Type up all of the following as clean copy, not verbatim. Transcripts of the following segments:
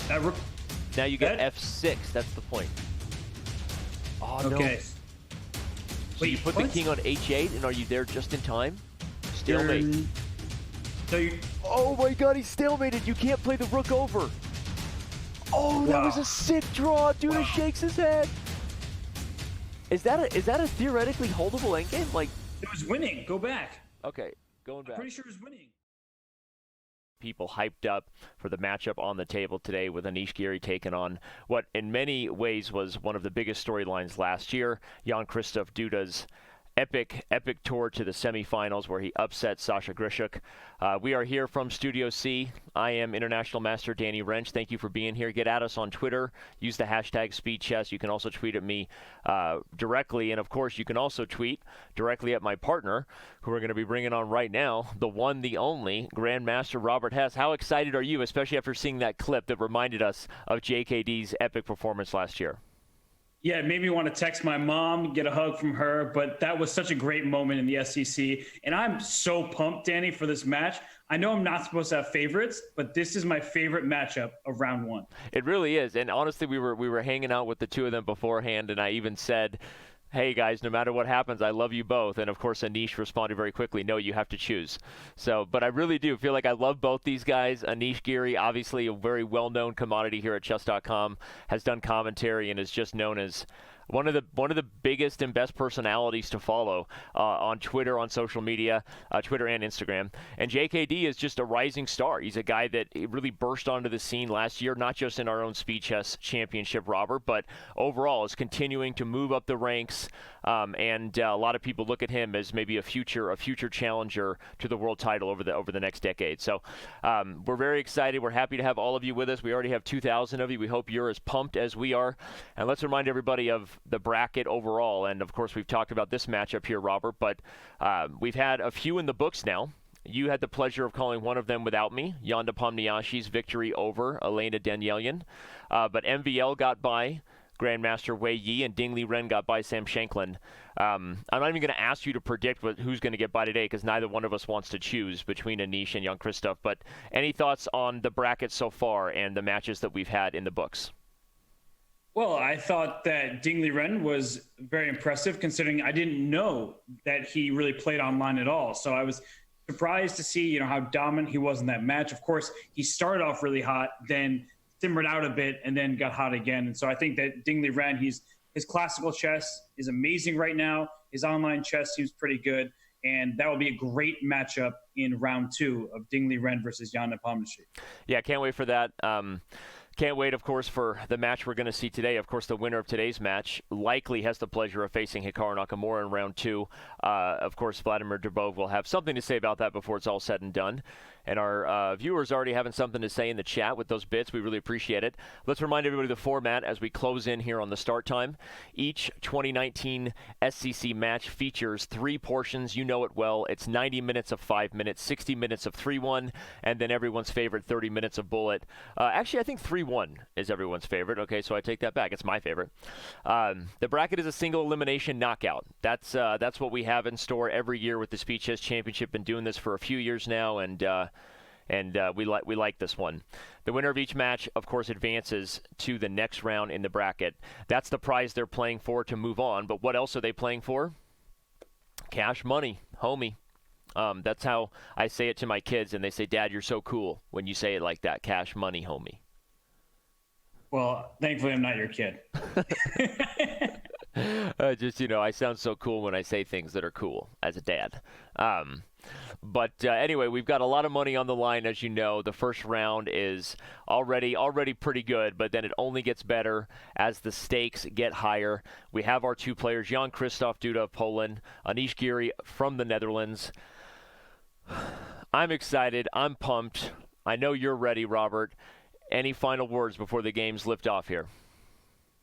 Now you get f6. That's the point. Oh, okay. No. So you put the king on h8, and are you there just in time? Stalemate. Oh my god, he's stalemated. You can't play the rook over. Oh, that was a sick draw. Duda shakes his head. Is that a theoretically holdable endgame? Like, it was winning. Go back. Okay, going back. I'm pretty sure it was winning. People hyped up for the matchup on the table today with Anish Giri taking on what in many ways was one of the biggest storylines last year, Jan-Krzysztof Duda's epic tour to the semifinals where he upset Sasha Grishuk. We are here from Studio C. I am International Master Danny Rensch. Thank you for being here. Get at us on Twitter. Use the hashtag SpeedChess. You can also tweet at me directly. And, of course, you can also tweet directly at my partner, who we're going to be bringing on right now, the one, the only, Grandmaster Robert Hess. How excited are you, especially after seeing that clip that reminded us of JKD's epic performance last year? Yeah, it made me want to text my mom, get a hug from her, but that was such a great moment in the SEC. And I'm so pumped, Danny, for this match. I know I'm not supposed to have favorites, but this is my favorite matchup of round one. It really is. And honestly, we were hanging out with the two of them beforehand, and I even said, hey guys, no matter what happens, I love you both. And of course, Anish responded very quickly, no, you have to choose. So, but I really do feel like I love both these guys. Anish Giri, obviously a very well-known commodity here at Chess.com, has done commentary and is just known as one of the biggest and best personalities to follow on Twitter, on social media, Twitter and Instagram. And JKD is just a rising star. He's a guy that really burst onto the scene last year, not just in our own Speed Chess Championship, Robert, but overall is continuing to move up the ranks. And a lot of people look at him as maybe a future challenger to the world title over the next decade. So we're very excited. We're happy to have all of you with us. We already have 2,000 of you. We hope you're as pumped as we are. And let's remind everybody of the bracket overall. And of course, we've talked about this matchup here, Robert, but we've had a few in the books now. You had the pleasure of calling one of them without me, Yanda Pomniashi's victory over Elena Danielyan. But MVL got by Grandmaster Wei Yi, and Ding Liren got by Sam Shanklin. I'm not even going to ask you to predict who's going to get by today, because neither one of us wants to choose between Anish and Jan-Krzysztof. But any thoughts on the bracket so far and the matches that we've had in the books? Well, I thought that Ding Liren was very impressive, considering I didn't know that he really played online at all. So I was surprised to see, how dominant he was in that match. Of course, he started off really hot, then simmered out a bit, and then got hot again. And so I think that Ding Liren, his classical chess is amazing right now. His online chess seems pretty good. And that will be a great matchup in round two of Ding Liren versus Yanda Pomniashi. Yeah, can't wait for that. Can't wait, of course, for the match we're going to see today. Of course, the winner of today's match likely has the pleasure of facing Hikaru Nakamura in round two. Of course, Vladimir Durbov will have something to say about that before it's all said and done. And our viewers already having something to say in the chat with those bits. We really appreciate it. Let's remind everybody the format as we close in here on the start time. Each 2019 SCC match features 3 portions. You know it well. It's 90 minutes of 5 minutes, 60 minutes of 3-1, and then everyone's favorite 30 minutes of bullet. Actually, I think 3-1 is everyone's favorite. Okay, so I take that back. It's my favorite. The bracket is a single elimination knockout. That's what we have in store every year with the Speed Chess Championship. Been doing this for a few years now, and we like this one. The winner of each match, of course, advances to the next round in the bracket. That's the prize they're playing for to move on. But what else are they playing for? Cash money, homie. That's how I say it to my kids, and they say, "Dad, you're so cool when you say it like that. Cash money, homie." Well, thankfully, I'm not your kid. I sound so cool when I say things that are cool as a dad. But anyway, we've got a lot of money on the line, as you know. The first round is already pretty good, but then it only gets better as the stakes get higher. We have our 2 players, Jan-Krzysztof Duda of Poland, Anish Giri from the Netherlands. I'm excited. I'm pumped. I know you're ready, Robert. Any final words before the games lift off here?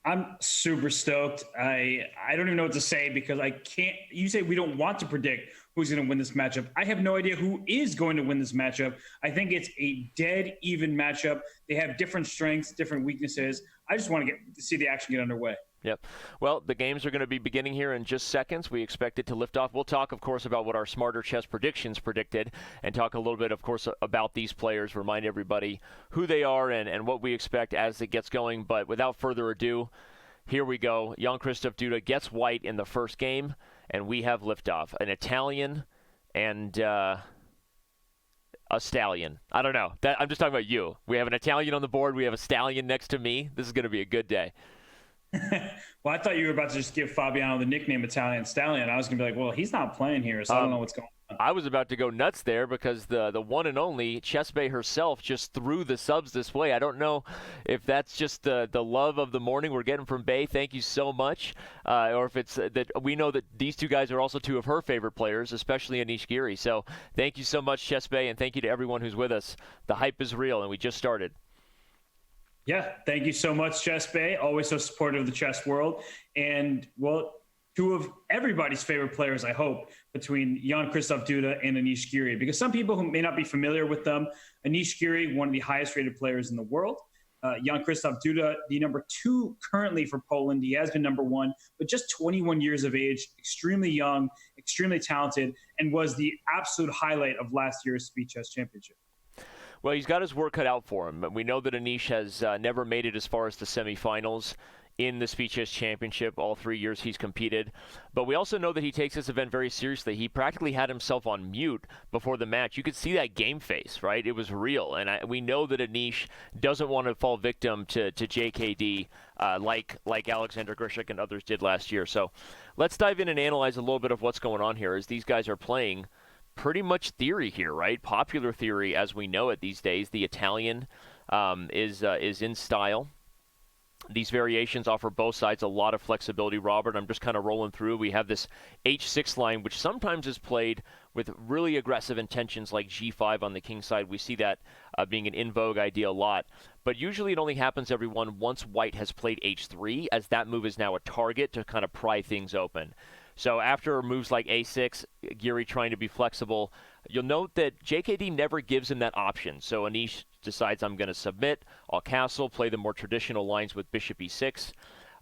I'm super stoked. I don't even know what to say, because I can't. You say we don't want to predict who's going to win this matchup. I have no idea who is going to win this matchup. I think it's a dead even matchup. They have different strengths, different weaknesses. I just want to see the action get underway. Yep. Well, the games are going to be beginning here in just seconds. We expect it to lift off. We'll talk, of course, about what our Smarter Chess predictions predicted and talk a little bit, of course, about these players, remind everybody who they are and what we expect as it gets going. But without further ado, here we go. Jan-Krzysztof Duda gets white in the first game, and we have liftoff. An Italian and a stallion. I don't know. I'm just talking about you. We have an Italian on the board. We have a stallion next to me. This is going to be a good day. Well, I thought you were about to just give Fabiano the nickname Italian Stallion. I was going to be like, well, he's not playing here, so I don't know what's going on. I was about to go nuts there because the one and only Chess Bay herself just threw the subs this way. I don't know if that's just the love of the morning we're getting from Bay. Thank you so much. Or if it's that we know that these two guys are also two of her favorite players, especially Anish Giri. So thank you so much, Chess Bay, and thank you to everyone who's with us. The hype is real, and we just started. Yeah, thank you so much, Chess Bay. Always so supportive of the chess world. And, well, two of everybody's favorite players, I hope, between Jan-Krzysztof Duda and Anish Giri. Because some people who may not be familiar with them, Anish Giri, one of the highest rated players in the world. Jan-Krzysztof Duda, the number 2 currently for Poland. He has been number 1, but just 21 years of age, extremely young, extremely talented, and was the absolute highlight of last year's Speed Chess Championship. Well, he's got his work cut out for him. We know that Anish has never made it as far as the semifinals in the Speed Chess Championship all 3 years he's competed. But we also know that he takes this event very seriously. He practically had himself on mute before the match. You could see that game face, right? It was real. And we know that Anish doesn't want to fall victim to JKD like Alexander Grishik and others did last year. So let's dive in and analyze a little bit of what's going on here as these guys are playing pretty much theory here, right? Popular theory as we know it these days. The Italian is in style. These variations offer both sides a lot of flexibility, Robert. I'm just kind of rolling through. We have this H6 line, which sometimes is played with really aggressive intentions like G5 on the king side. We see that being an in vogue idea a lot. But usually it only happens once white has played H3, as that move is now a target to kind of pry things open. So after moves like A6, Giri trying to be flexible, you'll note that JKD never gives him that option. So Anish decides, I'm going to submit, I'll castle, play the more traditional lines with bishop E6.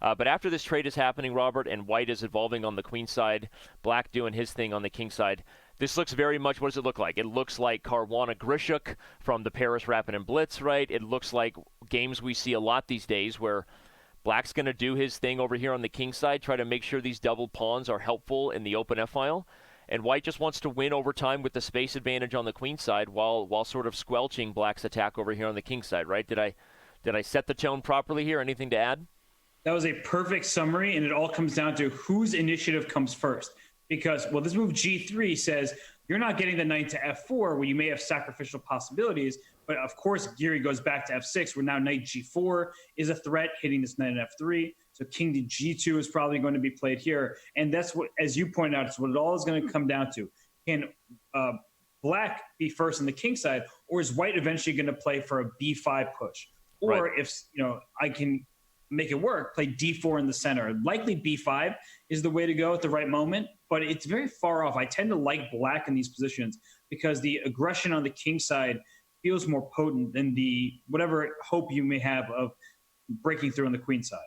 But after this trade is happening, Robert, and white is evolving on the queen side, black doing his thing on the king side, this looks very much, what does it look like? It looks like Caruana Grishuk from the Paris Rapid and Blitz, right? It looks like games we see a lot these days where Black's going to do his thing over here on the king side, try to make sure these double pawns are helpful in the open F-file. And white just wants to win over time with the space advantage on the queen side while sort of squelching black's attack over here on the king side, right? Did I set the tone properly here? Anything to add? That was a perfect summary, and it all comes down to whose initiative comes first. Because, well, this move G3 says you're not getting the knight to F4 where you may have sacrificial possibilities. But, of course, Giri goes back to F6 where now knight G4 is a threat, hitting this knight in F3. So king to G2 is probably going to be played here. And that's what, as you pointed out, it's what it all is going to come down to. Can black be first on the king side, or is white eventually going to play for a B5 push? Or right. If, I can make it work, play D4 in the center. Likely B5 is the way to go at the right moment, but it's very far off. I tend to like black in these positions because the aggression on the king side feels more potent than the whatever hope you may have of breaking through on the queen side.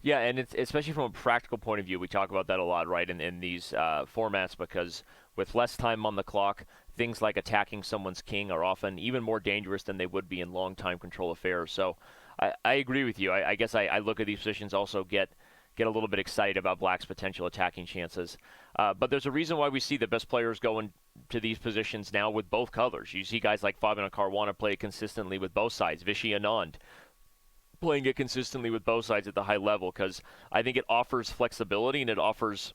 Yeah, and it's especially from a practical point of view, we talk about that a lot, right, in these formats, because with less time on the clock, things like attacking someone's king are often even more dangerous than they would be in long time control affairs. So I agree with you. I guess I look at these positions, also get a little bit excited about black's potential attacking chances. But there's a reason why we see the best players going to these positions now with both colors. You see guys like Fabiano Caruana play consistently with both sides. Vishy Anand playing it consistently with both sides at the high level, because I think it offers flexibility and it offers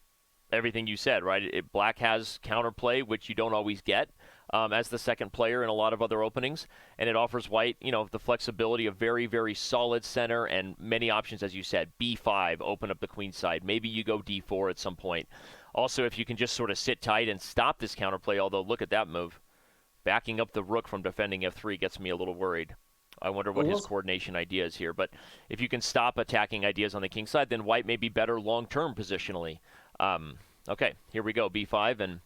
everything you said, right? Black has counterplay, which you don't always get as the second player in a lot of other openings, and it offers white, the flexibility of very, very solid center and many options, as you said. B5, open up the queen side. Maybe you go D4 at some point. Also, if you can just sort of sit tight and stop this counterplay, although look at that move. Backing up the rook from defending F3 gets me a little worried. I wonder what his coordination idea is here. But if you can stop attacking ideas on the king side, then white may be better long-term positionally. Okay, here we go, B5. And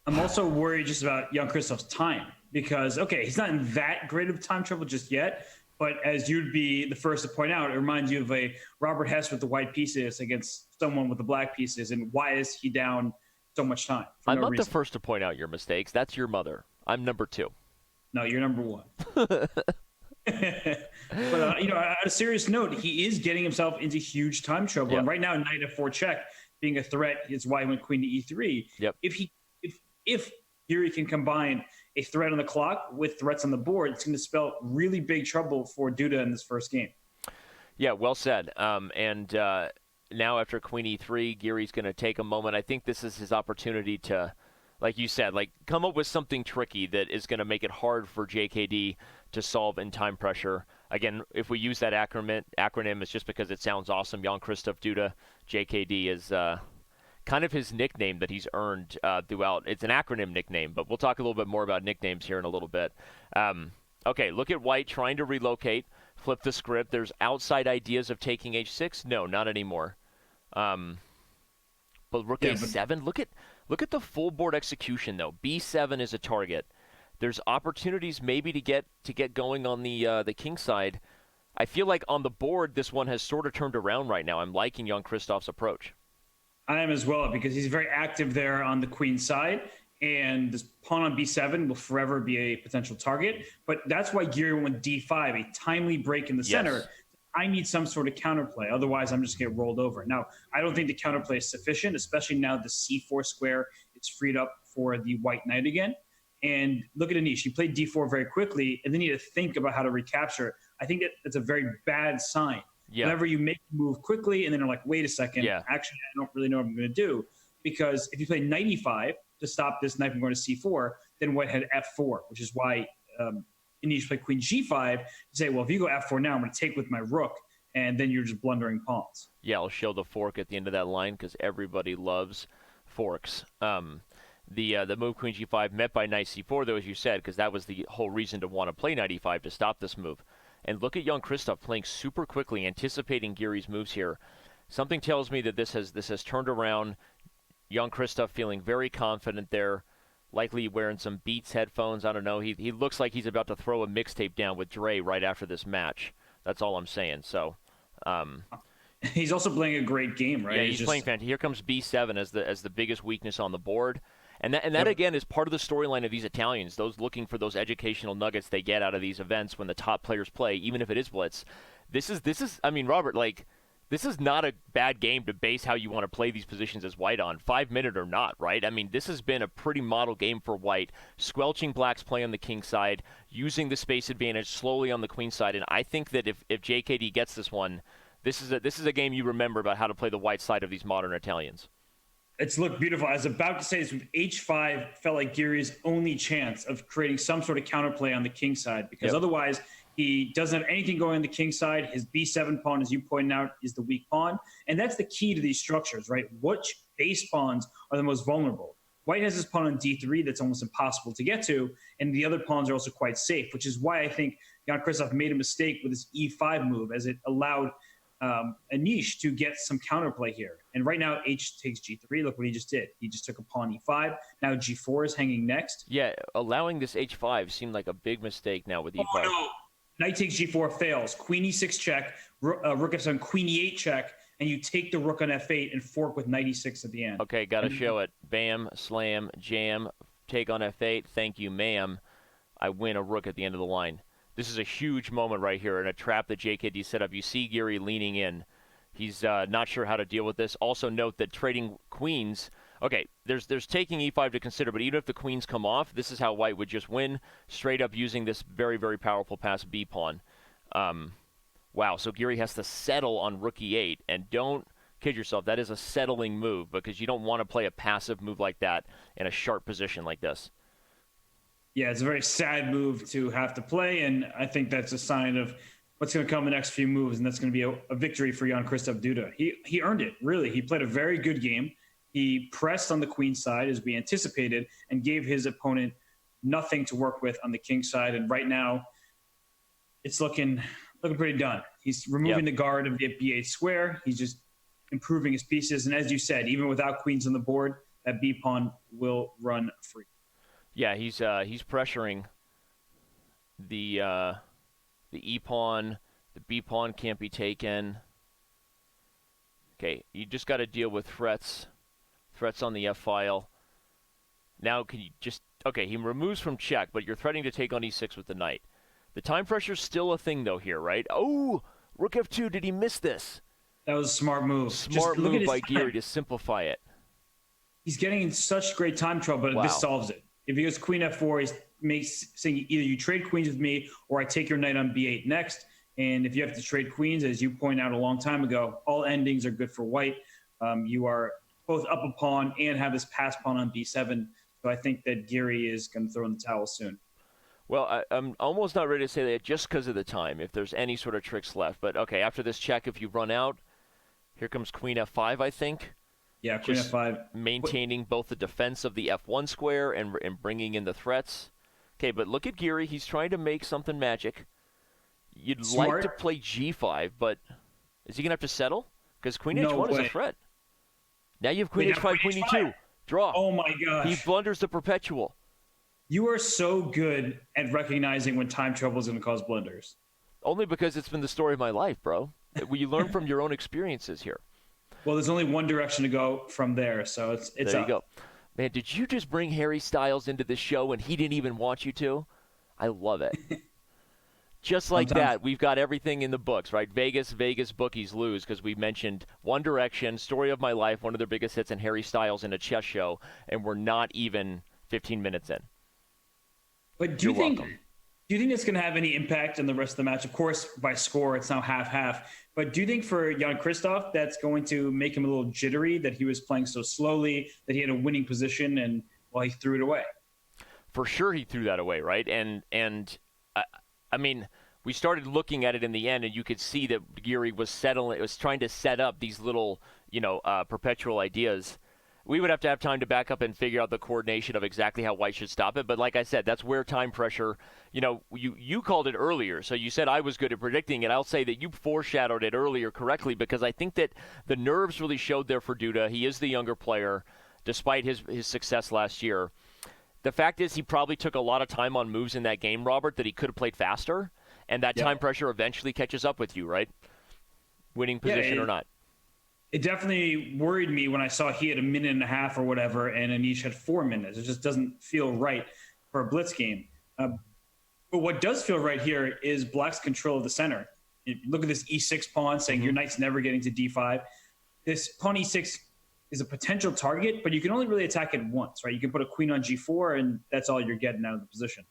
I'm also worried just about Jan-Krzysztof's time because, okay, he's not in that great of time trouble just yet, But as you'd be the first to point out, it reminds you of a Robert Hess with the white pieces against someone with the black pieces. And why is he down so much time? For I'm no not reason. the first to point out your mistakes. That's your mother. I'm number 2. No, you're number 1. But on a serious note, he is getting himself into huge time trouble. Yep. And right now, knight f4 check being a threat is why he went queen to e3. Yep. If Giri can combine a threat on the clock with threats on the board, it's going to spell really big trouble for Duda in this first game. Yeah, well said. Now after queen e3, Giri's going to take a moment. I think this is his opportunity to, like you said, come up with something tricky that is going to make it hard for JKD to solve in time pressure. Again, if we use that acronym, it's just because it sounds awesome. Jan-Krzysztof Duda, JKD is kind of his nickname that he's earned throughout. It's an acronym nickname, but we'll talk a little bit more about nicknames here in a little bit. Okay, look at White trying to relocate, flip the script. There's outside ideas of taking h6. No, not anymore. But rook a7. Look at the full board execution though. b7 is a target. There's opportunities maybe to get going on the king side. I feel like on the board this one has sort of turned around right now. I'm liking Jan-Krzysztof's approach. I am as well, because he's very active there on the queen side, and this pawn on b7 will forever be a potential target. But that's why Giri went d5, a timely break in the center. I need some sort of counterplay. Otherwise, I'm just going to get rolled over. Now, I don't think the counterplay is sufficient, especially now the c4 square is freed up for the white knight again. And look at Anish. He played d4 very quickly, and then you need to think about how to recapture. I think that's a very bad sign. Yeah. Whenever you make a move quickly and then you're like, wait a second, actually, I don't really know what I'm going to do. Because if you play knight e5 to stop this knight from going to c4, then white had f4, which is why Anish played queen g5 to say, well, if you go f4 now, I'm going to take with my rook, and then you're just blundering pawns. Yeah, I'll show the fork at the end of that line because everybody loves forks. The move queen g5 met by knight c4, though, as you said, because that was the whole reason to want to play knight e5 to stop this move. And look at Jan-Krzysztof playing super quickly, anticipating Giri's moves here. Something tells me that this has turned around. Jan-Krzysztof feeling very confident there, likely wearing some Beats headphones. I don't know. He looks like he's about to throw a mixtape down with Dre right after this match. That's all I'm saying. So, he's also playing a great game, right? Yeah, he's playing fantastic. Here comes b7 as the biggest weakness on the board. And that again is part of the storyline of these Italians, those looking for those educational nuggets they get out of these events when the top players play, even if it is Blitz. This is I mean, Robert, this is not a bad game to base how you want to play these positions as White on, 5-minute or not, right? I mean, this has been a pretty model game for White, squelching Black's play on the king side, using the space advantage slowly on the queen side, and I think that if JKD gets this one, this is a game you remember about how to play the White side of these modern Italians. It's looked beautiful. I was about to say this, with h5 felt like Giri's only chance of creating some sort of counterplay on the king side, because otherwise he doesn't have anything going on the king side. His b7 pawn, as you pointed out, is the weak pawn. And that's the key to these structures, right? Which base pawns are the most vulnerable? White has his pawn on d3 that's almost impossible to get to, and the other pawns are also quite safe, which is why I think Jan-Krzysztof made a mistake with his e5 move, as it allowed Anish to get some counterplay here. And right now, h takes g3. Look what he just did. He just took a pawn e5. Now g4 is hanging next. Yeah, allowing this h5 seemed like a big mistake now with e5. Oh, no. Knight takes g4 fails. Queen e6 check. Rook f7, queen e8 check. And you take the rook on f8 and fork with knight e6 at the end. Okay, got to show it. Bam, slam, jam, take on f8. Thank you, ma'am. I win a rook at the end of the line. This is a huge moment right here and a trap that JKD set up. You see Giri leaning in. He's not sure how to deal with this. Also note that trading queens, okay, there's taking e5 to consider, but even if the queens come off, this is how White would just win, straight up using this very, very powerful pass b pawn. Wow, so Giri has to settle on rook e8, and don't kid yourself, that is a settling move because you don't want to play a passive move like that in a sharp position like this. Yeah, it's a very sad move to have to play, and I think that's a sign of what's going to come in the next few moves, and that's going to be a victory for Jan-Krzysztof Duda. He earned it, really. He played a very good game. He pressed on the queen side, as we anticipated, and gave his opponent nothing to work with on the king side, and right now it's looking pretty done. He's removing the guard of the b8 square. He's just improving his pieces, and as you said, even without queens on the board, that b pawn will run free. Yeah, he's pressuring the the E pawn, the B pawn can't be taken. Okay, you just got to deal with threats on the F file. Now, can you just, okay, he removes from check, but you're threatening to take on E6 with the knight. The time pressure's still a thing, though, here, right? Oh, rook F2, did he miss this? That was a smart move. Smart move by Giri to simplify it. He's getting in such great time trouble, but this solves it. If he goes queen F4, he's saying either you trade queens with me or I take your knight on B8 next. And if you have to trade queens, as you pointed out a long time ago, all endings are good for white. You are both up a pawn and have this pass pawn on B7. So I think that Giri is going to throw in the towel soon. Well, I'm almost not ready to say that just because of the time, if there's any sort of tricks left. But, okay, after this check, if you run out, here comes queen F5, I think. Yeah, queen F5. Maintaining both the defense of the F1 square and bringing in the threats. Okay, but look at Giri. He's trying to make something magic. You'd like to play G5, but is he going to have to settle? Because queen H1 is a threat. Now you have queen H5, queen E2. Draw. Oh, my gosh. He blunders the perpetual. You are so good at recognizing when time trouble is going to cause blunders. Only because it's been the story of my life, bro. You learn from your own experiences here. Well, there's only one direction to go from there, so it's there you go. Man, did you just bring Harry Styles into the show and he didn't even want you to? I love it. Just like that, we've got everything in the books, right? Vegas bookies lose because we mentioned One Direction, Story of My Life, one of their biggest hits, and Harry Styles in a chess show, and we're not even 15 minutes in. But do you think it's going to have any impact on the rest of the match? Of course, by score, it's now 50-50. But do you think for Jan-Krzysztof, that's going to make him a little jittery that he was playing so slowly, that he had a winning position, and he threw it away? For sure, he threw that away, right? And I mean, we started looking at it in the end, and you could see that Giri was settling. It was trying to set up these little, perpetual ideas. We would have to have time to back up and figure out the coordination of exactly how white should stop it. But like I said, that's where time pressure, you called it earlier. So you said I was good at predicting it. I'll say that you foreshadowed it earlier correctly because I think that the nerves really showed there for Duda. He is the younger player, despite his success last year. The fact is he probably took a lot of time on moves in that game, Robert, that he could have played faster. And that time pressure eventually catches up with you, right? Winning position or not. It definitely worried me when I saw he had a minute and a half or whatever, and Anish had 4 minutes. It just doesn't feel right for a Blitz game. But what does feel right here is Black's control of the center. Look at this E6 pawn saying your knight's never getting to D5. This pawn E6 is a potential target, but you can only really attack it once, right? You can put a queen on G4, and that's all you're getting out of the position.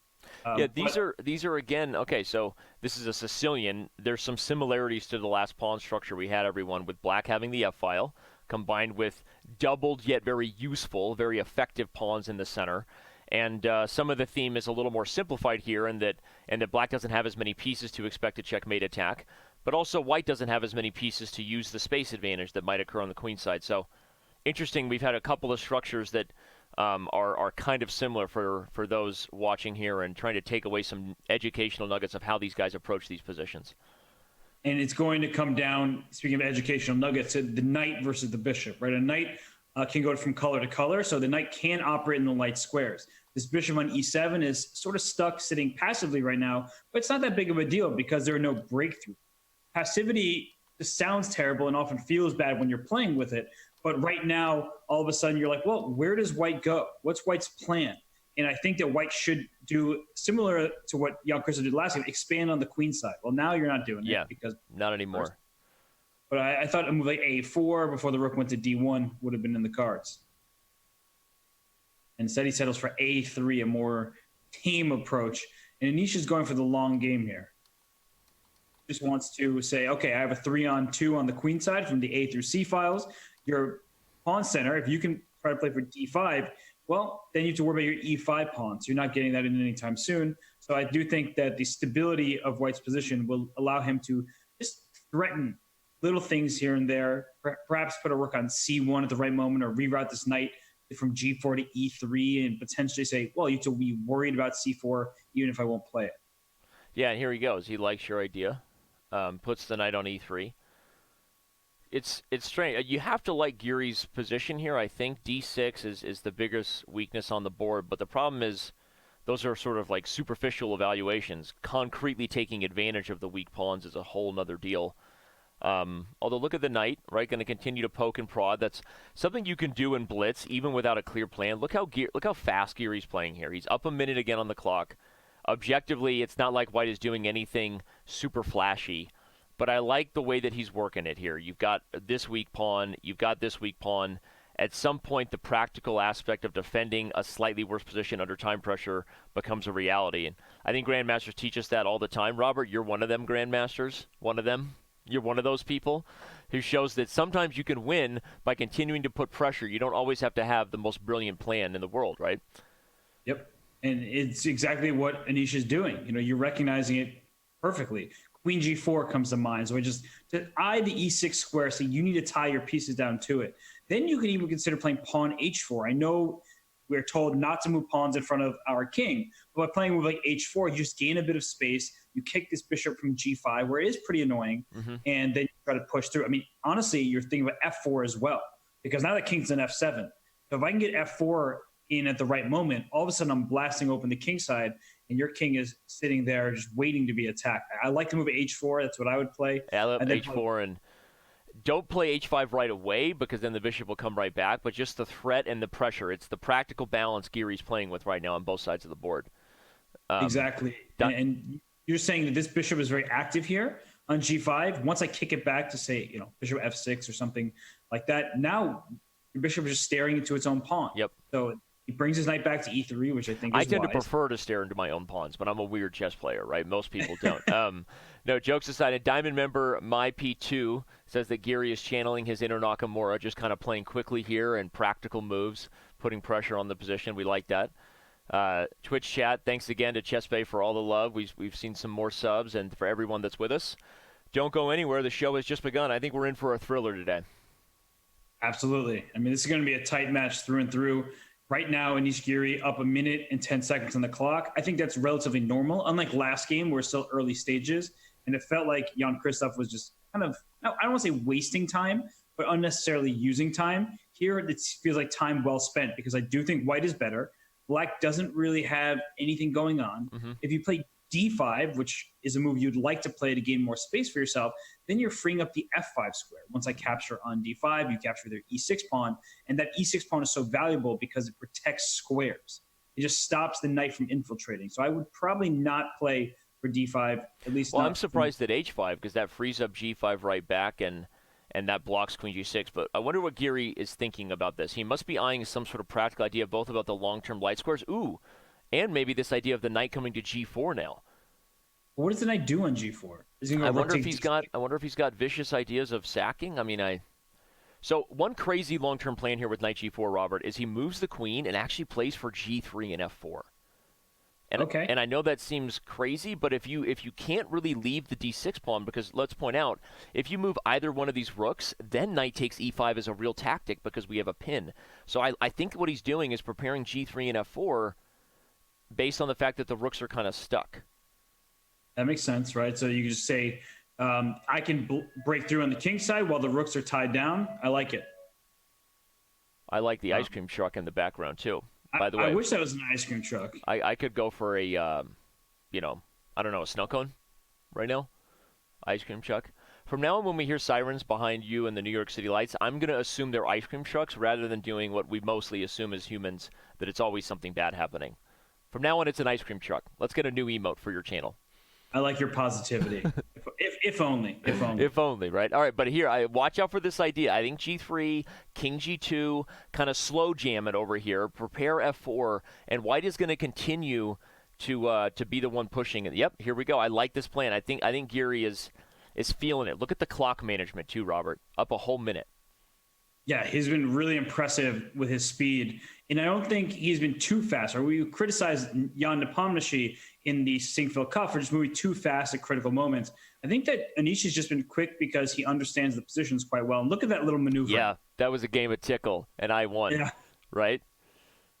These are again, okay, so this is a Sicilian. There's some similarities to the last pawn structure we had, everyone, with Black having the F-file, combined with doubled yet very useful, very effective pawns in the center. And some of the theme is a little more simplified here, and that Black doesn't have as many pieces to expect a checkmate attack, but also White doesn't have as many pieces to use the space advantage that might occur on the queen side. So interesting, we've had a couple of structures that are kind of similar for those watching here and trying to take away some educational nuggets of how these guys approach these positions. And it's going to come down, speaking of educational nuggets, to the knight versus the bishop, right? A knight can go from color to color, so the knight can operate in the light squares. This bishop on E7 is sort of stuck sitting passively right now, but it's not that big of a deal because there are no breakthroughs. Passivity just sounds terrible and often feels bad when you're playing with it. But right now, all of a sudden, you're like, well, where does White go? What's White's plan? And I think that White should do similar to what Jan-Krzysztof did last game, expand on the queen side. Well, now you're not doing it because not anymore. First. But I thought a move like A4 before the rook went to D1 would have been in the cards. Instead, he settles for A3, a more tame approach. And Anish is going for the long game here. Just wants to say, okay, I have a 3-on-2 on the queen side from the A through C files. Your pawn center, if you can try to play for D5, well, then you have to worry about your E5 pawns. You're not getting that in anytime soon. So I do think that the stability of White's position will allow him to just threaten little things here and there, perhaps put a rook on C1 at the right moment or reroute this knight from G4 to E3 and potentially say, well, you have to be worried about C4 even if I won't play it. Yeah, and here he goes. He likes your idea. Puts the knight on E3. It's strange. You have to like Giri's position here. I think D6 is the biggest weakness on the board, but the problem is those are sort of like superficial evaluations. Concretely taking advantage of the weak pawns is a whole nother deal. Although look at the knight, right? Going to continue to poke and prod. That's something you can do in Blitz even without a clear plan. Look how fast Giri's playing here. He's up a minute again on the clock. Objectively, it's not like White is doing anything super flashy, but I like the way that he's working it here. You've got this weak pawn. You've got this weak pawn. At some point, the practical aspect of defending a slightly worse position under time pressure becomes a reality. And I think grandmasters teach us that all the time. Robert, you're one of them grandmasters. One of them. You're one of those people who shows that sometimes you can win by continuing to put pressure. You don't always have to have the most brilliant plan in the world, right? Yep. And it's exactly what Anish is doing. You're recognizing it perfectly. Queen G4 comes to mind. So just to eye the E6 square, so you need to tie your pieces down to it. Then you can even consider playing pawn H4. I know we're told not to move pawns in front of our king, but by playing with like H4, you just gain a bit of space. You kick this bishop from G5, where it is pretty annoying, and then you try to push through. I mean, honestly, you're thinking about F4 as well, because now the king's in F7. So if I can get F4 in at the right moment, all of a sudden I'm blasting open the king side, and your king is sitting there just waiting to be attacked. I like to move H4. That's what I would play. Yeah, I love H4, and don't play H5 right away because then the bishop will come right back, but just the threat and the pressure. It's the practical balance Giri's playing with right now on both sides of the board. Exactly. And you're saying that this bishop is very active here on G5. Once I kick it back to say, bishop F6 or something like that, now your bishop is just staring into its own pawn. Yep. So he brings his knight back to E3, which I think is I tend wise. to prefer to stare into my own pawns, but I'm a weird chess player, right? Most people don't. No, jokes aside, a Diamond member, My P2, says that Giri is channeling his inner Nakamura, just kind of playing quickly here and practical moves, putting pressure on the position. We like that. Twitch chat, thanks again to Chess Bay for all the love. We've seen some more subs, and for everyone that's with us, don't go anywhere. The show has just begun. I think we're in for a thriller today. Absolutely. I mean, this is going to be a tight match through and through. Right now, Anish Giri up 1 minute and 10 seconds on the clock. I think that's relatively normal. Unlike last game, we're still early stages, and it felt like Jan-Krzysztof was just kind of, I don't want to say wasting time, but unnecessarily using time. Here, it feels like time well spent because I do think White is better. Black doesn't really have anything going on. If you play D5, which is a move you'd like to play to gain more space for yourself, then you're freeing up the F5 square. Once I capture on D5, you capture their E6 pawn, and that E6 pawn is so valuable because it protects squares. It just stops the knight from infiltrating. So I would probably not play for D5, at least Well, not I'm surprised at H5 because that frees up G5 right back and that blocks Queen G6. But I wonder what Giri is thinking about this. He must be eyeing some sort of practical idea both about the long-term light squares. Ooh, and maybe this idea of the knight coming to G4 now. What does the knight do on G4? I wonder if he's got vicious ideas of sacking. I mean, So one crazy long-term plan here with knight G4, Robert, is he moves the queen and actually plays for G3 and F4. And, okay. And I know that seems crazy, but if you can't really leave the D6 pawn, because let's point out, if you move either one of these rooks, then knight takes E5 as a real tactic because we have a pin. So I think what he's doing is preparing G3 and F4 based on the fact that the rooks are kind of stuck. That makes sense, right? So you can just say, I can break through on the king side while the rooks are tied down. I like it. I like the ice cream truck in the background, too. By the way, I wish that was an ice cream truck. I could go for a, I don't know, a snow cone right now. Ice cream truck. From now on, when we hear sirens behind you in the New York City lights, I'm going to assume they're ice cream trucks rather than doing what we mostly assume as humans, that it's always something bad happening. From now on, it's an ice cream truck. Let's get a new emote for your channel. I like your positivity. if only. If only, right? All right, but here, watch out for this idea. I think G3, King G2, kind of slow jam it over here. Prepare F4, and White is going to continue to be the one pushing it. Yep, here we go. I like this plan. I think Giri is feeling it. Look at the clock management too, Robert. Up a whole minute. Yeah, he's been really impressive with his speed. And I don't think he's been too fast. Or we criticized Jan Nepomniachtchi in the Singfield Cup for just moving too fast at critical moments. I think that Anish has just been quick because he understands the positions quite well. And look at that little maneuver. Yeah, that was a game of tickle, and I won. Yeah. Right?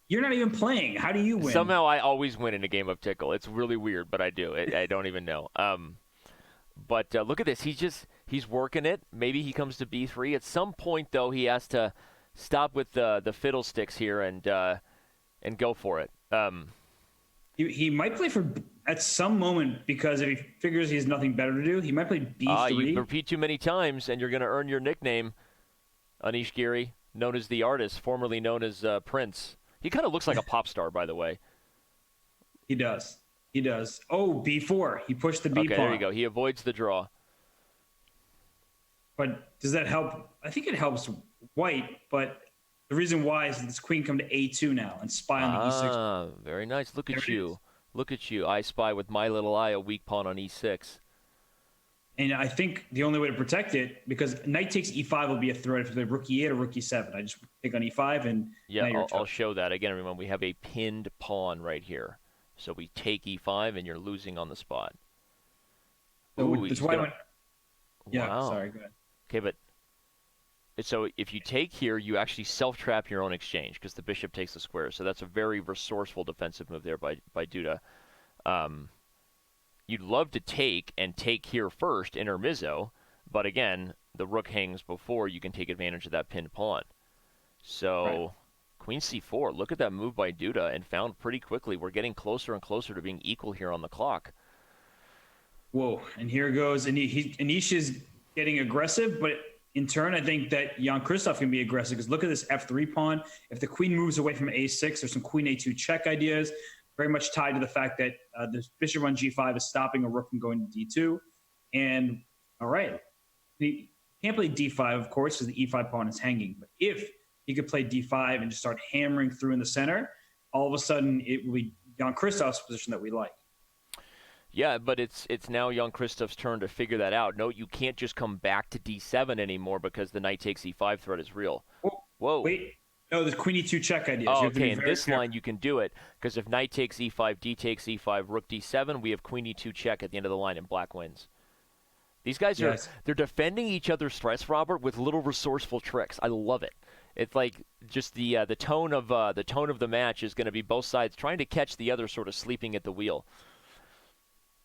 You're not even playing. How do you win? Somehow I always win in a game of tickle. It's really weird, but I do. I don't even know. But look at this. He's working it. Maybe he comes to B3. At some point, though, he has to stop with the fiddlesticks here and go for it. He might play for at some moment, because if he figures he has nothing better to do, he might play B3. You repeat too many times, and you're going to earn your nickname, Anish Giri, known as the artist, formerly known as Prince. He kind of looks like a pop star, by the way. He does. He does. Oh, B4. He pushed the B pawn. Okay, there you go. He avoids the draw. But does that help? I think it helps white, but the reason why is that this queen come to A2 now and spy on the E6. Ah, very nice. Look at you. Look at you. I spy with my little eye a weak pawn on E6. And I think the only way to protect it, because knight takes E5 will be a threat if they rook E8 or rook E7. I just take on E5 and yeah, I'll show that. Again, remember, we have a pinned pawn right here. So we take E5 and you're losing on the spot. So that's why I went... Yeah, wow. sorry, go ahead. Okay, but so if you take here, you actually self-trap your own exchange because the bishop takes the square. So that's a very resourceful defensive move there by Duda. You'd love to take here first, intermezzo, but again, the rook hangs before you can take advantage of that pinned pawn. So right. Queen C4, look at that move by Duda, and found pretty quickly we're getting closer and closer to being equal here on the clock. Whoa, and here goes, Anish is getting aggressive, but in turn, I think that Jan-Krzysztof can be aggressive, because look at this F3 pawn. If the queen moves away from A6, there's some queen A2 check ideas, very much tied to the fact that the bishop on G5 is stopping a rook from going to D2. And all right, he can't play D5, of course, because the E5 pawn is hanging. But if he could play D5 and just start hammering through in the center, all of a sudden it will be Jan-Krzysztof's position that we like. Yeah, but it's now Jan-Krzysztof's turn to figure that out. No, you can't just come back to D7 anymore because the knight takes E5 threat is real. Whoa. Wait. No, there's queen E2 check ideas. Oh, okay, in this line you can do it, because if knight takes E5, D takes E5, rook D7, we have queen E2 check at the end of the line, and black wins. These guys they're defending each other's threats, Robert, with little resourceful tricks. I love it. It's like just the tone of the match is going to be both sides trying to catch the other sort of sleeping at the wheel.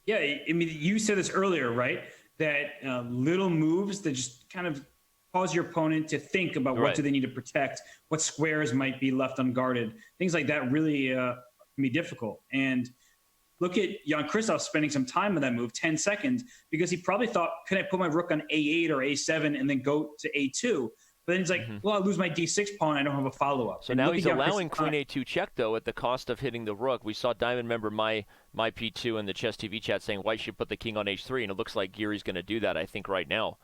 Yeah, I mean, you said this earlier, right? That little moves that just kind of cause your opponent to think about what do they need to protect, what squares might be left unguarded. Things like that really can be difficult. And look at Jan-Krzysztof spending some time on that move, 10 seconds, because he probably thought, can I put my rook on A8 or A7 and then go to A2? But then he's like, well, I lose my D6 pawn. I don't have a follow-up. So now he's allowing queen A2 check, though, at the cost of hitting the rook. We saw Diamond member my P2 in the Chess TV chat saying White should put the king on H3, and it looks like Giri's going to do that, I think, right now.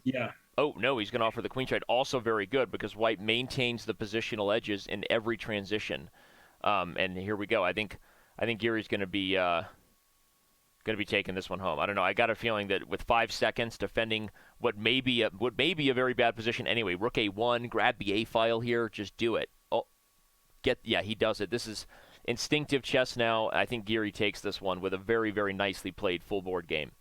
Yeah. Oh, no, he's going to offer the queen trade. Also very good, because White maintains the positional edges in every transition. And here we go. I think Giri's going to be taking this one home. I don't know. I got a feeling that with 5 seconds defending what may be a very bad position anyway. Rook A1, grab the A file here, just do it. He does it. This is instinctive chess now. I think Giri takes this one with a very, very nicely played full board game.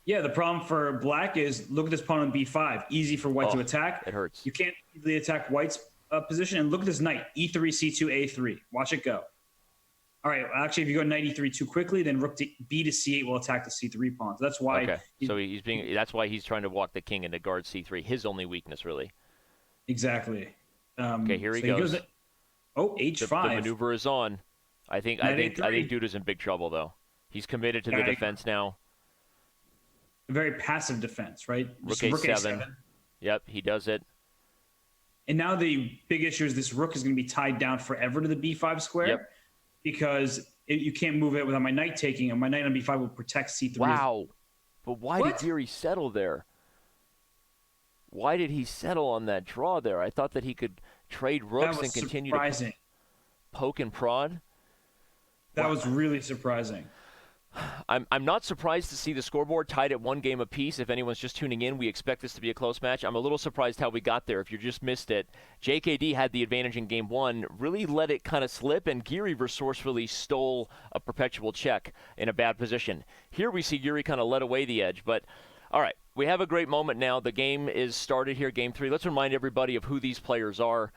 Yeah, the problem for black is look at this pawn on B5. Easy for white to attack. It hurts. You can't easily attack white's position. And look at this knight, E3, C2, A3. Watch it go. All right, actually, if you go knight E3 too quickly, then rook to B to C8 will attack the C3 pawn. So that's why. Okay, that's why he's trying to walk the king into guard C3. His only weakness, really. Exactly. Okay, here he goes. H5. The maneuver is on. I think Duda's in big trouble, though. He's committed to the defense now. A very passive defense, right? Rook A7. Yep, he does it. And now the big issue is this rook is going to be tied down forever to the B5 square. Yep. Because you can't move it without my knight taking, and my knight on B5 will protect C3. Wow. But why did Giri settle there? Why did he settle on that draw there? I thought that he could trade rooks and continue to poke and prod. That was really surprising. I'm not surprised to see the scoreboard tied at 1 game apiece. If anyone's just tuning in, we expect this to be a close match. I'm a little surprised how we got there. If you just missed it, JKD had the advantage in game 1, really let it kind of slip, and Giri resourcefully stole a perpetual check in a bad position. Here we see Giri kind of let away the edge, but all right, we have a great moment now. The game is started here, game 3. Let's remind everybody of who these players are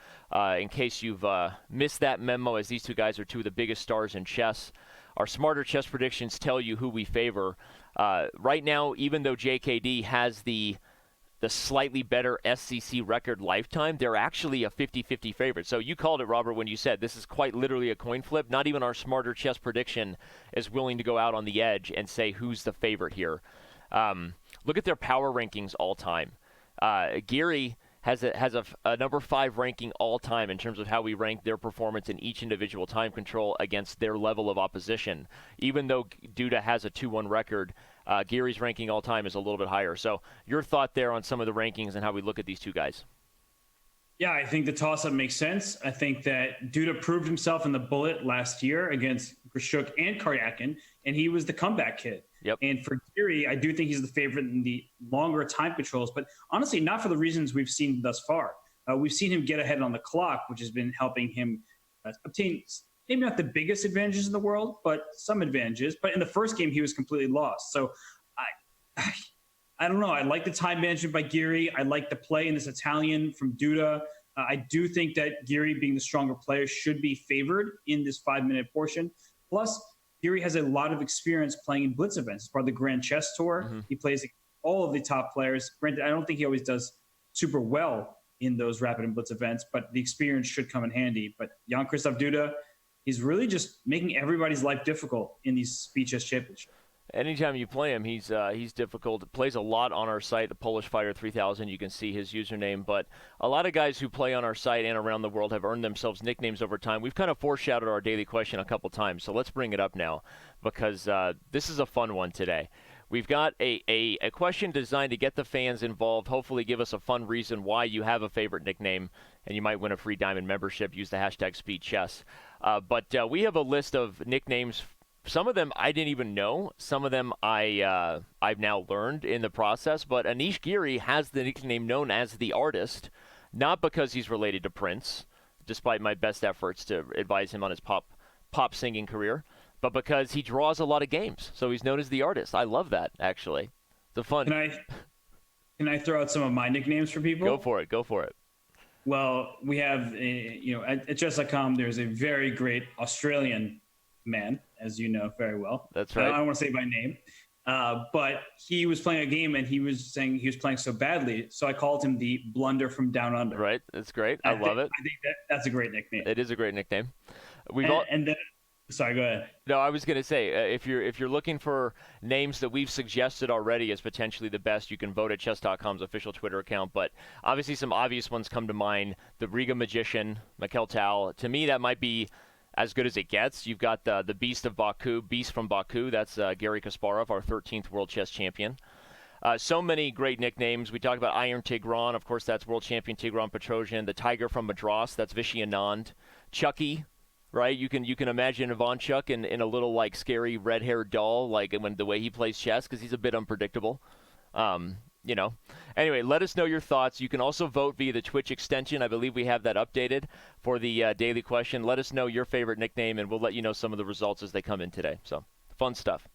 in case you've missed that memo, as these two guys are two of the biggest stars in chess. Our smarter chess predictions tell you who we favor. Right now, even though JKD has the the slightly better SCC record lifetime, they're actually a 50-50 favorite. So you called it, Robert, when you said this is quite literally a coin flip. Not even our smarter chess prediction is willing to go out on the edge and say who's the favorite here. Look at their power rankings all time. Giri has a number 5 ranking all time in terms of how we rank their performance in each individual time control against their level of opposition. Even though Duda has a 2-1 record, Giri's ranking all time is a little bit higher. So your thought there on some of the rankings and how we look at these two guys? Yeah, I think the toss-up makes sense. I think that Duda proved himself in the bullet last year against Grishuk and Karyakin, and he was the comeback kid. Yep. And for Giri, I do think he's the favorite in the longer time controls, but honestly, not for the reasons we've seen thus far. We've seen him get ahead on the clock, which has been helping him obtain maybe not the biggest advantages in the world, but some advantages. But in the first game, he was completely lost. So I don't know. I like the time management by Giri. I like the play in this Italian from Duda. I do think that Giri, being the stronger player, should be favored in this 5-minute portion. Plus, Giri has a lot of experience playing in Blitz events. As part of the Grand Chess Tour, He plays all of the top players. Granted, I don't think he always does super well in those Rapid and Blitz events, but the experience should come in handy. But Jan-Krzysztof Duda, he's really just making everybody's life difficult in these speed chess championships. Anytime you play him, he's difficult. Plays a lot on our site, the Polish Fighter 3000. You can see his username. But a lot of guys who play on our site and around the world have earned themselves nicknames over time. We've kind of foreshadowed our daily question a couple times, so let's bring it up now because this is a fun one today. We've got a question designed to get the fans involved, hopefully give us a fun reason why you have a favorite nickname, and you might win a free Diamond membership. Use the hashtag SpeedChess. But we have a list of nicknames. Some of them I didn't even know. Some of them I've now learned in the process. But Anish Giri has the nickname known as the Artist, not because he's related to Prince, despite my best efforts to advise him on his pop singing career, but because he draws a lot of games. So he's known as the Artist. I love that, actually. It's fun. Can I throw out some of my nicknames for people? Go for it. Well, we have, at Chess.com, there's a very great Australian man, as you know very well. That's right. I don't want to say by name, but he was playing a game and he was saying he was playing so badly, so I called him the Blunder from Down Under. Right, that's great. I love it. I think that's a great nickname. It is a great nickname. Sorry, go ahead. No, I was going to say, if you're looking for names that we've suggested already as potentially the best, you can vote at Chess.com's official Twitter account. But obviously some obvious ones come to mind. The Riga Magician, Mikhail Tal. To me, that might be as good as it gets. You've got the Beast from Baku. That's Garry Kasparov, our 13th World Chess Champion. So many great nicknames. We talked about Iron Tigran. Of course, that's World Champion Tigran Petrosian. The Tiger from Madras. That's Vishy Anand. Chucky, right? You can imagine Ivanchuk in a little like scary red-haired doll, like when the way he plays chess, because he's a bit unpredictable. Anyway, let us know your thoughts. You can also vote via the Twitch extension. I believe we have that updated for the daily question. Let us know your favorite nickname, and we'll let you know some of the results as they come in today. So, fun stuff.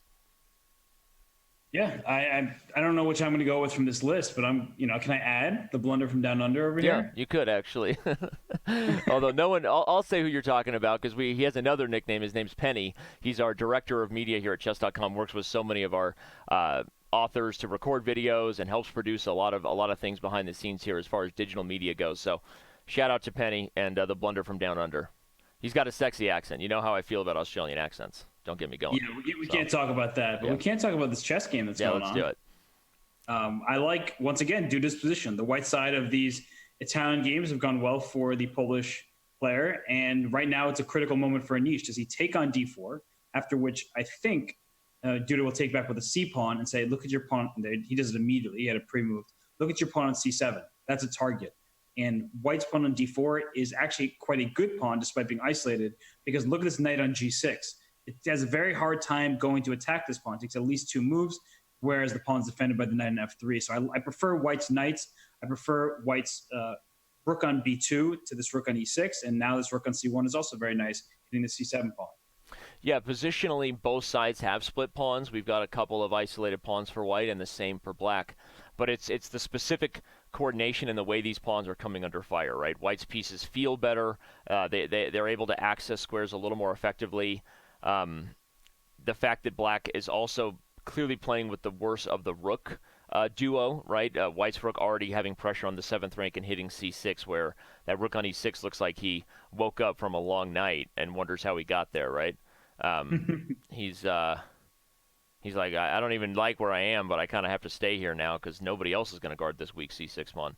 Yeah, I don't know which I'm going to go with from this list, but can I add the Blunder from Down Under over here? Yeah, you could actually. Although no one, I'll say who you're talking about because he has another nickname. His name's Penny. He's our director of media here at Chess.com. Works with so many of our authors to record videos and helps produce a lot of things behind the scenes here as far as digital media goes. So, shout out to Penny and the Blunder from Down Under. He's got a sexy accent. You know how I feel about Australian accents. Don't get me going. Yeah, we can't talk about that, but we can't talk about this chess game that's going on. Yeah, let's do it. I like, once again, Duda's position. The white side of these Italian games have gone well for the Polish player, and right now it's a critical moment for Anish. Does he take on d4, after which I think Duda will take back with a c-pawn and say, look at your pawn. He does it immediately. He had a pre-move. Look at your pawn on c7. That's a target. And white's pawn on d4 is actually quite a good pawn despite being isolated, because look at this knight on g6. It has a very hard time going to attack this pawn. It takes at least 2 moves, whereas the pawn's defended by the knight on f3. So I prefer white's knights. I prefer white's rook on b2 to this rook on e6, and now this rook on c1 is also very nice, hitting the c7 pawn. Yeah, positionally, both sides have split pawns. We've got a couple of isolated pawns for white and the same for black. But it's the specific coordination and the way these pawns are coming under fire, right? White's pieces feel better. They're able to access squares a little more effectively. The fact that black is also clearly playing with the worst of the rook duo, right? White's rook already having pressure on the 7th rank and hitting c6, where that rook on e6 looks like he woke up from a long night and wonders how he got there, right? He's like, I don't even like where I am, but I kind of have to stay here now because nobody else is going to guard this weak c6 pawn.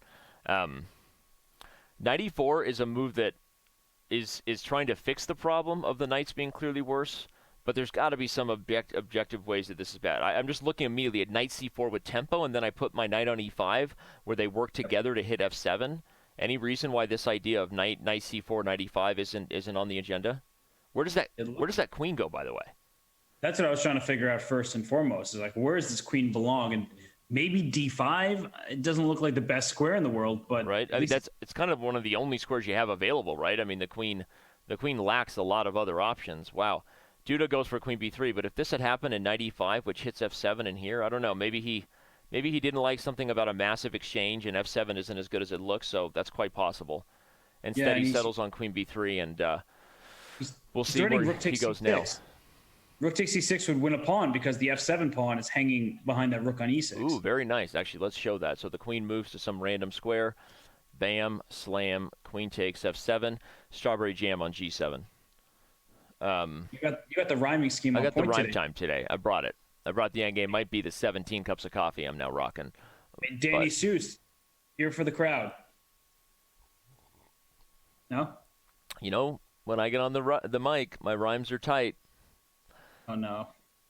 Knight e4 is a move that is trying to fix the problem of the knights being clearly worse, but there's got to be some objective ways that this is bad. I'm just looking immediately at knight c4 with tempo, and then I put my knight on e5, where they work together to hit f7. Any reason why this idea of knight c4, knight e5 isn't on the agenda? Where does that queen go, by the way? That's what I was trying to figure out first and foremost. Is like, where does this queen belong? And maybe d5. It doesn't look like the best square in the world, but right. I mean, it's kind of one of the only squares you have available, right? I mean, the queen lacks a lot of other options. Wow. Duda goes for queen b3, but if this had happened in knight e5, which hits f7 in here, I don't know. Maybe he didn't like something about a massive exchange, and f7 isn't as good as it looks, so that's quite possible. Instead, he settles on queen b3, and we'll see where he goes now. Rook takes c6 would win a pawn because the f7 pawn is hanging behind that rook on e6. Ooh, very nice. Actually, let's show that. So the queen moves to some random square. Bam, slam, queen takes f7, strawberry jam on g7. You got the rhyming scheme on point today. I got the rhyme time today. I brought it. I brought the endgame. Might be the 17 cups of coffee I'm now rocking. And Danny Seuss, here for the crowd. No? You know, when I get on the mic, my rhymes are tight. Oh, no.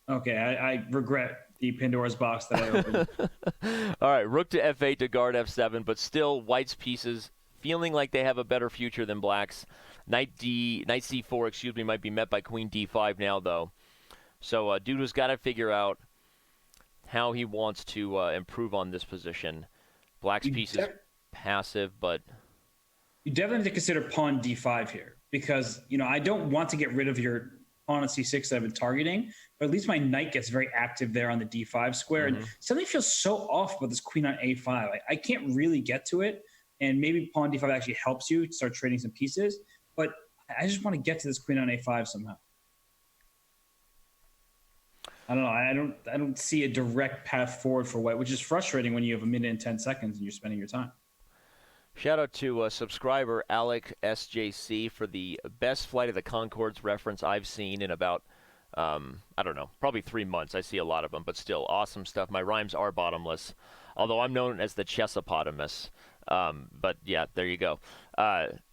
Okay, I regret the Pandora's box that I opened. All right, rook to f8 to guard f7, but still White's pieces feeling like they have a better future than Black's. Knight c4, might be met by queen d5 now, though. So Duda's got to figure out how he wants to improve on this position. Black's piece is passive, but you definitely have to consider pawn d5 here because, I don't want to get rid of your pawn on c6 that I've been targeting, but at least my knight gets very active there on the d5 square. And something feels so off about this queen on a5. I can't really get to it, and maybe pawn d5 actually helps you start trading some pieces, but I just want to get to this queen on a5 somehow. I don't know. I don't see a direct path forward for White, which is frustrating when you have a minute and 10 seconds and you're spending your time. Shout out to subscriber Alec SJC for the best Flight of the Conchords reference I've seen in about, I don't know, probably 3 months. I see a lot of them, but still awesome stuff. My rhymes are bottomless, although I'm known as the Chessopotamus. But yeah, there you go.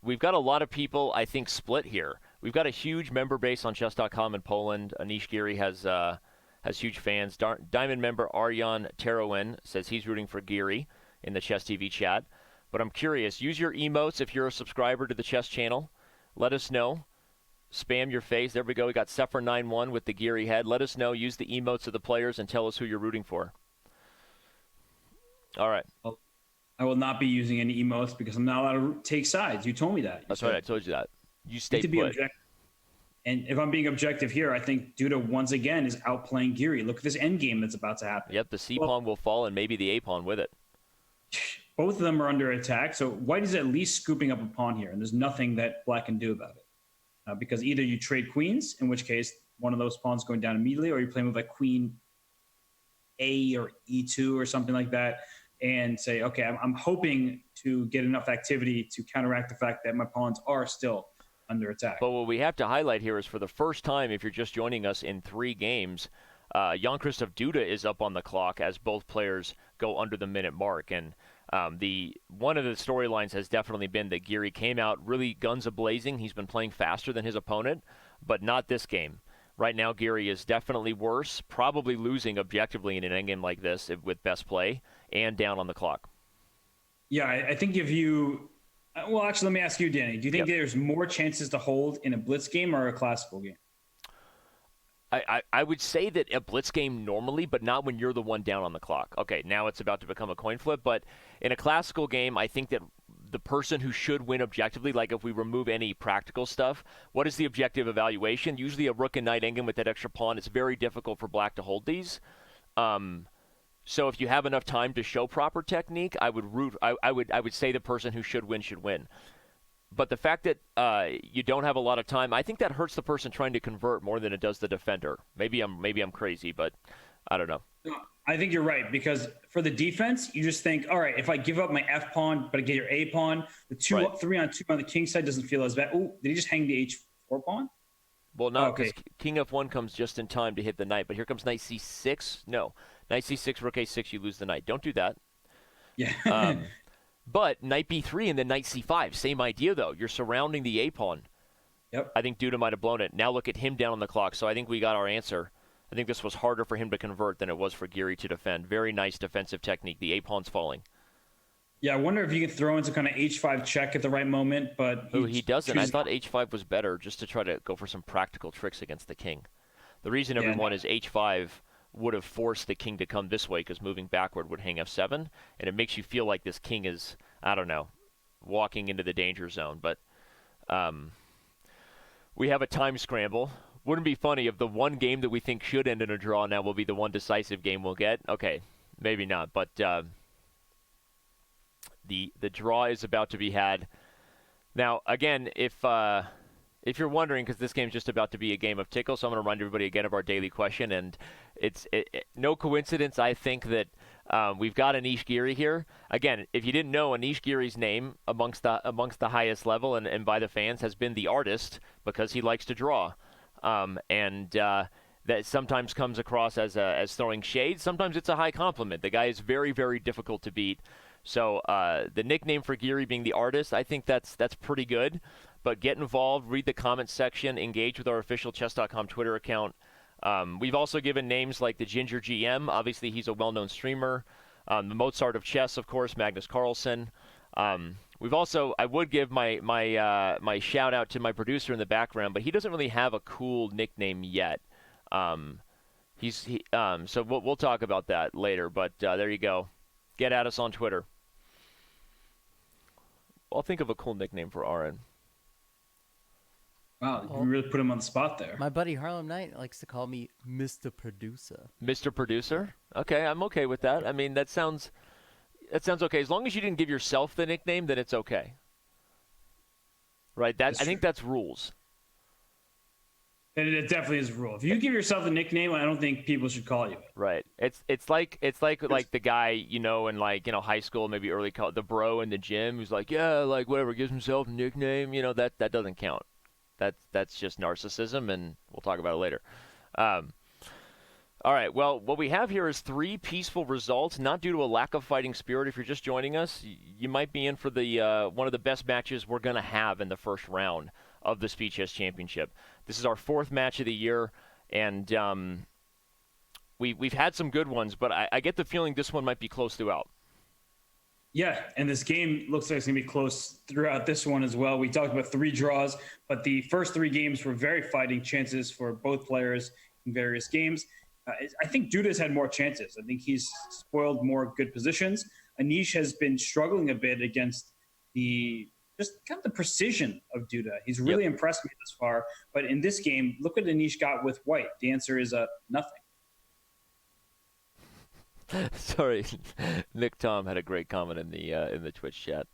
We've got a lot of people, I think, split here. We've got a huge member base on Chess.com in Poland. Anish Giri has huge fans. Diamond member Arjan Terowen says he's rooting for Giri in the Chess TV chat. But I'm curious. Use your emotes if you're a subscriber to the Chess channel. Let us know. Spam your face. There we go. We got Sepher91 with the Giri head. Let us know. Use the emotes of the players and tell us who you're rooting for. All right. Well, I will not be using any emotes because I'm not allowed to take sides. You told me that. That's right. I told you that. You stay put. Be objective. And if I'm being objective here, I think Duda once again is outplaying Giri. Look at this endgame that's about to happen. Yep, the C pawn will fall and maybe the A pawn with it. Both of them are under attack, so White is at least scooping up a pawn here, and there's nothing that Black can do about it. Because either you trade queens, in which case one of those pawns going down immediately, or you play with like queen A or E2 or something like that, and say, okay, I'm hoping to get enough activity to counteract the fact that my pawns are still under attack. But what we have to highlight here is for the first time, if you're just joining us in 3 games, Jan-Krzysztof Duda is up on the clock as both players go under the minute mark. And one of the storylines has definitely been that Giri came out really guns a-blazing. He's been playing faster than his opponent, but not this game. Right now, Giri is definitely worse, probably losing objectively in an endgame like this with best play and down on the clock. Yeah, I think if you... Well, actually, let me ask you, Danny. Do you think there's more chances to hold in a blitz game or a classical game? I would say that a blitz game normally, but not when you're the one down on the clock. Okay, now it's about to become a coin flip, but in a classical game, I think that the person who should win objectively, like if we remove any practical stuff, what is the objective evaluation? Usually a rook and knight endgame with that extra pawn, it's very difficult for Black to hold these. So if you have enough time to show proper technique, I would say the person who should win. But the fact that you don't have a lot of time, I think that hurts the person trying to convert more than it does the defender. Maybe I'm crazy, but I don't know. I think you're right, because for the defense, you just think, all right, if I give up my F pawn, but I get your A pawn, the 3-on-2 on the king side doesn't feel as bad. Oh, did he just hang the H4 pawn? Well, no, because king F1 comes just in time to hit the knight. But here comes knight C6. No, knight C6, rook A6, you lose the knight. Don't do that. Yeah. But knight B3 and then knight C5. Same idea, though. You're surrounding the A pawn. Yep. I think Duda might have blown it. Now look at him down on the clock. So I think we got our answer. I think this was harder for him to convert than it was for Giri to defend. Very nice defensive technique. The A pawn's falling. Yeah, I wonder if you can throw in some kind of H5 check at the right moment, but he doesn't. I thought H5 was better just to try to go for some practical tricks against the king. The reason everyone is H5 would have forced the king to come this way because moving backward would hang F7, and it makes you feel like this king is, I don't know, walking into the danger zone. But we have a time scramble. Wouldn't it be funny if the one game that we think should end in a draw now will be the one decisive game we'll get? Okay, maybe not, but the draw is about to be had. Now, again, if you're wondering, because this game's just about to be a game of tickle, so I'm going to remind everybody again of our daily question, and it's no coincidence, I think, that we've got Anish Giri here. Again, if you didn't know, Anish Giri's name amongst the highest level and by the fans has been the artist because he likes to draw. That sometimes comes across as throwing shade. Sometimes it's a high compliment. The guy is very, very difficult to beat. So the nickname for Giri being the artist, I think that's pretty good. But get involved, read the comments section, engage with our official Chess.com Twitter account. We've also given names like the Ginger GM. Obviously, he's a well-known streamer. The Mozart of chess, of course, Magnus Carlsen. We've also, I would give my shout out to my producer in the background, but he doesn't really have a cool nickname yet. So we'll talk about that later. But there you go. Get at us on Twitter. I'll think of a cool nickname for Aaron. Wow, you really put him on the spot there. My buddy Harlem Knight likes to call me Mr. Producer. Mr. Producer? Okay, I'm okay with that. I mean, that sounds okay. As long as you didn't give yourself the nickname, then it's okay. Right? I think that's rules. And it definitely is a rule. If you give yourself a nickname, I don't think people should call you it. Right. It's like the guy, in high school, maybe early college, the bro in the gym who's like, yeah, like whatever, gives himself a nickname, that doesn't count. That's just narcissism, and we'll talk about it later. All right, well, what we have here is 3 peaceful results, not due to a lack of fighting spirit. If you're just joining us, you might be in for the one of the best matches we're going to have in the first round of the Speed Chess Championship. This is our 4th match of the year, and we've had some good ones, but I get the feeling this one might be close throughout. Yeah, and this game looks like it's going to be close throughout this one as well. We talked about 3 draws, but the first 3 games were very fighting chances for both players in various games. I think Duda's had more chances. I think he's spoiled more good positions. Anish has been struggling a bit against the precision of Duda. He's really impressed me this far. But in this game, look what Anish got with white. The answer is nothing. Sorry, Nick Tom had a great comment in the Twitch chat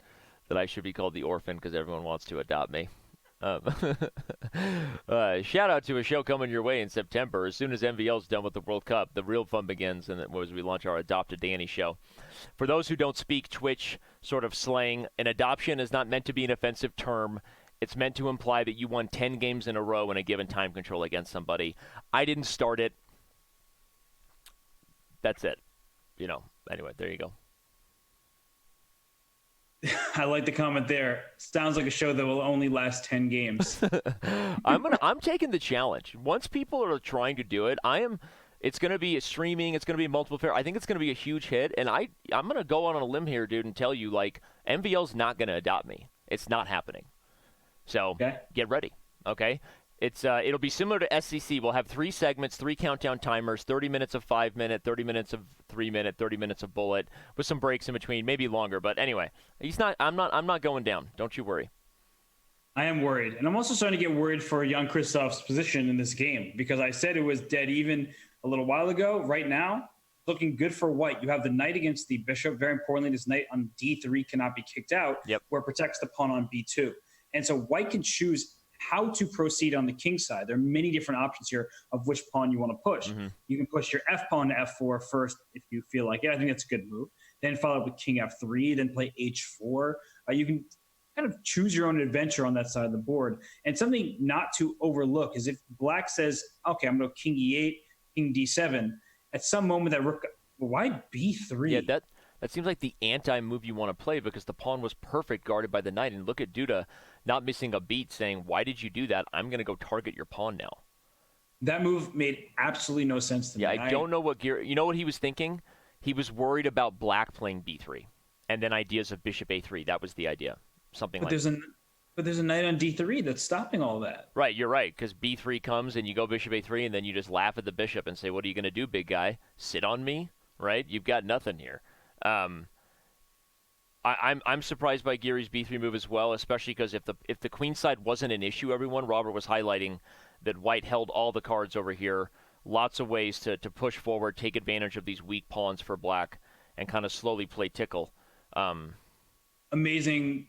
that I should be called the orphan because everyone wants to adopt me. Shout out to a show coming your way in September. As soon as MVL's done with the World Cup, the real fun begins, and as we launch our Adopt a Danny show. For those who don't speak Twitch sort of slang, an adoption is not meant to be an offensive term. It's meant to imply that you won 10 games in a row in a given time control against somebody. I didn't start it. That's it. Anyway, there you go. I like the comment there. Sounds like a show that will only last 10 games. I'm taking the challenge. Once people are trying to do it, it's going to be streaming, it's going to be multiple fair. I think it's going to be a huge hit, and I'm going to go out on a limb here, dude, and tell you, MVL's not going to adopt me. It's not happening. So Get ready, okay? It'll be similar to SCC. We'll have 3 segments, 3 countdown timers, 30 minutes of 5-minute, 30 minutes of 3-minute, 30 minutes of bullet, with some breaks in between, maybe longer. But anyway, I'm not going down. Don't you worry. I am worried. And I'm also starting to get worried for Jan-Krzysztof's position in this game because I said it was dead even a little while ago. Right now, looking good for white. You have the knight against the bishop. Very importantly, this knight on D3 cannot be kicked out, where it protects the pawn on B2. And so white can choose how to proceed on the king side. There are many different options here of which pawn you want to push. Mm-hmm. You can push your f pawn to f4 first if you feel like it. I think that's a good move. Then follow up with king f3, then play h4. You can kind of choose your own adventure on that side of the board. And something not to overlook is if black says, okay, I'm going to go king e8, king d7, at some moment that rook, why b3? Yeah, that seems like the anti-move you want to play because the pawn was perfect guarded by the knight. And look at Duda not missing a beat saying, why did you do that? I'm going to go target your pawn now. That move made absolutely no sense to me. Yeah, I don't know what Giri, you know what he was thinking? He was worried about black playing b3 and then ideas of bishop a3. That was the idea. Something like that. But there's a knight on d3 that's stopping all that. Right, you're right, because b3 comes and you go bishop a3 and then you just laugh at the bishop and say, what are you going to do, big guy? Sit on me? Right? You've got nothing here. I'm surprised by Giri's b3 move as well, especially because if the queen side wasn't an issue, everyone, Robert was highlighting that white held all the cards over here. Lots of ways to push forward, take advantage of these weak pawns for black, and kind of slowly play tickle. Amazing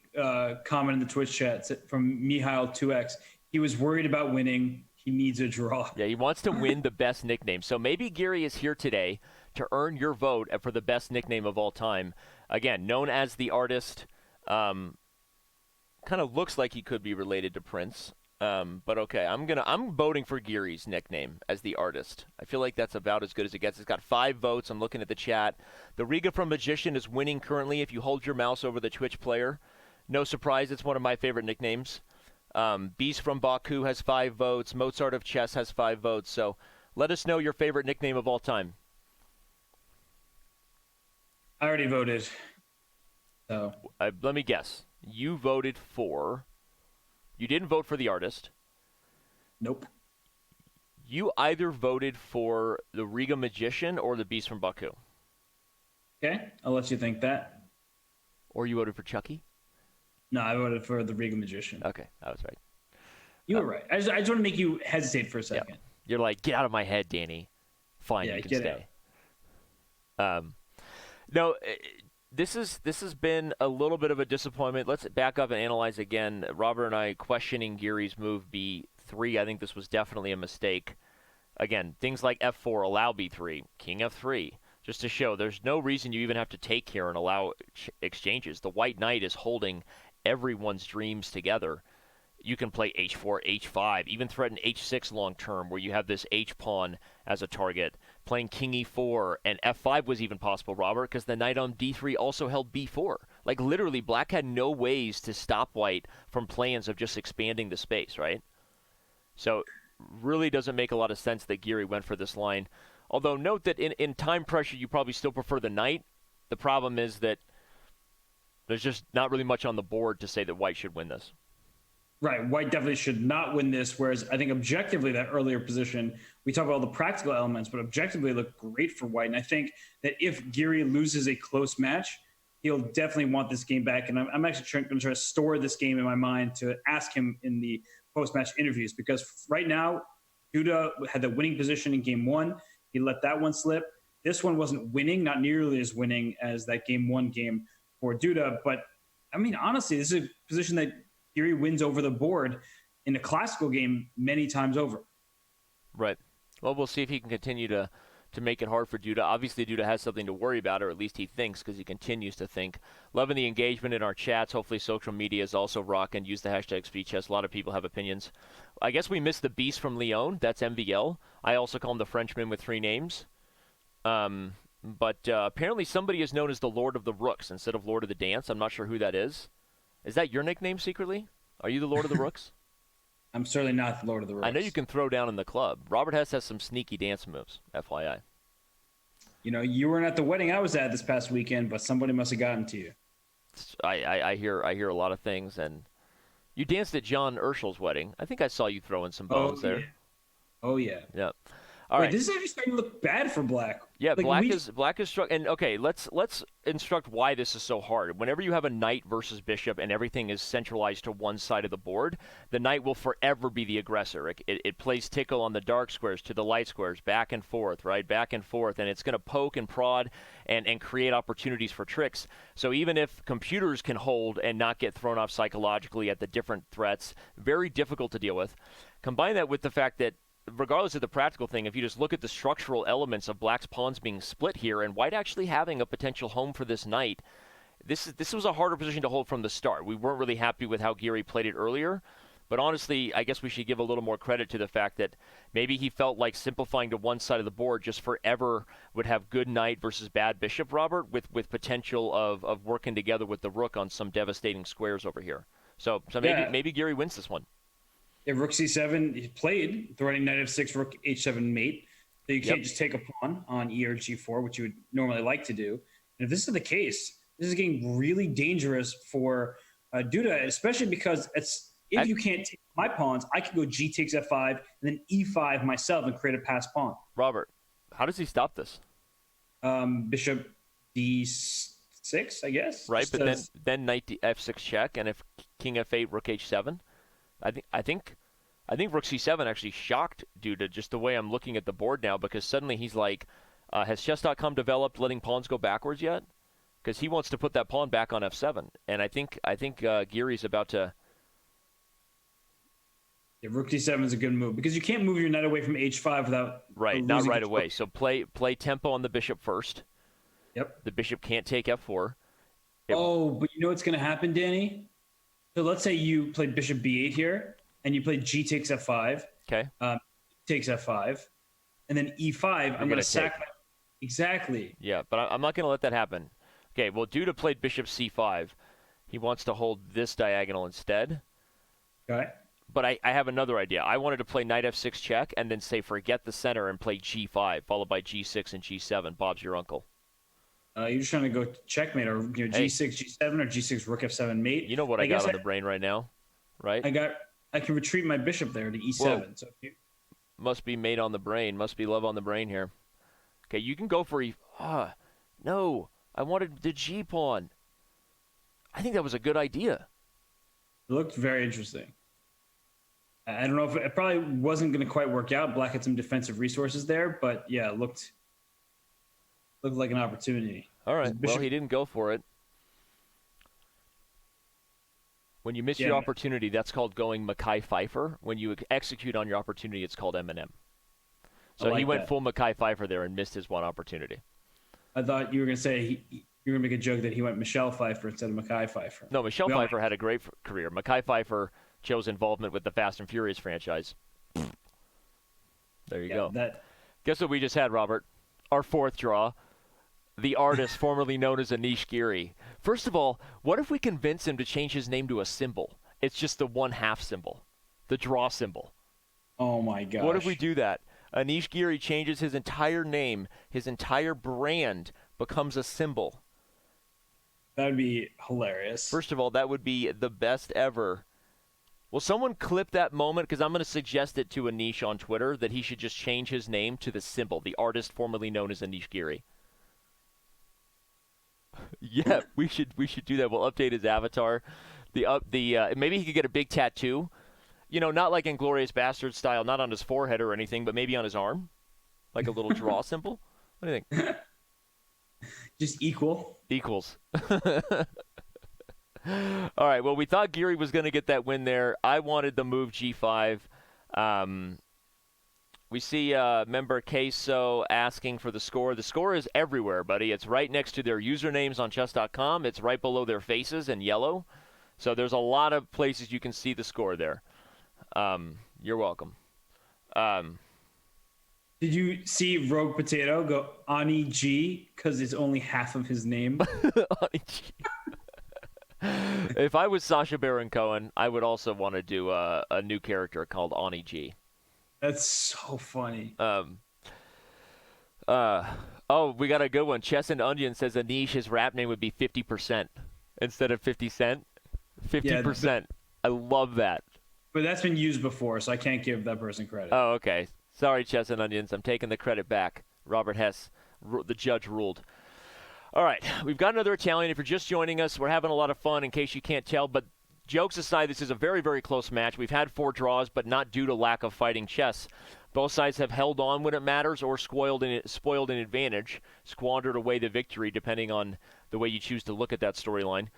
comment in the Twitch chat from Mihail2x. He was worried about winning. He needs a draw. Yeah, he wants to win the best nickname. So maybe Giri is here today to earn your vote for the best nickname of all time. Again, known as the artist. Kind of looks like he could be related to Prince. But okay, I'm voting for Giri's nickname as the artist. I feel like that's about as good as it gets. It's got 5 votes. I'm looking at the chat. The Riga from Magician is winning currently. If you hold your mouse over the Twitch player, no surprise, it's one of my favorite nicknames. Beast from Baku has 5 votes. Mozart of Chess has 5 votes. So let us know your favorite nickname of all time. I already voted. So let me guess. You voted for... You didn't vote for the artist. Nope. You either voted for the Riga Magician or the Beast from Baku. Okay, I'll let you think that. Or you voted for Chucky? No, I voted for the Riga Magician. Okay, I was right. You were right. I just want to make you hesitate for a second. Yeah. You're like, get out of my head, Danny. Fine, Yeah, you can get stay. No, this has been a little bit of a disappointment. Let's back up and analyze again. Robert and I questioning Giri's move b3. I think this was definitely a mistake. Again, things like f4 allow b3, king f3, just to show there's no reason you even have to take here and allow exchanges. The white knight is holding everyone's dreams together. You can play h4, h5, even threaten h6 long term where you have this h-pawn as a target. Playing king e4 and f5 was even possible, Robert, because the knight on d3 also held b4. Like literally, black had no ways to stop white from plans of just expanding the space, right? So really doesn't make a lot of sense that Giri went for this line. Although note that in time pressure, you probably still prefer the knight. The problem is that there's just not really much on the board to say that white should win this. Right. White definitely should not win this, whereas I think objectively that earlier position, we talk about all the practical elements, but objectively it looked great for white. And I think that if Giri loses a close match, he'll definitely want this game back. And I'm actually going to try to store this game in my mind to ask him in the post-match interviews, because right now, Duda had the winning position in game 1. He let that one slip. This one wasn't winning, not nearly as winning as that game 1 game for Duda. But, I mean, honestly, this is a position that Giri wins over the board in a classical game many times over. Right. Well, we'll see if he can continue to make it hard for Duda. Obviously, Duda has something to worry about, or at least he thinks, because he continues to think. Loving the engagement in our chats. Hopefully, social media is also rocking. Use the hashtag SpeedChess. A lot of people have opinions. I guess we missed the Beast from Lyon. That's MVL. I also call him the Frenchman with 3 names. But apparently somebody is known as the Lord of the Rooks instead of Lord of the Dance. I'm not sure who that is. Is that your nickname secretly? Are you the Lord of the Rooks? I'm certainly not the Lord of the Rooks. I know you can throw down in the club. Robert Hess has some sneaky dance moves, FYI. You know, you weren't at the wedding I was at this past weekend, but somebody must have gotten to you. I hear a lot of things, and you danced at John Urschel's wedding. I think I saw you throwing some bones there. Oh, yeah. Yeah. All Wait, right. this is actually starting to look bad for Black. Yeah, Like, black is struck. And okay, let's instruct why this is so hard. Whenever you have a knight versus bishop and everything is centralized to one side of the board, the knight will forever be the aggressor. It plays tickle on the dark squares to the light squares, back and forth, right, back and forth, and it's going to poke and prod and create opportunities for tricks. So even if computers can hold and not get thrown off psychologically at the different threats, very difficult to deal with. Combine that with the fact that regardless of the practical thing, if you just look at the structural elements of Black's pawns being split here and White actually having a potential home for this knight, this was a harder position to hold from the start. We weren't really happy with how Giri played it earlier, but honestly, I guess we should give a little more credit to the fact that maybe he felt like simplifying to one side of the board just forever would have good knight versus bad bishop, Robert, with potential of working together with the rook on some devastating squares over here. So maybe Giri wins this one. Yeah, rook c7, he played, threatening knight f6, rook h7 mate. So you can't just take a pawn on e or g4, which you would normally like to do. And if this is the case, this is getting really dangerous for Duda, especially because if you can't take my pawns, I could go g takes f5 and then e5 myself and create a passed pawn. Robert, how does he stop this? Bishop d6, I guess. Right, but then knight f6 check, and if king f8, rook h7. I think rook c7 actually shocked Duda just the way I'm looking at the board now, because suddenly he's like, has Chess.com developed letting pawns go backwards yet? Because he wants to put that pawn back on f7, and I think Giri's about to. Yeah, rook d7 is a good move because you can't move your knight away from h5 without not right away. So play tempo on the bishop first. Yep. The bishop can't take f4. But you know what's going to happen, Danny? So let's say you played bishop b8 here, and you played g takes f5. Okay. Takes f5, and then e5. I'm going to sack. Exactly. Yeah, but I'm not going to let that happen. Okay. Well, Duda played bishop c5. He wants to hold this diagonal instead. Okay. But I have another idea. I wanted to play knight f6 check and then say forget the center and play g5, followed by g6 and g7. Bob's your uncle. You're just trying to go checkmate, or g6, g7, or g6, rook f7 mate. You know what I got on the brain right now, right? I can retreat my bishop there to e7. Whoa. So must be mate on the brain. Must be love on the brain here. Okay, you can go for no. I wanted the g pawn. I think that was a good idea. It looked very interesting. I don't know if it probably wasn't going to quite work out. Black had some defensive resources there, but yeah, it looked like an opportunity. All right. Well, he didn't go for it. When you miss your opportunity, that's called going Mackay Pfeiffer. When you execute on your opportunity, it's called Eminem. So he went full Mackay Pfeiffer there and missed his one opportunity. I thought you were going to say you were going to make a joke that he went Michelle Pfeiffer instead of Mackay Pfeiffer. No, Michelle Pfeiffer had a great career. Mackay Pfeiffer chose involvement with the Fast and Furious franchise. There you go. Guess what we just had, Robert? Our fourth draw. The artist formerly known as Anish Giri. First of all, what if we convince him to change his name to a symbol? It's just the 1/2 symbol, the draw symbol. Oh my gosh. What if we do that? Anish Giri changes his entire name, his entire brand becomes a symbol. That would be hilarious. First of all, that would be the best ever. Will someone clip that moment? Because I'm going to suggest it to Anish on Twitter that he should just change his name to the symbol, the artist formerly known as Anish Giri. Yeah, we should do that. We'll update his avatar. Maybe he could get a big tattoo. You know, not like Inglourious Bastard style, not on his forehead or anything, but maybe on his arm, like a little draw symbol. What do you think? Just equals. All right. Well, we thought Giri was going to get that win there. I wanted the move g5. We see member Queso asking for the score. The score is everywhere, buddy. It's right next to their usernames on Chess.com. It's right below their faces in yellow. So there's a lot of places you can see the score there. You're welcome. Did you see Rogue Potato go Ani G because it's only half of his name? Ani G. If I was Sacha Baron Cohen, I would also want to do a new character called Ani G. That's so funny. Oh, we got a good one. Chess and Onion says Anish, his rap name would be 50% instead of 50 Cent. 50%. I love that. But that's been used before, so I can't give that person credit. Oh, okay. Sorry, Chess and Onions. I'm taking the credit back. Robert Hess, the judge, ruled. All right, we've got another Italian. If you're just joining us, we're having a lot of fun in case you can't tell. But jokes aside, this is a very, very close match. We've had 4 draws, but not due to lack of fighting chess. Both sides have held on when it matters or spoiled an advantage, squandered away the victory, depending on the way you choose to look at that storyline.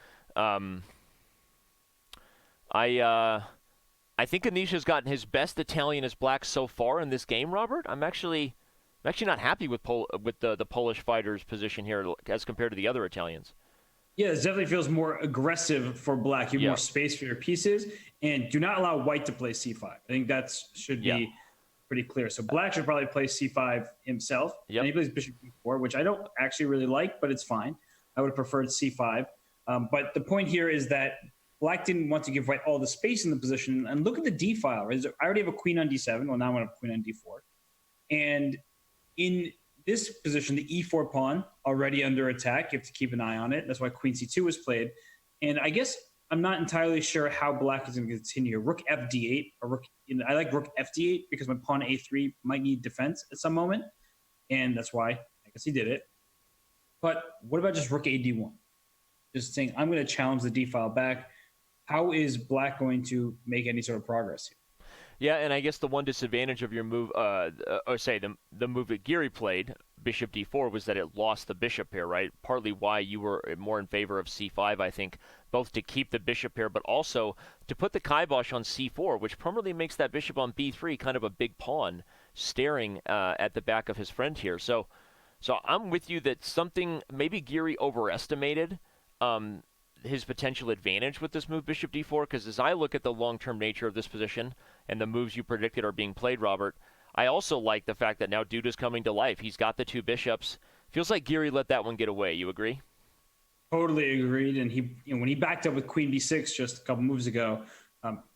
I think Anish has gotten his best Italian as black so far in this game, Robert. I'm actually not happy with the Polish fighter's position here as compared to the other Italians. Yeah, it definitely feels more aggressive for black. You have more space for your pieces, and do not allow white to play c5. I think that should be pretty clear. So black should probably play c5 himself. Yep. And he plays bishop b4, which I don't actually really like, but it's fine. I would have preferred c5. But the point here is that black didn't want to give white all the space in the position. And look at the d file. Right? I already have a queen on d7. Well, now I'm going to have a queen on d4. And in this position, the e4 pawn already under attack. You have to keep an eye on it. That's why queen c2 was played. And I guess I'm not entirely sure how black is going to continue. Rook fd8 or rook. I like rook fd8 because my pawn a3 might need defense at some moment, and that's why I guess he did it. But what about just rook ad1? Just saying, I'm going to challenge the d file back. How is black going to make any sort of progress here? Yeah, and I guess the one disadvantage of your move, the move that Giri played, bishop d4, was that it lost the bishop pair, right? Partly why you were more in favor of c5, I think, both to keep the bishop pair, but also to put the kibosh on c4, which permanently makes that bishop on b3 kind of a big pawn staring at the back of his friend here. So I'm with you that maybe Giri overestimated his potential advantage with this move, bishop d4, because as I look at the long-term nature of this position and the moves you predicted are being played, Robert, I also like the fact that now Duda's coming to life. He's got the 2 bishops. Feels like Giri let that one get away. You agree? Totally agreed. And when he backed up with queen b6 just a couple moves ago,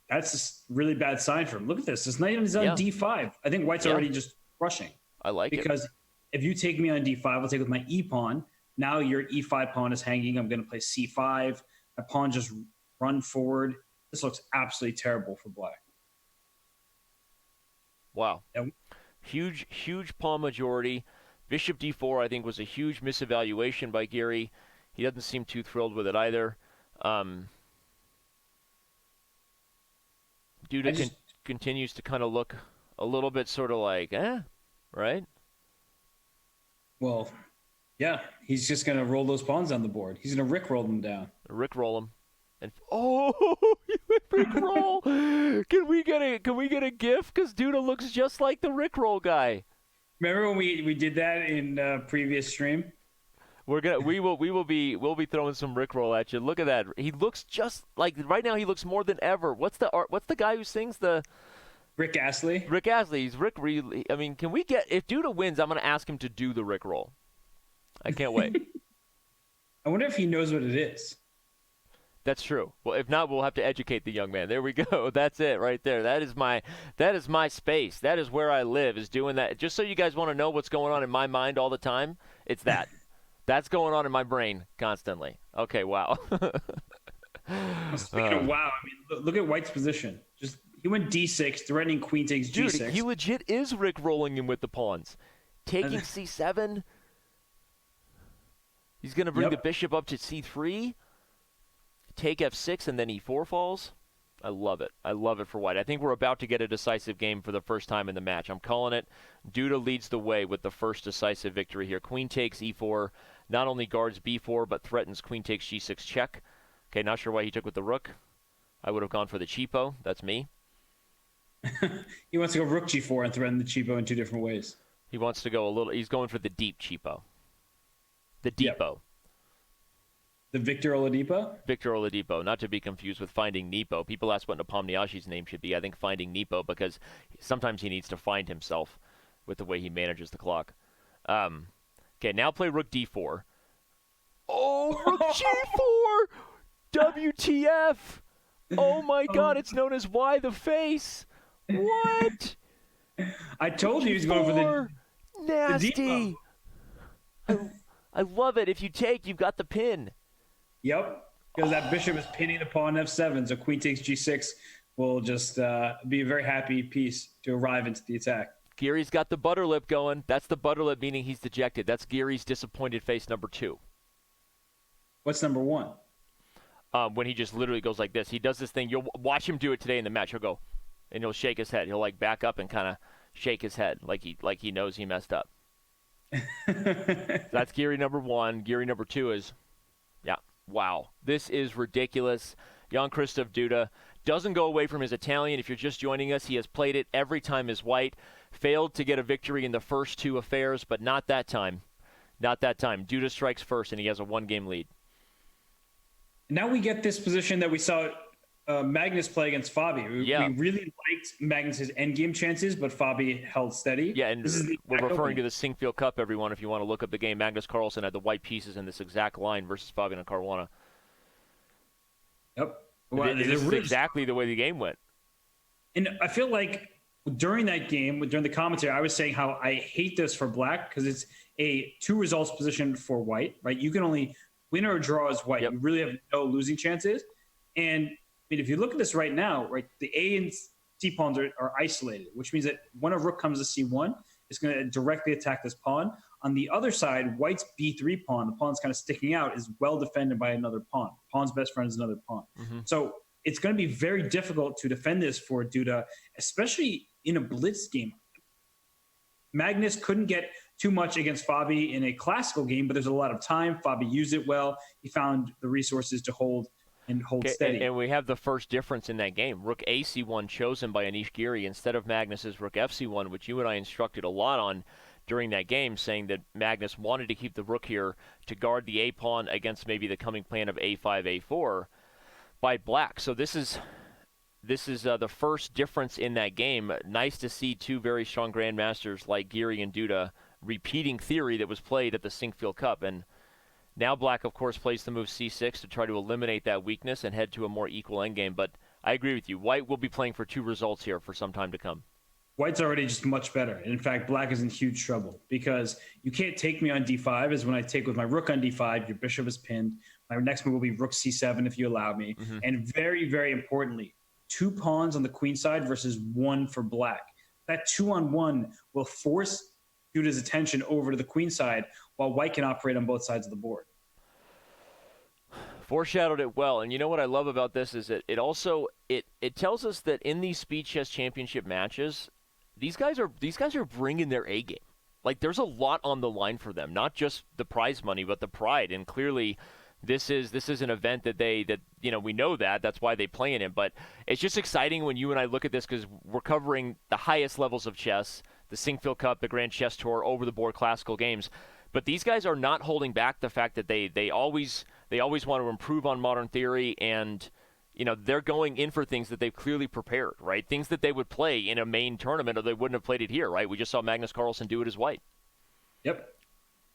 that's a really bad sign for him. Look at this. This knight is on d5. I think white's already just crushing. I like it. Because if you take me on d5, I'll take with my e-pawn. Now your e5 pawn is hanging. I'm going to play c5. My pawn just run forward. This looks absolutely terrible for black. Wow. Yep. Huge pawn majority. Bishop d4, I think, was a huge misevaluation by Giri. He doesn't seem too thrilled with it either. Duda continues to kind of look a little bit sort of like, right? Well, yeah, he's just going to roll those pawns on the board. He's going to Rick roll them down. Rick roll them. And Rick roll. Can we get a GIF? Because Duda looks just like the Rick roll guy. Remember when we did that in previous stream? We'll be throwing some Rick roll at you. Look at that. He looks just like right now. He looks more than ever. What's the guy who sings the? Rick Astley. Rick Astley. He's Rick. I mean, can we get if Duda wins? I'm going to ask him to do the Rick roll. I can't wait. I wonder if he knows what it is. That's true. Well, if not, we'll have to educate the young man. There we go. That's it right there. That is my space. That is where I live, is doing that. Just so you guys want to know what's going on in my mind all the time, it's that. That's going on in my brain constantly. Okay, wow. Speaking of wow, I mean, look at White's position. He went d6, threatening queen takes g6. Dude, he legit is Rick rolling him with the pawns. Taking c7. He's going to bring the bishop up to c3. Take f6, and then e4 falls. I love it. I love it for White. I think we're about to get a decisive game for the first time in the match. I'm calling it. Duda leads the way with the first decisive victory here. Queen takes e4. Not only guards b4, but threatens queen takes g6 check. Okay, not sure why he took with the rook. I would have gone for the cheapo. That's me. He wants to go rook g4 and threaten the cheapo in 2 different ways. He wants to go he's going for the deep cheapo. The deepo. Yep. The Victor Oladipo? Victor Oladipo, not to be confused with Finding Nepo. People ask what Nepomniachtchi's name should be. I think Finding Nepo, because sometimes he needs to find himself with the way he manages the clock. Okay, now play rook d4. Oh, rook g4! WTF! Oh my god, it's known as Y the face! What? I told you he was going for the nasty. I love it. If you take, you've got the pin. Yep, because that bishop is pinning the pawn f7, so queen takes g6 will just be a very happy piece to arrive into the attack. Giri's got the butter lip going. That's the butter lip, meaning he's dejected. That's Giri's disappointed face number 2. What's number 1? When he just literally goes like this. He does this thing. You'll watch him do it today in the match. He'll go, and he'll shake his head. He'll like back up and kind of shake his head like he knows he messed up. That's Giri number 1. Giri number 2 is, yeah, wow. This is ridiculous. Jan-Krzysztof Duda doesn't go away from his Italian. If you're just joining us, he has played it every time as white. Failed to get a victory in the first 2 affairs, but not that time. Not that time. Duda strikes first, and he has a 1-game lead. Now we get this position that we saw Magnus play against Fabi. We really liked Magnus's endgame chances, but Fabi held steady. Yeah, and we're referring to the Sinquefield Cup, everyone, if you want to look up the game. Magnus Carlsen had the white pieces in this exact line versus Fabian Caruana. Yep. Well, this is exactly the way the game went. And I feel like during that game, during the commentary, I was saying how I hate this for black because it's a 2 results position for white, right? You can only win or draw as white. Yep. You really have no losing chances. And I mean, if you look at this right now, right, the A and C pawns are isolated, which means that when a rook comes to C1, it's going to directly attack this pawn. On the other side, white's B3 pawn, the pawn's kind of sticking out, is well defended by another pawn. Pawn's best friend is another pawn. Mm-hmm. So it's going to be very difficult to defend this for Duda, especially in a blitz game. Magnus couldn't get too much against Fabi in a classical game, but there's a lot of time. Fabi used it well. He found the resources to hold steady. And we have the first difference in that game. Rook AC1 chosen by Anish Giri instead of Magnus's Rook FC1, which you and I instructed a lot on during that game, saying that Magnus wanted to keep the rook here to guard the A pawn against maybe the coming plan of A5, A4 by black. So this is the first difference in that game. Nice to see 2 very strong grandmasters like Giri and Duda repeating theory that was played at the Sinquefield Cup. And now black, of course, plays the move C6 to try to eliminate that weakness and head to a more equal endgame. But I agree with you. White will be playing for 2 results here for some time to come. White's already just much better. And in fact, black is in huge trouble because you can't take me on D5 as when I take with my rook on D5, your bishop is pinned. My next move will be rook C7 if you allow me. Mm-hmm. And very, very importantly, 2 pawns on the queen side versus 1 for black. That 2-on-1 will force Duda's attention over to the queen side while white can operate on both sides of the board. Foreshadowed it well. And you know what I love about this is that it also tells us that in these Speed Chess Championship matches, these guys are bringing their A game. Like, there's a lot on the line for them, not just the prize money, but the pride. And clearly, this is an event that we know that's why they play in it. But it's just exciting when you and I look at this because we're covering the highest levels of chess, the Sinquefield Cup, the Grand Chess Tour, over the board classical games. But these guys are not holding back the fact that they always want to improve on modern theory, and they're going in for things that they've clearly prepared, right? Things that they would play in a main tournament or they wouldn't have played it here, right? We just saw Magnus Carlsen do it as white. Yep,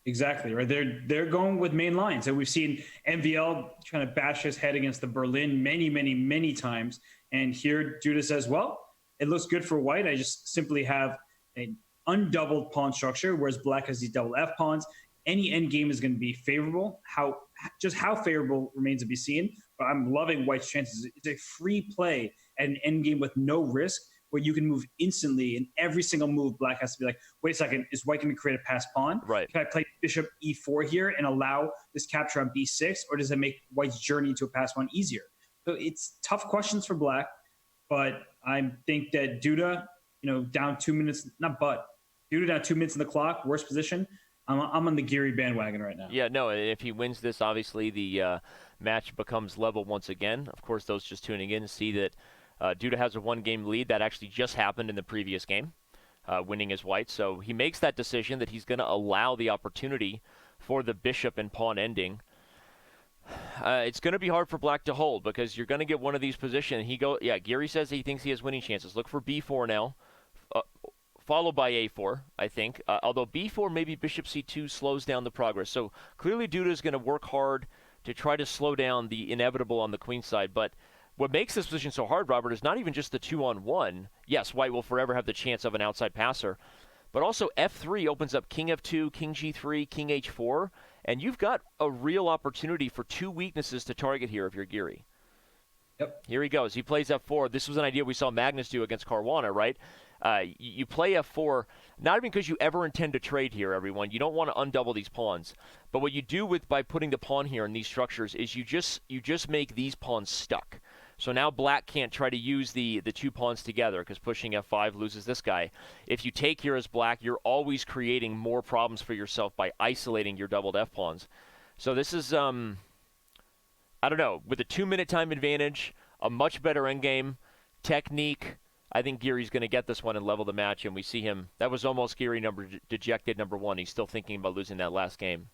exactly, right? They're going with main lines. And we've seen MVL trying to bash his head against the Berlin many, many, many times. And here Duda says, well, it looks good for white. I just simply have an undoubled pawn structure, whereas black has these double F pawns. Any endgame is going to be favorable. How favorable remains to be seen. But I'm loving white's chances. It's a free play at an endgame with no risk, where you can move instantly, and every single move black has to be like, wait a second, is white going to create a pass pawn? Right. Can I play bishop E4 here and allow this capture on B6, or does it make white's journey to a pass pawn easier? So it's tough questions for black, but I think that Duda, down 2 minutes, Duda down 2 minutes in the clock, worst position. I'm on the Giri bandwagon right now. Yeah, no, if he wins this, obviously the match becomes level once again. Of course, those just tuning in see that Duda has a 1-game lead. That actually just happened in the previous game, winning as white. So he makes that decision that he's going to allow the opportunity for the bishop and pawn ending. It's going to be hard for black to hold because you're going to get one of these positions. Giri says he thinks he has winning chances. Look for B4 now. Followed by A4, I think. Although B4, maybe bishop C2 slows down the progress. So clearly Duda is going to work hard to try to slow down the inevitable on the queen side. But what makes this position so hard, Robert, is not even just the 2-on-1. Yes, white will forever have the chance of an outside passer. But also F3 opens up king F2, king G3, king H4. And you've got a real opportunity for 2 weaknesses to target here if you're Giri. Yep. Here he goes. He plays f4. This was an idea we saw Magnus do against Caruana, right? You play f4, not even because you ever intend to trade here, everyone. You don't want to undouble these pawns. But what you do by putting the pawn here in these structures is you just make these pawns stuck. So now black can't try to use the two pawns together because pushing f5 loses this guy. If you take here as black, you're always creating more problems for yourself by isolating your doubled f pawns. So this is I don't know, with a 2-minute time advantage, a much better endgame, technique, I think Giri's going to get this one and level the match, and we see him. That was almost Giri dejected number 1. He's still thinking about losing that last game.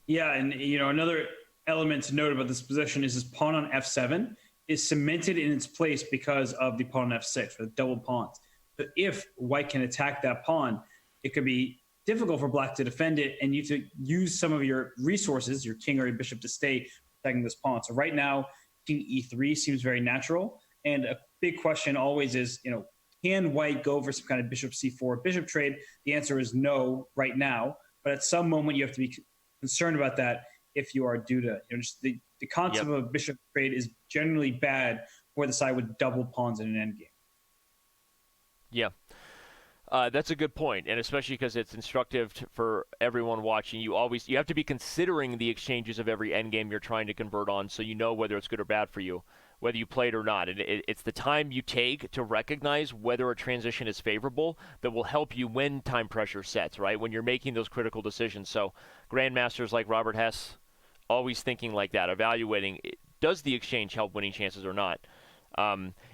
Yeah, and another element to note about this position is his pawn on f7 is cemented in its place because of the pawn on f6 for the double pawns. So if white can attack that pawn, it could be difficult for black to defend it, and you have to use some of your resources, your king or your bishop, to stay protecting this pawn. So right now, king e3 seems very natural, and a big question always is, can white go for some kind of bishop c4 bishop trade? The answer is no right now, but at some moment you have to be concerned about that if you are Duda. Just the concept of a bishop trade is generally bad for the side with double pawns in an endgame. Yeah. That's a good point, and especially because it's instructive for everyone watching. You have to be considering the exchanges of every endgame you're trying to convert on, so you know whether it's good or bad for you, whether you play it or not. And it's the time you take to recognize whether a transition is favorable that will help you when time pressure sets, right? When you're making those critical decisions. So grandmasters like Robert Hess, always thinking like that, evaluating, does the exchange help winning chances or not?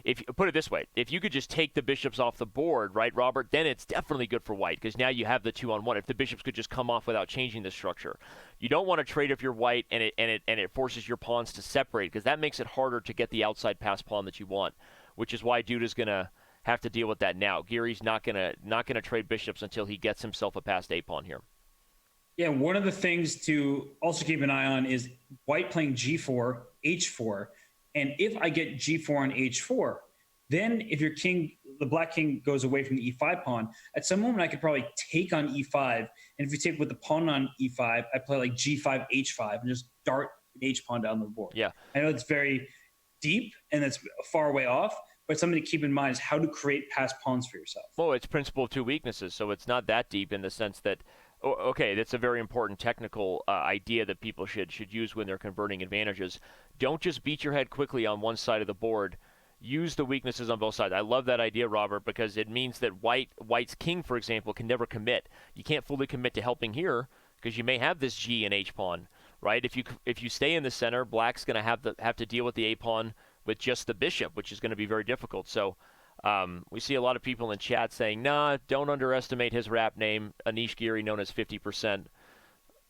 If you put it this way, if you could just take the bishops off the board, right, Robert, then it's definitely good for white because now you have the 2-on-1. If the bishops could just come off without changing the structure, you don't want to trade if you're white and it forces your pawns to separate because that makes it harder to get the outside pass pawn that you want, which is why Duda's gonna have to deal with that now. Giri's not gonna trade bishops until he gets himself a passed a pawn here. Yeah, one of the things to also keep an eye on is white playing g4, h4. And if I get g4 and h4, then if your king, the black king, goes away from the e5 pawn, at some moment I could probably take on e5. And if you take with the pawn on e5, I play like g5, h5, and just dart an h pawn down the board. Yeah. I know it's very deep and it's far away off, but something to keep in mind is how to create passed pawns for yourself. Well, it's principle of two weaknesses, so it's not that deep in the sense that, okay, that's a very important technical idea that people should use when they're converting advantages. Don't just beat your head quickly on one side of the board. Use the weaknesses on both sides. I love that idea, Robert, because it means that white's king, for example, can never commit. You can't fully commit to helping here because you may have this G and H pawn, right? If you stay in the center, black's going to have to deal with the A pawn with just the bishop, which is going to be very difficult. So we see a lot of people in chat saying, nah, don't underestimate his rap name, Anish Giri, known as 50%.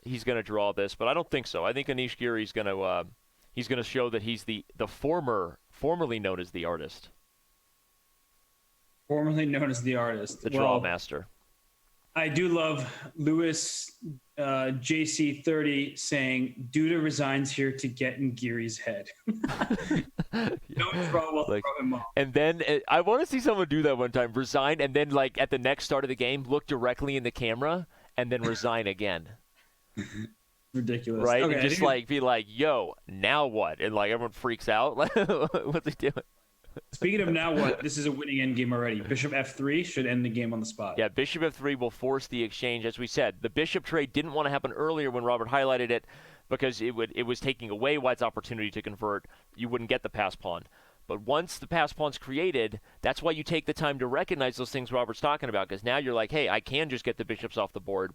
He's going to draw this, but I don't think so. I think Anish Giri is going to he's going to show that he's the formerly known as the artist. Formerly known as the artist. The draw master. I do love Lewis JC30 saying, Duda resigns here to get in Giri's head. Don't draw, we'll throw him off. And then I want to see someone do that one time. Resign, and then like at the next start of the game, look directly in the camera, and then resign again. Ridiculous. Right? Okay, and just like be like, yo, now what? And like everyone freaks out. What's he doing? Speaking of now what, this is a winning endgame already. Bishop f3 should end the game on the spot. Yeah, bishop f3 will force the exchange. As we said, the bishop trade didn't want to happen earlier when Robert highlighted it because it was taking away white's opportunity to convert. You wouldn't get the pass pawn. But once the pass pawn's created, that's why you take the time to recognize those things Robert's talking about, because now you're like, hey, I can just get the bishops off the board.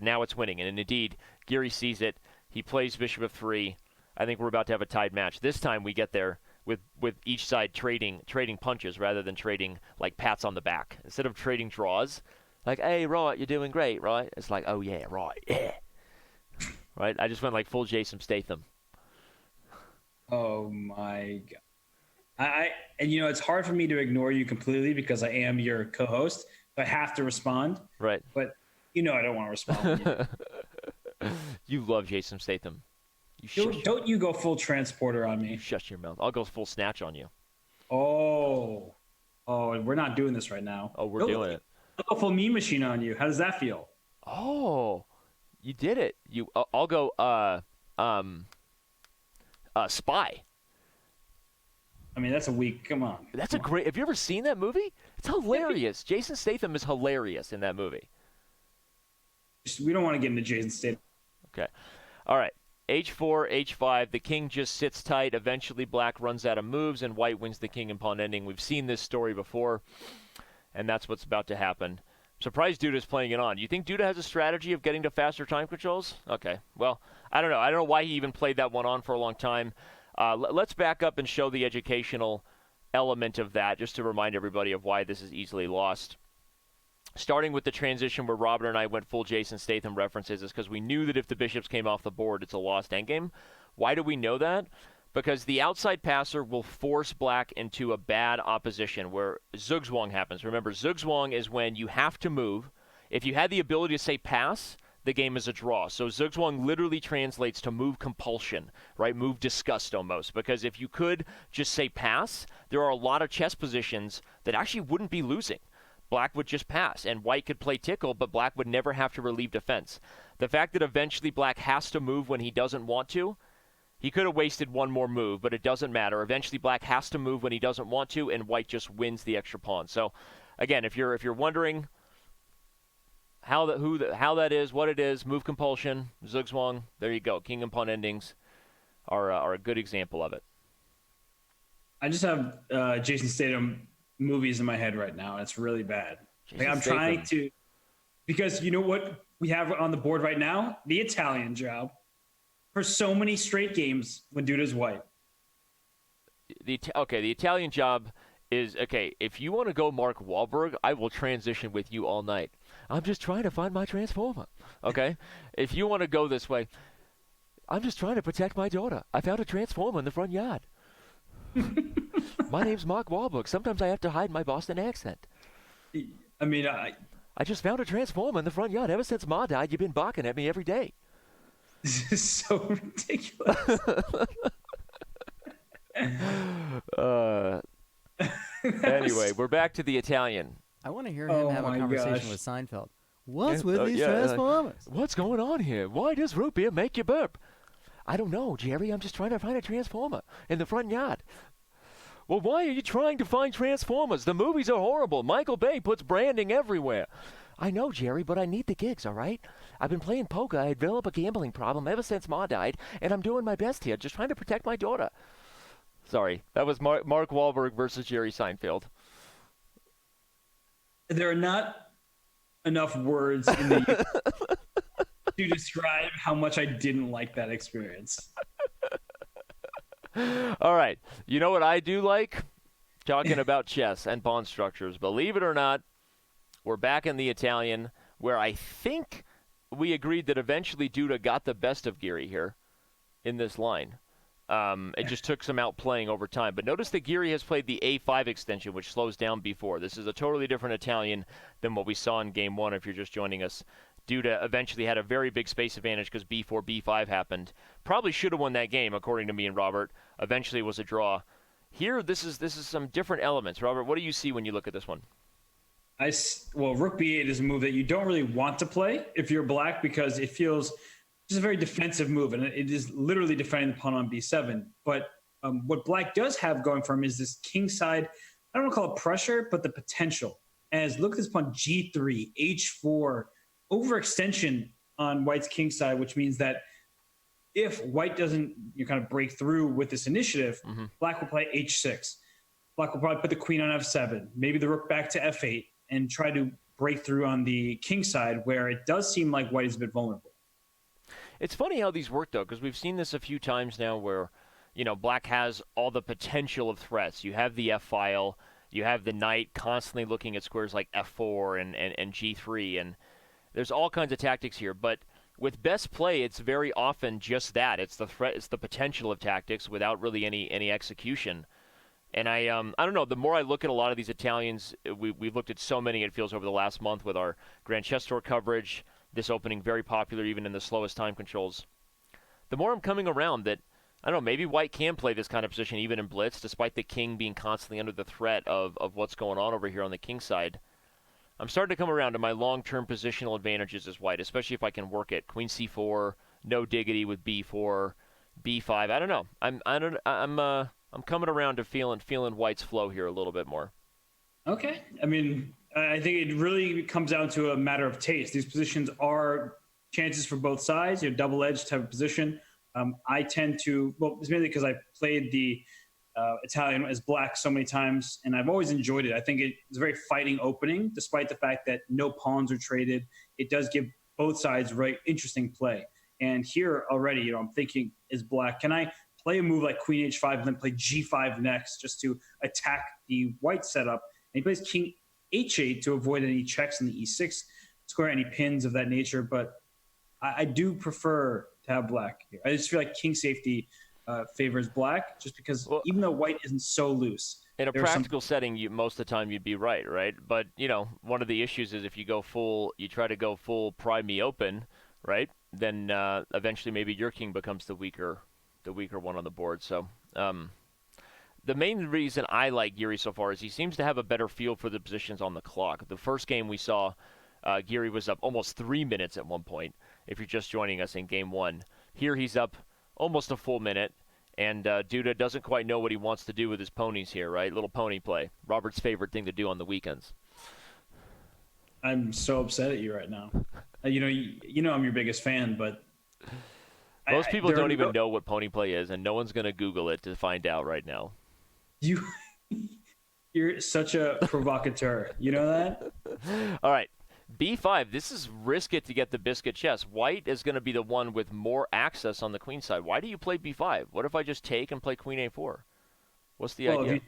Now it's winning. And indeed, Giri sees it. He plays bishop f3. I think we're about to have a tied match. This time we get there with each side trading punches rather than trading like pats on the back. Instead of trading draws, like, hey, right, you're doing great, right? It's like, oh, yeah, right, yeah. Right? I just went like full Jason Statham. Oh, my God. And it's hard for me to ignore you completely because I am your co-host. So I have to respond. Right. But I don't want to respond. You love Jason Statham. Don't you go full transporter on me. Shut your mouth. I'll go full snatch on you. Oh, we're not doing this right now. Oh, we're doing it. I'll go full meme machine on you. How does that feel? Oh, you did it. I'll go spy. I mean, that's a week. Come on. That's a great. Have you ever seen that movie? It's hilarious. Jason Statham is hilarious in that movie. We don't want to get into Jason Statham. Okay. All right. H4, H5. The king just sits tight. Eventually, black runs out of moves, and white wins the king and pawn ending. We've seen this story before, and that's what's about to happen. Surprised Duda's playing it on. You think Duda has a strategy of getting to faster time controls? Okay. Well, I don't know. I don't know why he even played that one on for a long time. Let's back up and show the educational element of that, just to remind everybody of why this is easily lost. Starting with the transition where Robert and I went full Jason Statham references is because we knew that if the bishops came off the board, it's a lost endgame. Why do we know that? Because the outside passer will force black into a bad opposition where zugzwang happens. Remember, zugzwang is when you have to move. If you had the ability to say pass, the game is a draw. So zugzwang literally translates to move compulsion, right? Move disgust almost. Because if you could just say pass, there are a lot of chess positions that actually wouldn't be losing. Black would just pass, and white could play tickle, but black would never have to relieve defense. The fact that eventually black has to move when he doesn't want to, he could have wasted one more move, but it doesn't matter. Eventually black has to move when he doesn't want to, and white just wins the extra pawn. So, again, if you're wondering how that is, what it is, move compulsion, zugzwang, there you go. King and pawn endings are a good example of it. I just have Jason Statham movies in my head right now, and it's really bad. Like, I'm trying to, because you know what we have on the board right now? The Italian Job for so many straight games when Duda's white. The Italian Job is, okay, if you want to go Mark Wahlberg, I will transition with you all night. I'm just trying to find my transformer, okay? If you want to go this way, I'm just trying to protect my daughter. I found a transformer in the front yard. My name's Mark Wahlberg. Sometimes I have to hide my Boston accent. I mean, I just found a transformer in the front yard. Ever since Ma died, you've been barking at me every day. This is so ridiculous. Anyway, we're back to the Italian. I want to hear him have a conversation gosh. with Seinfeld. What's with these transformers? What's going on here? Why does root beer make you burp? I don't know, Jerry. I'm just trying to find a transformer in the front yard. Well, why are you trying to find transformers? The movies are horrible. Michael Bay puts branding everywhere. I know, Jerry, but I need the gigs, all right? I've been playing poker. I developed a gambling problem ever since Ma died, and I'm doing my best here, just trying to protect my daughter. Sorry, that was Mark Wahlberg versus Jerry Seinfeld. There are not enough words in the to describe how much I didn't like that experience. All right. You know what I do like? Talking about chess and pawn structures. Believe it or not, we're back in the Italian, where I think we agreed that eventually Duda got the best of Giri here in this line. It just took some outplaying over time. But notice that Giri has played the A5 extension, which slows down B4. This is a totally different Italian than what we saw in Game 1 if you're just joining us. Duda eventually had a very big space advantage because B4, B5 happened. Probably should have won that game, according to me and Robert. Eventually it was a draw. Here, this is some different elements. Robert, what do you see when you look at this one? Well, Rook B8 is a move that you don't really want to play if you're black because it feels just a very defensive move, and it is literally defending the pawn on B7. But what black does have going for him is this king side, I don't want to call it pressure, but the potential. As look at this pawn G3, H4, overextension on white's king side, which means that if white doesn't kind of break through with this initiative, black will play H6. Black will probably put the queen on F7, maybe the rook back to F8, and try to break through on the king side where it does seem like white is a bit vulnerable. It's funny how these work, though, because we've seen this a few times now where, black has all the potential of threats. You have the F-file, you have the knight constantly looking at squares like F4 and G3, and there's all kinds of tactics here. But with best play, it's very often just that. It's the threat, it's the potential of tactics without really any execution. And I don't know, the more I look at a lot of these Italians, we've looked at so many, it feels, over the last month with our Grand Chess Tour coverage, this opening very popular even in the slowest time controls. The more I'm coming around that, I don't know, maybe white can play this kind of position even in Blitz, despite the king being constantly under the threat of what's going on over here on the king side. I'm starting to come around to my long-term positional advantages as white, especially if I can work it. Queen C4, no diggity with B4, B5. I don't know. I'm coming around to feeling White's flow here a little bit more. Okay. I mean, I think it really comes down to a matter of taste. These positions are chances for both sides, double-edged type of position. I tend to, well, it's mainly because I played the Italian as black so many times, and I've always enjoyed it. I think it's a very fighting opening, despite the fact that no pawns are traded. It does give both sides interesting play. And here already, I'm thinking, is black, can I play a move like queen h5 and then play g5 next just to attack the white setup? And he plays king h8 to avoid any checks in the e6 square, any pins of that nature. But I do prefer to have black here. I just feel like king safety favors black, just because even though white isn't so loose. In a practical setting, most of the time you'd be right? But, one of the issues is if you try to go full pry me open, right? Then eventually maybe your king becomes the weaker one on the board. So the main reason I like Giri so far is he seems to have a better feel for the positions on the clock. The first game we saw, Giri was up almost 3 minutes at one point, if you're just joining us in game one. Here he's up almost a full minute, and Duda doesn't quite know what he wants to do with his ponies here, right? Little pony play. Robert's favorite thing to do on the weekends. I'm so upset at you right now. You know I'm your biggest fan, but most people don't even know what pony play is, and no one's going to Google it to find out right now. You're such a provocateur. You know that? All right. B5, this is risk it to get the biscuit chess. White is going to be the one with more access on the queen side. Why do you play B5? What if I just take and play queen A4? What's the idea? If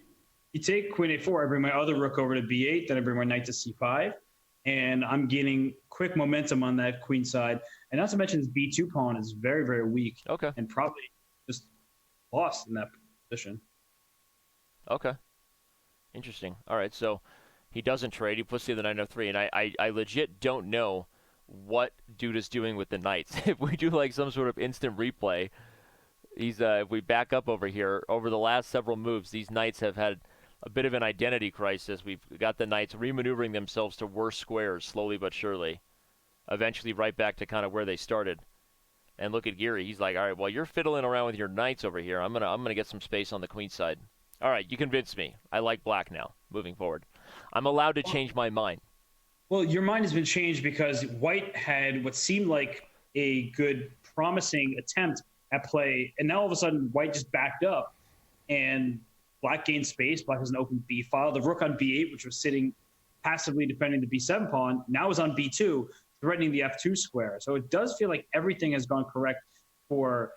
you take queen A4, I bring my other rook over to B8, then I bring my knight to C5, and I'm gaining quick momentum on that queen side. And not to mention this B2 pawn is very, very weak. Okay. And probably just lost in that position. Okay. Interesting. All right, so he doesn't trade. He puts the other knight on 3, and I legit don't know what Duda's doing with the knights. If we do like some sort of instant replay, if we back up over here, over the last several moves, these knights have had a bit of an identity crisis. We've got the knights remaneuvering themselves to worse squares slowly but surely, eventually right back to kind of where they started. And look at Giri. He's like, all right, well, you're fiddling around with your knights over here. I'm gonna get some space on the queen side. All right, you convinced me. I like black now, moving forward. I'm allowed to change my mind. Well, your mind has been changed because white had what seemed like a good, promising attempt at play, and now all of a sudden white just backed up, and black gained space. Black has an open B file. The rook on B8, which was sitting passively defending the B7 pawn, now is on B2, threatening the F2 square. So it does feel like everything has gone correct for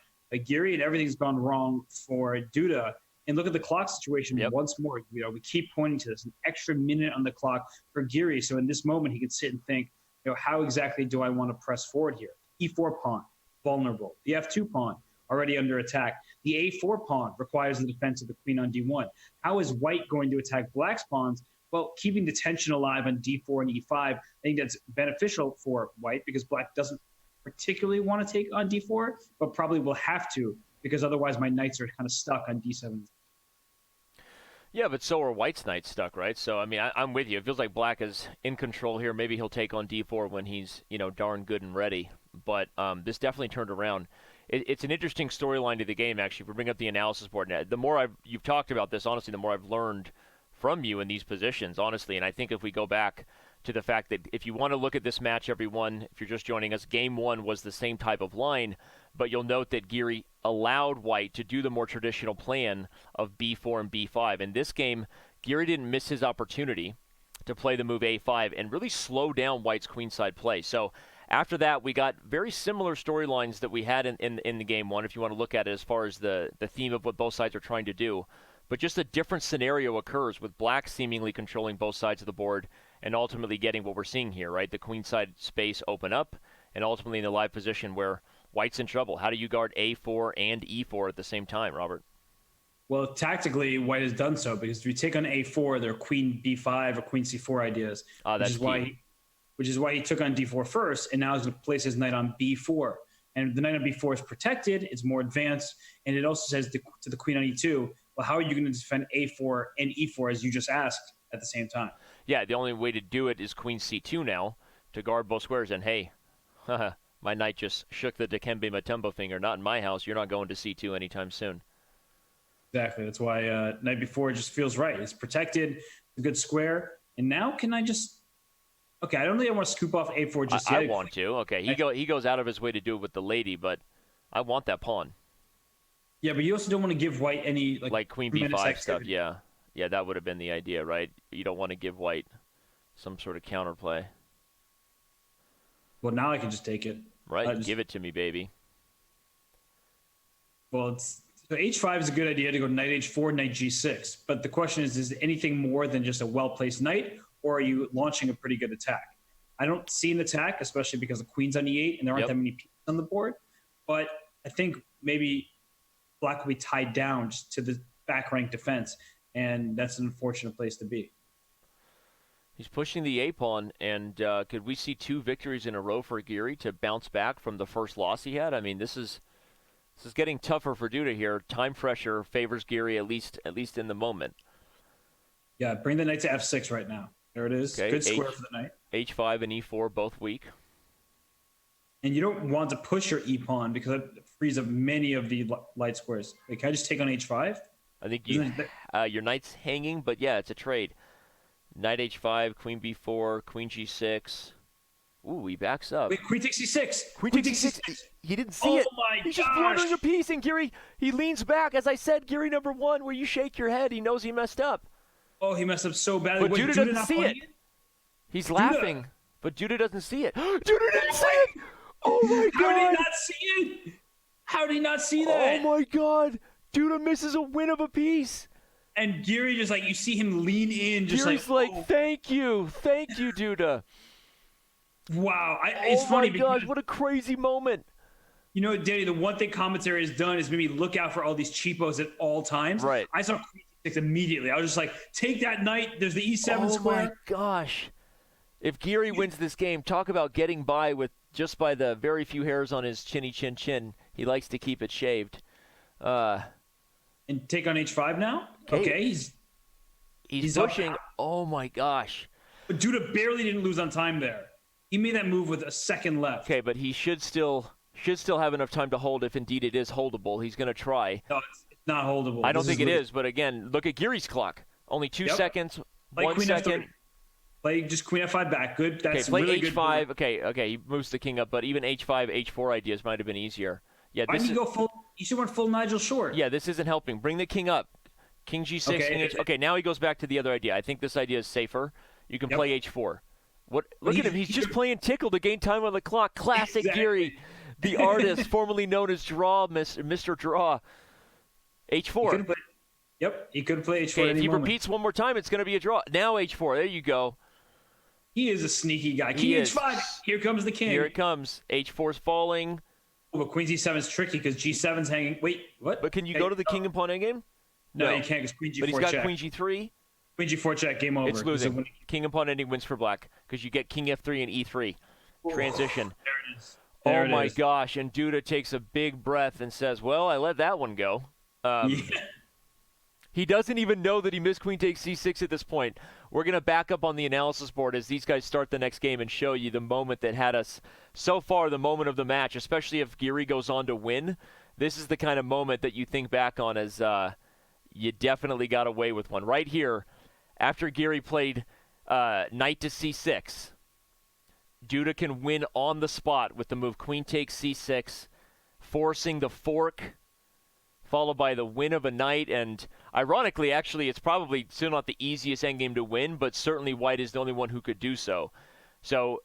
Giri, and everything's gone wrong for Duda. And look at the clock situation once more. We keep pointing to this, an extra minute on the clock for Giri. So in this moment, he can sit and think, how exactly do I want to press forward here? E4 pawn, vulnerable. The F2 pawn, already under attack. The A4 pawn requires the defense of the queen on D1. How is white going to attack black's pawns? Well, keeping the tension alive on D4 and E5, I think that's beneficial for white because black doesn't particularly want to take on D4, but probably will have to, because otherwise my knights are kind of stuck on D7. Yeah, but so are white's knights stuck, right? So, I mean, I'm with you. It feels like black is in control here. Maybe he'll take on D4 when he's, darn good and ready. But this definitely turned around. It's an interesting storyline to the game, actually. If we bring up the analysis board now, the more you've talked about this, honestly, the more I've learned from you in these positions, honestly. And I think if we go back to the fact that if you want to look at this match, everyone, if you're just joining us, game one was the same type of line, but you'll note that Giri allowed white to do the more traditional plan of B4 and B5. In this game, Giri didn't miss his opportunity to play the move A5 and really slow down white's queenside play. So after that, we got very similar storylines that we had in the game one, if you want to look at it as far as the theme of what both sides are trying to do. But just a different scenario occurs with black seemingly controlling both sides of the board and ultimately getting what we're seeing here, right? The queenside space open up and ultimately in the live position where white's in trouble. How do you guard A4 and E4 at the same time, Robert? Well, tactically, white has done so because if you take on A4, there are queen B5 or queen C4 ideas, which is why he took on D4 first, and now he's going to place his knight on B4. And the knight on B4 is protected, it's more advanced, and it also says to the queen on E2, well, how are you going to defend A4 and E4 as you just asked at the same time? Yeah, the only way to do it is queen C2 now to guard both squares. And hey, my knight just shook the Dikembe Mutombo finger. Not in my house. You're not going to C2 anytime soon. Exactly. That's why knight before just feels right. It's protected, a good square. And now can I just... Okay, I don't think I want to scoop off a4 just yet. I want to. Okay, he goes out of his way to do it with the lady, but I want that pawn. Yeah, but you also don't want to give white any like queen b5 stuff. Yeah, that would have been the idea, right? You don't want to give white some sort of counterplay. Well, now I can just take it. Right, give it to me, baby. Well, so h5 is a good idea to go knight h4, knight g6. But the question is anything more than just a well-placed knight, or are you launching a pretty good attack? I don't see an attack, especially because the queen's on e8 and there aren't that many pieces on the board. But I think maybe black will be tied down just to the back rank defense, and that's an unfortunate place to be. He's pushing the a-pawn, and could we see 2 victories in a row for Giri to bounce back from the first loss he had? I mean, this is getting tougher for Duda here. Time pressure favors Giri at least in the moment. Yeah, bring the knight to f6 right now. There it is. Okay. Good square for the knight. h5 and e4 both weak. And you don't want to push your e-pawn because it frees up many of the light squares. Wait, can I just take on h5? I think your knight's hanging, but yeah, it's a trade. Knight h5, queen b4, queen g6. Ooh, he backs up. Wait, queen takes c6. Queen takes c6. He didn't see it. Oh my gosh. He's just blundering a piece, and Giri, he leans back. As I said, Giri number 1, where you shake your head, he knows he messed up. Oh, he messed up so badly. But Duda doesn't see it. He's laughing, but Duda doesn't see it. Duda didn't see it! Oh my God! How did he not see it? How did he not see that? Oh my God! Duda misses a win of a piece. And Giri just you see him lean in, just Giri's thank you, Duda. Wow, it's funny because... Oh my gosh, what a crazy moment. You know, Danny, the one thing commentary has done is maybe look out for all these cheapos at all times. Right. I saw queen c6 immediately. I was just take that knight. There's the e7 square. Oh my gosh. If Giri wins this game, talk about getting by with just by the very few hairs on his chinny chin. He likes to keep it shaved. And take on h5 now? Okay, he's pushing. Oh my gosh. But Duda barely didn't lose on time there. He made that move with a second left. Okay, but he should still have enough time to hold if indeed it is holdable. He's going to try. No, it's not holdable. I don't think it is, but again, look at Giri's clock. Only 2 seconds, play 1 second. F3. Play just queen f5 back. Good. That's play really h5. good. Okay, he moves the king up, but even h5, h4 ideas might have been easier. Yeah, why didn't you go full? You should went full Nigel Short. Yeah, this isn't helping. Bring the king up. King g6. Okay. Okay, now he goes back to the other idea. I think this idea is safer. You can play h4. Look at him. He's just playing tickle to gain time on the clock. Classic Giri, the artist formerly known as Draw, Mr. Draw. h4. He could play h4. Okay, if he repeats one more time, it's going to be a draw. Now h4. There you go. He is a sneaky guy. King h5. Here comes the king. Here it comes. h4's falling. Oh, but queen g7 is tricky because g7's hanging. Wait, what? But can you go to the king and pawn endgame? No, you can't because queen g4 But he's got check. queen g3. Queen g4 check, game over. It's losing. King and pawn ending wins for black because you get king f3 and e3. Transition. There it is. Oh my gosh. And Duda takes a big breath and says, well, I let that one go. He doesn't even know that he missed queen takes c6 at this point. We're going to back up on the analysis board as these guys start the next game and show you the moment that had us so far, the moment of the match, especially if Giri goes on to win. This is the kind of moment that you think back on as you definitely got away with one. Right here, after Giri played knight to c6, Duda can win on the spot with the move queen takes c6, forcing the fork, followed by the win of a knight. And ironically, actually, it's probably still not the easiest endgame to win, but certainly white is the only one who could do so. So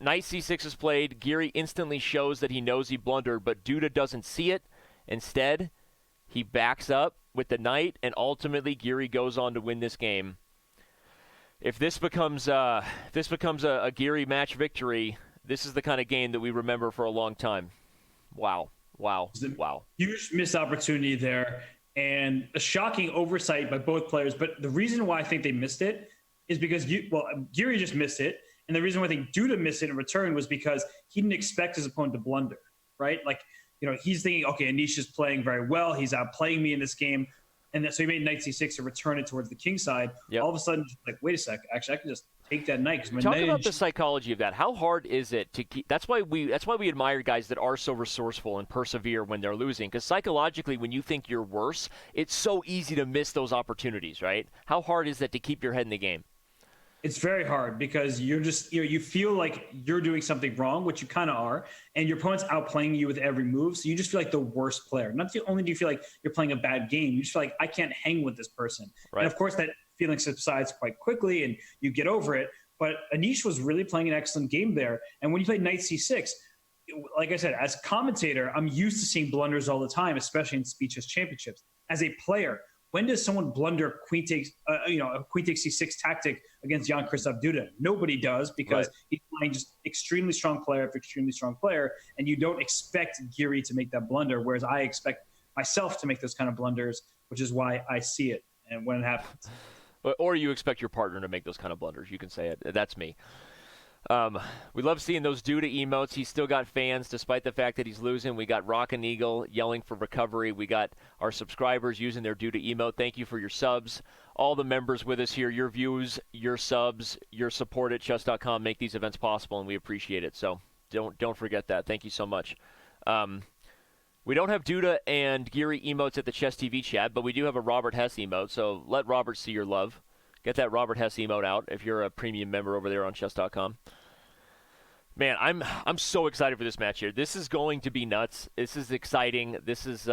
knight c6 is played. Giri instantly shows that he knows he blundered, but Duda doesn't see it. Instead, he backs up with the knight, and ultimately Giri goes on to win this game. If this becomes a Giri match victory, this is the kind of game that we remember for a long time. Wow. Huge missed opportunity there, and a shocking oversight by both players. But the reason why I think they missed it is because Giri just missed it, and the reason why I think Duda missed it in return was because he didn't expect his opponent to blunder, right? He's thinking, okay, Anish is playing very well. He's outplaying me in this game. And so he made knight c6 to return it towards the king side. Yep. All of a sudden, wait a sec. Actually, I can just take that knight. Talk about the psychology of that. How hard is it to keep? That's why we admire guys that are so resourceful and persevere when they're losing. Because psychologically, when you think you're worse, it's so easy to miss those opportunities, right? How hard is that to keep your head in the game? It's very hard because you're just, you feel like you're doing something wrong, which you kind of are, and your opponent's outplaying you with every move. So you just feel like the worst player. Not only do you feel like you're playing a bad game, you just feel like I can't hang with this person. Right. And of course, that feeling subsides quite quickly and you get over it. But Anish was really playing an excellent game there. And when you play Knight C6, like I said, as a commentator, I'm used to seeing blunders all the time, especially in Speed Chess Championships. As a player, when does someone blunder queen takes, a queen takes C6 tactic against Jan-Krzysztof Duda? Nobody does, because he's playing just extremely strong player after extremely strong player, and you don't expect Giri to make that blunder, whereas I expect myself to make those kind of blunders, which is why I see it and when it happens. Or you expect your partner to make those kind of blunders. You can say it. That's me. We love seeing those Duda emotes. He's still got fans despite the fact that he's losing. We got Rockin' Eagle yelling for recovery. We got our subscribers using their Duda emote. Thank you for your subs. All the members with us here, your views, your subs, your support at Chess.com make these events possible, and we appreciate it. So don't forget that. Thank you so much. We don't have Duda and Giri emotes at the Chess TV chat, but we do have a Robert Hess emote, so let Robert see your love. Get that Robert Hess emote out if you're a premium member over there on Chess.com. Man, I'm so excited for this match here. This is going to be nuts. This is exciting. This is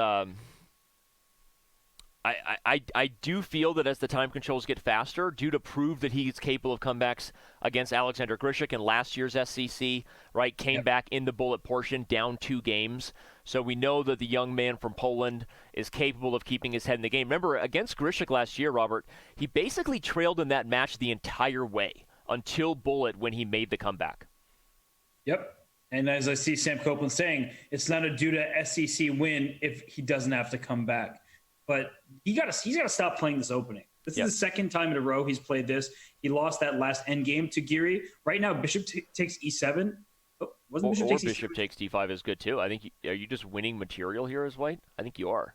I do feel that as the time controls get faster, Duda proved that he's capable of comebacks against Alexander Grishik in last year's SCC, right? Came back in the bullet portion, down 2 games. So we know that the young man from Poland is capable of keeping his head in the game. Remember, against Grishik last year, Robert, he basically trailed in that match the entire way until bullet when he made the comeback. Yep. And as I see Sam Copeland saying, it's not a Duda SCC win if he doesn't have to come back. But he's got to stop playing this opening. This is the second time in a row he's played this. He lost that last endgame to Giri. Right now, Bishop takes E7. Bishop takes D5 is good too. I think. Are you just winning material here as white? I think you are.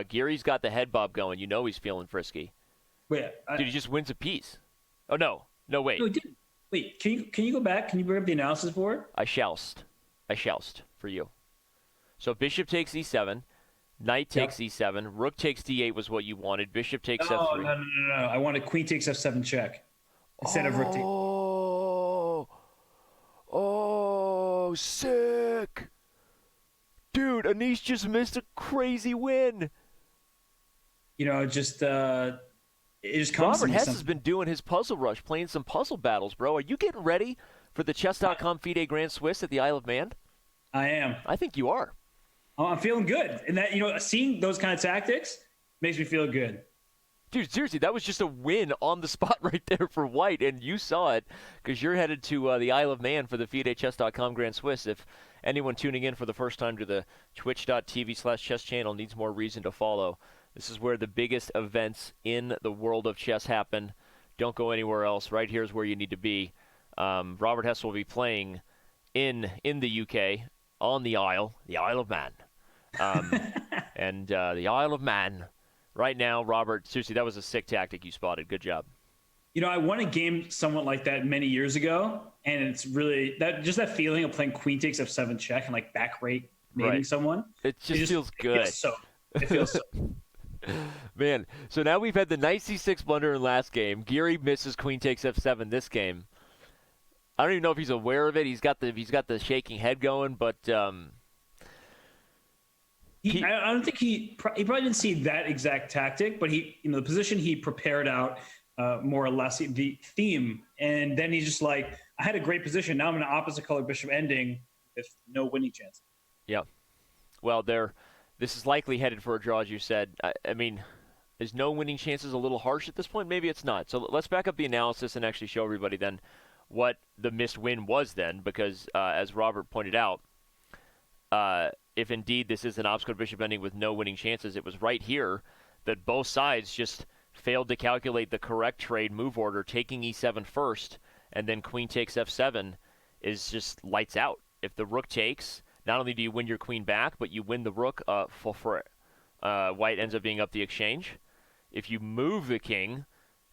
Giri's got the head bob going. You know he's feeling frisky. Wait, dude, he just wins a piece. Oh no, wait. No, he didn't. Wait, can you go back? Can you bring up the analysis board? I shallst for you. So Bishop takes E7. Knight takes E7. Rook takes D8 was what you wanted. Bishop takes F3. No. I wanted queen takes F7 check instead of rook takes. Oh, sick. Dude, Anish just missed a crazy win. It just comes. Robert Hess has been doing his puzzle rush, playing some puzzle battles, bro. Are you getting ready for the Chess.com FIDE Grand Swiss at the Isle of Man? I am. I think you are. I'm feeling good. And that, seeing those kind of tactics makes me feel good. Dude, seriously, that was just a win on the spot right there for white, and you saw it because you're headed to the Isle of Man for the FIDE-Chess.com Grand Swiss. If anyone tuning in for the first time to the twitch.tv/chess channel needs more reason to follow, this is where the biggest events in the world of chess happen. Don't go anywhere else. Right here is where you need to be. Robert Hess will be playing in the UK on the Isle of Man. And the Isle of Man. Right now, Robert, seriously, that was a sick tactic you spotted. Good job. I won a game somewhat like that many years ago, and it's really that feeling of playing queen takes F7 check and like back rate mating someone. It just feels good. It feels so. Man, so now we've had the knight C6 blunder in last game. Giri misses queen takes F7 this game. I don't even know if he's aware of it. He's got the shaking head going, but I don't think he probably didn't see that exact tactic, but the position he prepared out more or less the theme, and then he's just like, I had a great position. Now I'm in an opposite color bishop ending with no winning chance. Yeah. Well, this is likely headed for a draw, as you said. I mean, is no winning chances a little harsh at this point? Maybe it's not. So let's back up the analysis and actually show everybody then what the missed win was then, because as Robert pointed out, if indeed this is an obstacle bishop ending with no winning chances, it was right here that both sides just failed to calculate the correct trade move order, taking E7 first, and then queen takes F7 is just lights out. If the rook takes, not only do you win your queen back, but you win the rook for white ends up being up the exchange. If you move the king,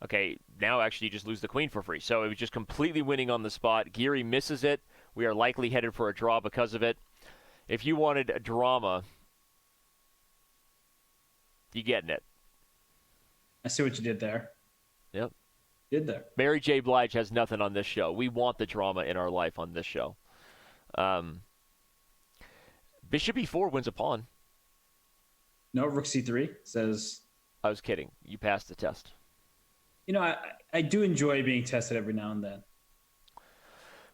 Okay, now actually you just lose the queen for free. So it was just completely winning on the spot. Giri misses it. We are likely headed for a draw because of it. If you wanted a drama, you getting it. I see what you did there. Yep. Did there. Mary J. Blige has nothing on this show. We want the drama in our life on this show. Bishop e4 wins a pawn. No, rook c3 says. I was kidding. You passed the test. I do enjoy being tested every now and then.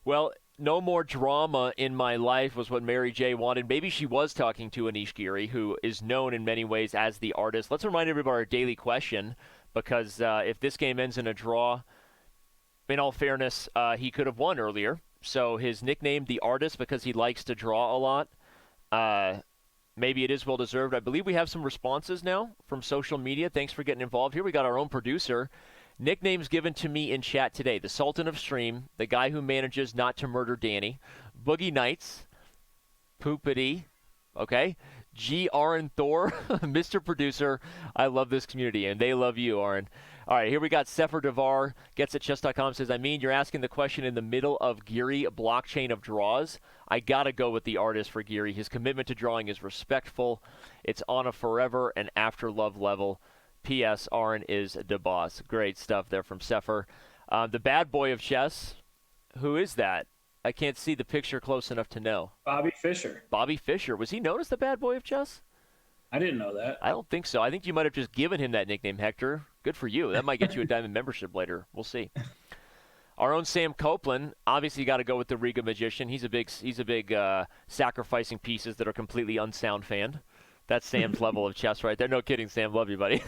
Well, no more drama in my life was what Mary J. wanted. Maybe she was talking to Anish Giri, who is known in many ways as the artist. Let's remind everybody our daily question, because if this game ends in a draw, in all fairness, he could have won earlier. So his nickname, the artist, because he likes to draw a lot. Maybe it is well-deserved. I believe we have some responses now from social media. Thanks for getting involved here. We got our own producer. Nicknames given to me in chat today. The Sultan of Stream, the guy who manages not to murder Danny, Boogie Nights, Poopity, okay, G. Aaron Thor, Mr. Producer. I love this community, and they love you, Aaron. All right, here we got Sefer Devar, gets at Chess.com, says, you're asking the question in the middle of Giri, a blockchain of draws. I got to go with the artist for Giri. His commitment to drawing is respectful. It's on a forever and after love level. P.S. Aaron is the boss. Great stuff there from Sefer. The bad boy of chess, who is that? I can't see the picture close enough to know. Bobby Fischer. Bobby Fischer. Was he known as the bad boy of chess? I didn't know that. I don't think so. I think you might have just given him that nickname, Hector. Good for you. That might get you a diamond membership later. We'll see. Our own Sam Copeland. Obviously, you got to go with the Riga Magician. He's a big sacrificing pieces that are completely unsound fan. That's Sam's level of chess right there. No kidding, Sam. Love you, buddy.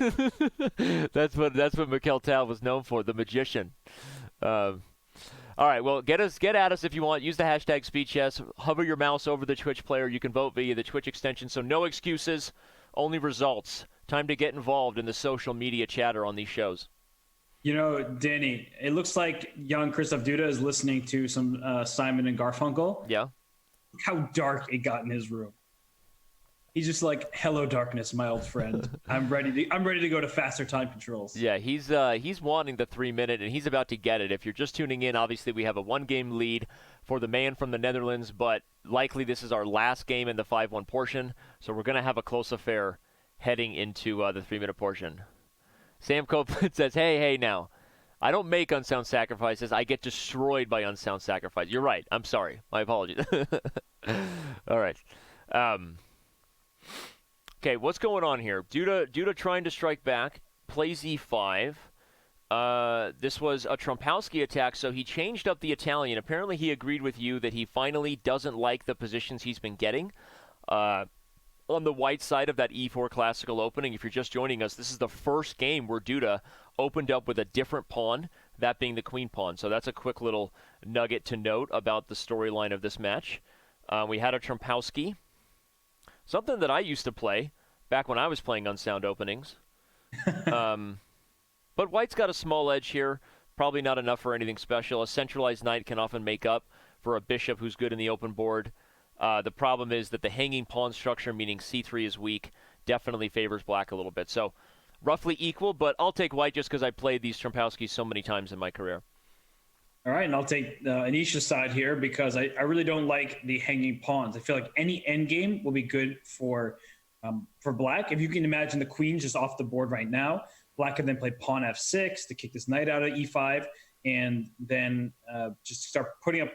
That's what Mikhail Tal was known for, the magician. All right, well, get at us if you want. Use the hashtag SpeedChess. Hover your mouse over the Twitch player. You can vote via the Twitch extension. So no excuses, only results. Time to get involved in the social media chatter on these shows. Danny, it looks like Jan-Krzysztof Duda is listening to some Simon and Garfunkel. Yeah. Look how dark it got in his room. He's just like, "Hello, darkness, my old friend. I'm ready to go to faster time controls." Yeah, he's wanting the 3-minute, and he's about to get it. If you're just tuning in, obviously we have a 1-game lead for the man from the Netherlands, but likely this is our last game in the 5-1 portion, so we're going to have a close affair heading into the 3-minute portion. Sam Copeland says, hey, now. I don't make unsound sacrifices. I get destroyed by unsound sacrifice. You're right. I'm sorry. My apologies. All right. Okay, what's going on here? Duda trying to strike back, plays e5. This was a Trompowsky attack, so he changed up the Italian. Apparently he agreed with you that he finally doesn't like the positions he's been getting. On the white side of that e4 classical opening, if you're just joining us, this is the first game where Duda opened up with a different pawn, that being the queen pawn. So that's a quick little nugget to note about the storyline of this match. We had a Trompowsky. Something that I used to play back when I was playing unsound openings. But white's got a small edge here. Probably not enough for anything special. A centralized knight can often make up for a bishop who's good in the open board. The problem is that the hanging pawn structure, meaning c3 is weak, definitely favors black a little bit. So roughly equal, but I'll take white just because I played these Trompowskis so many times in my career. All right, and I'll take Anish's side here because I really don't like the hanging pawns. I feel like any endgame will be good for black. If you can imagine the queen's just off the board right now, black can then play pawn f6 to kick this knight out of e5, and then just start putting up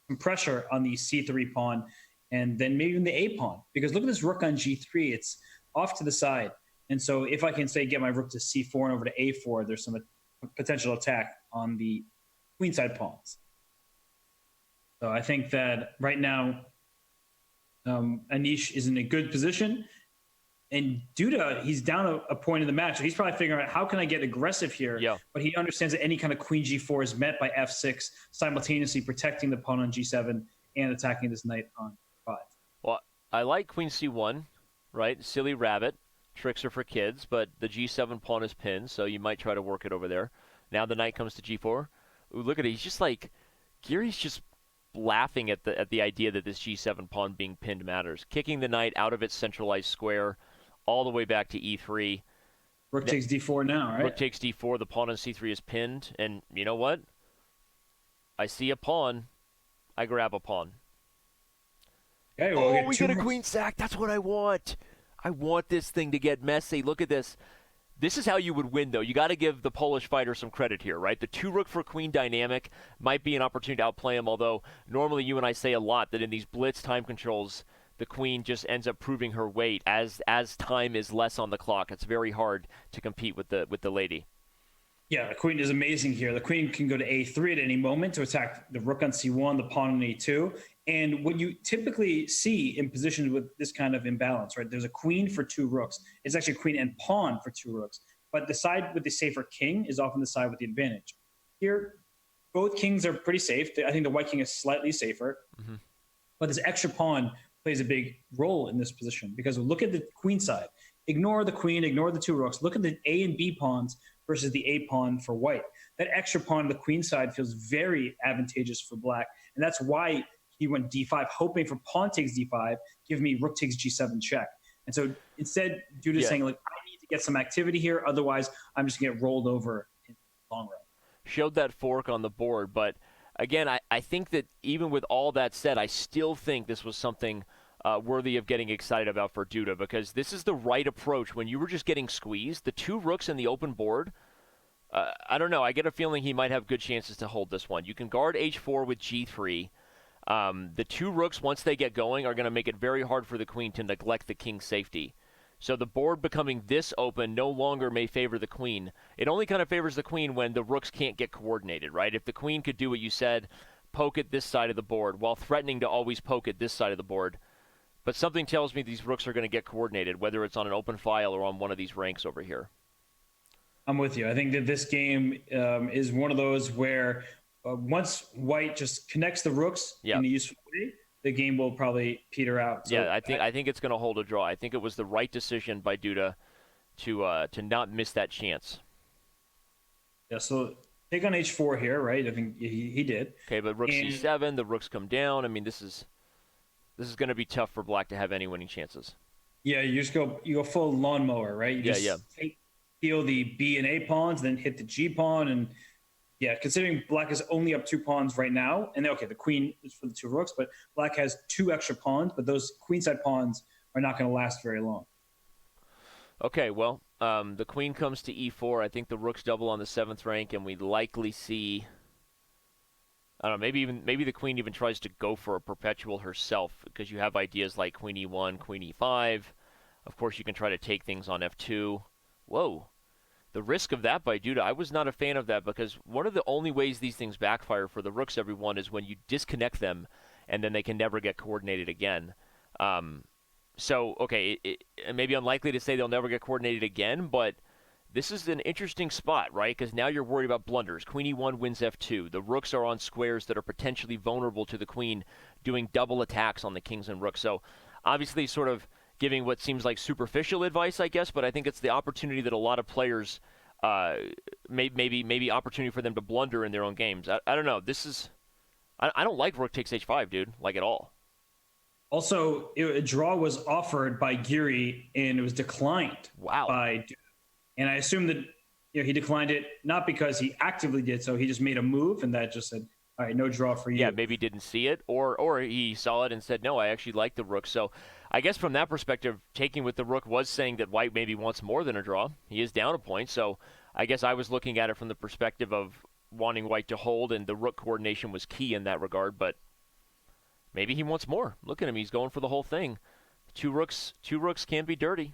some pressure on the c3 pawn, and then maybe even the a pawn. Because look at this rook on g3; it's off to the side. And so if I can say get my rook to c4 and over to a4, there's some potential attack on the queenside pawns. So I think that right now, Anish is in a good position. And Duda, he's down a point in the match. So he's probably figuring out, how can I get aggressive here? Yeah. But he understands that any kind of queen g4 is met by f6, simultaneously protecting the pawn on g7 and attacking this knight on 5. Well, I like queen c1, right? Silly rabbit. Tricks are for kids, but the g7 pawn is pinned, so you might try to work it over there. Now the knight comes to g4. Ooh, look at it. He's just like, Giri's just laughing at the idea that this g7 pawn being pinned matters. Kicking the knight out of its centralized square all the way back to e3. Rook takes d4 now, right? Rook takes d4. The pawn on c3 is pinned. And you know what? I see a pawn. I grab a pawn. Okay, well, We get a queen sack. That's what I want. I want this thing to get messy. Look at this. This is how you would win, though. You got to give the Polish fighter some credit here, right? The 2 rook for queen dynamic might be an opportunity to outplay him, although normally you and I say a lot that in these blitz time controls, the queen just ends up proving her weight as time is less on the clock. It's very hard to compete with the lady. Yeah, the queen is amazing here. The queen can go to a3 at any moment to attack the rook on c1, the pawn on a2. And what you typically see in positions with this kind of imbalance, right? There's a queen for 2 rooks. It's actually a queen and pawn for 2 rooks. But the side with the safer king is often the side with the advantage. Here, both kings are pretty safe. I think the white king is slightly safer. Mm-hmm. But this extra pawn plays a big role in this position because look at the queen side. Ignore the queen, ignore the 2 rooks. Look at the A and B pawns versus the A pawn for white. That extra pawn on the queen side feels very advantageous for black. And that's why he went d5, hoping for pawn takes d5, give me rook takes g7 check. And so instead, Duda's saying, like, I need to get some activity here. Otherwise, I'm just going to get rolled over in the long run. Showed that fork on the board. But, again, I think that even with all that said, I still think this was something worthy of getting excited about for Duda because this is the right approach. When you were just getting squeezed, the 2 rooks in the open board, I don't know. I get a feeling he might have good chances to hold this one. You can guard h4 with g3. The 2 rooks, once they get going, are going to make it very hard for the queen to neglect the king's safety. So the board becoming this open no longer may favor the queen. It only kind of favors the queen when the rooks can't get coordinated, right? If the queen could do what you said, poke at this side of the board while threatening to always poke at this side of the board. But something tells me these rooks are going to get coordinated, whether it's on an open file or on one of these ranks over here. I'm with you. I think that this game is one of those where once white just connects the rooks in a useful way, the game will probably peter out. So I think it's going to hold a draw. I think it was the right decision by Duda to not miss that chance. Yeah, so take on h4 here, right? I think he did. Okay, but rook c7, the rooks come down. I mean, this is going to be tough for black to have any winning chances. Yeah, you go full lawnmower, right? You just steal the B and A pawns, then hit the G pawn, and considering black is only up 2 pawns right now, and the queen is for the 2 rooks, but black has 2 extra pawns, but those queenside pawns are not going to last very long. Okay, well, the queen comes to e4. I think the rooks double on the 7th rank, and we likely see, I don't know, maybe the queen even tries to go for a perpetual herself because you have ideas like queen e1, queen e5. Of course, you can try to take things on f2. Whoa. The risk of that by Duda, I was not a fan of that because one of the only ways these things backfire for the rooks, everyone, is when you disconnect them and then they can never get coordinated again. It may be unlikely to say they'll never get coordinated again, but this is an interesting spot, right? Because now you're worried about blunders. Queen e1 wins f2. The rooks are on squares that are potentially vulnerable to the queen doing double attacks on the kings and rooks. So obviously sort of giving what seems like superficial advice, I guess, but I think it's the opportunity that a lot of players maybe opportunity for them to blunder in their own games. I don't know. I don't like rook takes h5, dude, like at all. Also, a draw was offered by Giri and it was declined by Duda. And I assume that he declined it not because he actively did so. He just made a move and that just said, all right, no draw for you. Yeah, maybe didn't see it or he saw it and said, no, I actually like the rook. So I guess from that perspective, taking with the rook was saying that white maybe wants more than a draw. He is down a point. So I guess I was looking at it from the perspective of wanting white to hold, and the rook coordination was key in that regard. But maybe he wants more. Look at him. He's going for the whole thing. Two rooks can be dirty.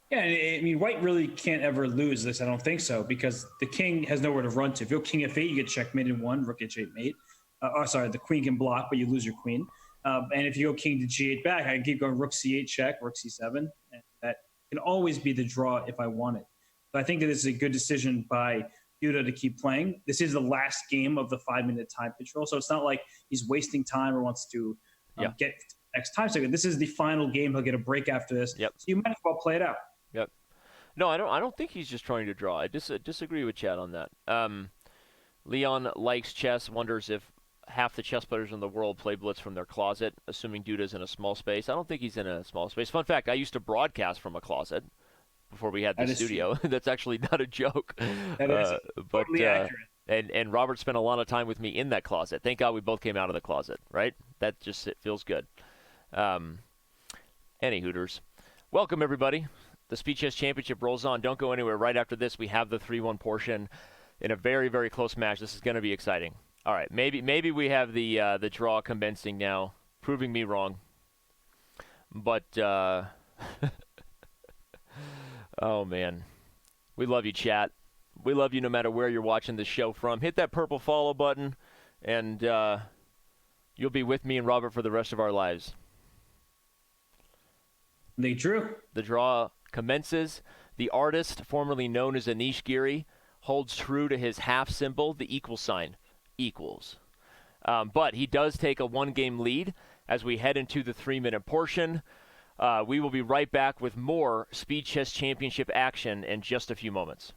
Yeah, I mean, white really can't ever lose this. I don't think so, because the king has nowhere to run to. If you go king f8, you get checkmate in 1, rook h8 mate. The queen can block, but you lose your queen. And if you go king to g8 back, I can keep going rook c8 check, rook c7. And that can always be the draw if I want it. So I think that this is a good decision by Duda to keep playing. This is the last game of the 5-minute time control, so it's not like he's wasting time or wants to get next time. So this is the final game. He'll get a break after this. Yep. So you might as well play it out. Yep. No, I don't think he's just trying to draw. I disagree with Chad on that. Leon likes chess, wonders if half the chess players in the world play Blitz from their closet, assuming Duda's in a small space. I don't think he's in a small space. Fun fact, I used to broadcast from a closet before we had the That is studio. That's actually not a joke. That is totally accurate. And Robert spent a lot of time with me in that closet. Thank God we both came out of the closet, right? That just it feels good. Any Hooters. Welcome, everybody. The Speed Chess Championship rolls on. Don't go anywhere. Right after this, we have the 3-1 portion in a very, very close match. This is going to be exciting. All right, maybe we have the draw commencing now, proving me wrong. But, oh, man. We love you, chat. We love you no matter where you're watching this show from. Hit that purple follow button, and you'll be with me and Robert for the rest of our lives. They drew. The draw commences. The artist, formerly known as Anish Giri, holds true to his half symbol, the equal sign, equals. But he does take a one-game lead as we head into the 3-minute portion. We will be right back with more Speed Chess Championship action in just a few moments.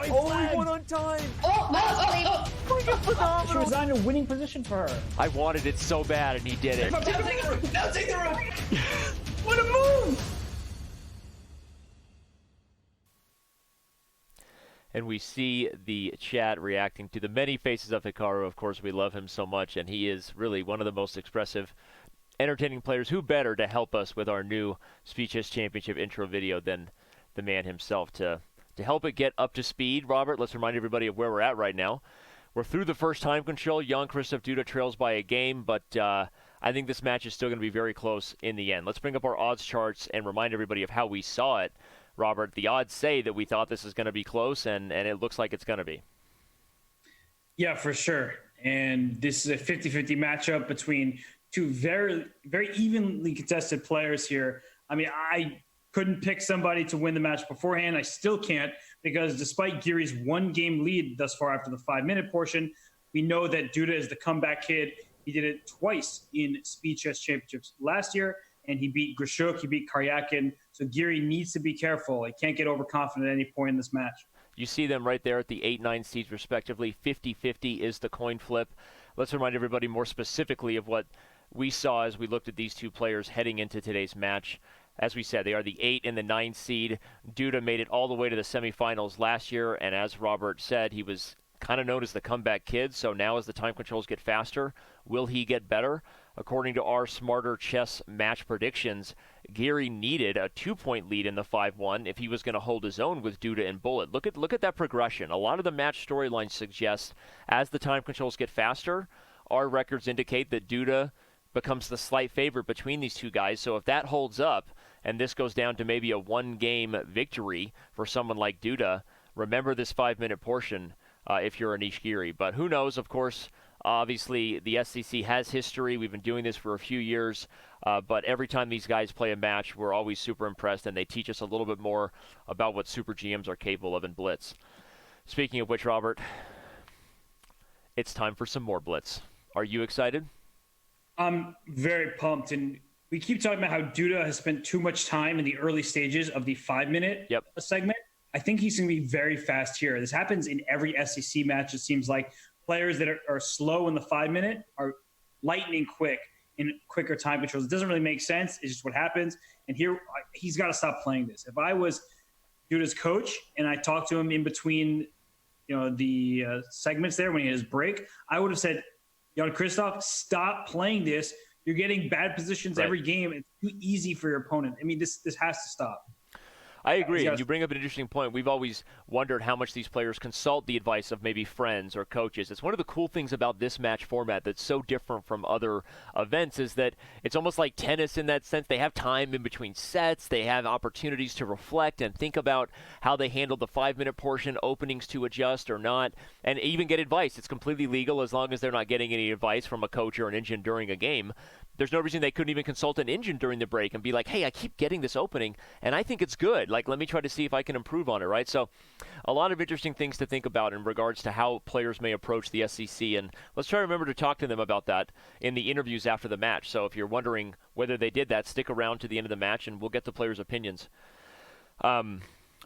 Oh, he won on time. She was on a winning position for her. I wanted it so bad, and he did it. Now take the rook. What a move! And we see the chat reacting to the many faces of Hikaru. Of course, we love him so much, and he is really one of the most expressive, entertaining players. Who better to help us with our new Speed Chess Championship intro video than the man himself to help it get up to speed? Robert, let's remind everybody of where we're at right now. We're through the first time control. Jan-Krzysztof Duda trails by a game, but I think this match is still going to be very close in the end. Let's bring up our odds charts and remind everybody of how we saw it. Robert, the odds say that we thought this is going to be close, and it looks like it's going to be. Yeah, for sure. And this is a 50-50 matchup between two very, very evenly contested players here. I mean, I couldn't pick somebody to win the match beforehand. I still can't, because despite Giri's one-game lead thus far after the 5-minute portion, we know that Duda is the comeback kid. He did it twice in Speed Chess Championships last year, and he beat Grishuk, he beat Karyakin. So Giri needs to be careful. He can't get overconfident at any point in this match. You see them right there at the 8-9 seeds respectively. 50-50 is the coin flip. Let's remind everybody more specifically of what we saw as we looked at these two players heading into today's match. As we said, they are the 8 and the 9 seed. Duda made it all the way to the semifinals last year, and as Robert said, he was kind of known as the comeback kid. So now as the time controls get faster, will he get better? According to our Smarter Chess match predictions, Giri needed a 2-point lead in the 5-1 if he was going to hold his own with Duda and Bullet. Look at that progression. A lot of the match storylines suggest as the time controls get faster, our records indicate that Duda becomes the slight favorite between these two guys. So if that holds up and this goes down to maybe a one-game victory for someone like Duda, remember this 5-minute portion if you're Anish Giri. But who knows, of course. Obviously, the SEC has history. We've been doing this for a few years, but every time these guys play a match, we're always super impressed, and they teach us a little bit more about what super GMs are capable of in Blitz. Speaking of which, Robert, it's time for some more Blitz. Are you excited? I'm very pumped, and we keep talking about how Duda has spent too much time in the early stages of the 5-minute segment. I think he's going to be very fast here. This happens in every SEC match, it seems like. Players that are slow in the 5-minute are lightning quick in quicker time controls. It doesn't really make sense. It's just what happens. And here, he's got to stop playing this. If I was Duda's coach and I talked to him in between, the segments there when he had his break, I would have said, Jan-Krzysztof, stop playing this. You're getting bad positions every game. It's too easy for your opponent. I mean, this has to stop. I agree, and you bring up an interesting point. We've always wondered how much these players consult the advice of maybe friends or coaches. It's one of the cool things about this match format that's so different from other events is that it's almost like tennis in that sense. They have time in between sets. They have opportunities to reflect and think about how they handled the 5-minute portion, openings to adjust or not, and even get advice. It's completely legal as long as they're not getting any advice from a coach or an engine during a game. There's no reason they couldn't even consult an engine during the break and be like, hey, I keep getting this opening, and I think it's good. Like, let me try to see if I can improve on it, right? So a lot of interesting things to think about in regards to how players may approach the SEC, and let's try to remember to talk to them about that in the interviews after the match. So if you're wondering whether they did that, stick around to the end of the match, and we'll get the players' opinions.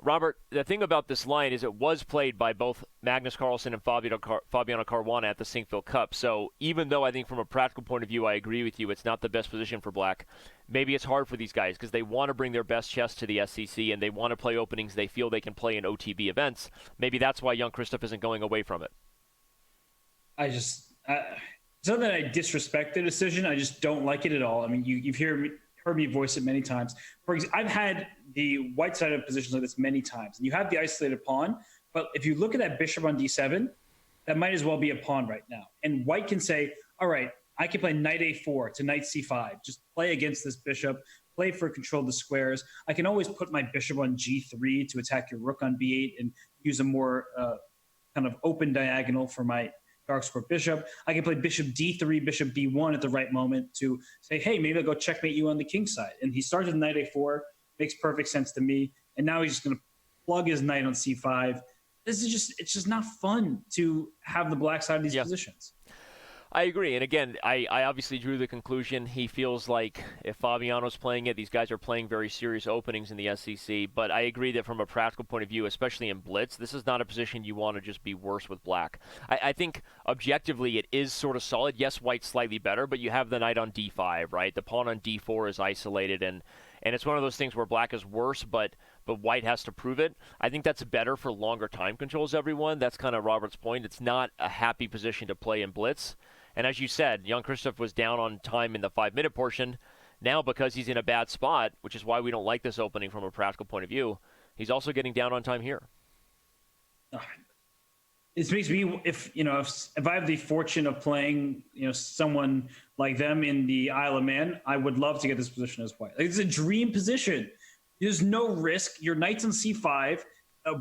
Robert, the thing about this line is it was played by both Magnus Carlsen and Fabiano Caruana at the Sinkville Cup. So even though I think from a practical point of view I agree with you, it's not the best position for Black, maybe it's hard for these guys because they want to bring their best chess to the SEC and they want to play openings they feel they can play in OTB events. Maybe that's why Jan-Krzysztof isn't going away from it. It's not that I disrespect the decision. I just don't like it at all. I mean, you've heard me voice it many times. For example, I've had the white-sided positions like this many times. And you have the isolated pawn, but if you look at that bishop on d7, that might as well be a pawn right now. And white can say, all right, I can play knight a4 to knight c5. Just play against this bishop, play for control of the squares. I can always put my bishop on g3 to attack your rook on b8 and use a more kind of open diagonal for my dark square bishop. I can play bishop d3, bishop b1 at the right moment to say, hey, maybe I'll go checkmate you on the king side. And he started knight a4, makes perfect sense to me. And now he's just going to plug his knight on c5. It's just not fun to have the black side of these positions. I agree. And again, I obviously drew the conclusion he feels like if Fabiano's playing it, these guys are playing very serious openings in the SEC. But I agree that from a practical point of view, especially in Blitz, this is not a position you want to just be worse with black. I think objectively it is sort of solid. Yes, white's slightly better, but you have the knight on d5, right? The pawn on d4 is isolated, and it's one of those things where black is worse, but white has to prove it. I think that's better for longer time controls, everyone. That's kind of Robert's point. It's not a happy position to play in Blitz. And as you said, Jan-Krzysztof was down on time in the 5-minute portion. Now, because he's in a bad spot, which is why we don't like this opening from a practical point of view, he's also getting down on time here. It makes me, if I have the fortune of playing, someone like them in the Isle of Man, I would love to get this position as white. Like, it's a dream position. There's no risk. Your knight's on c5.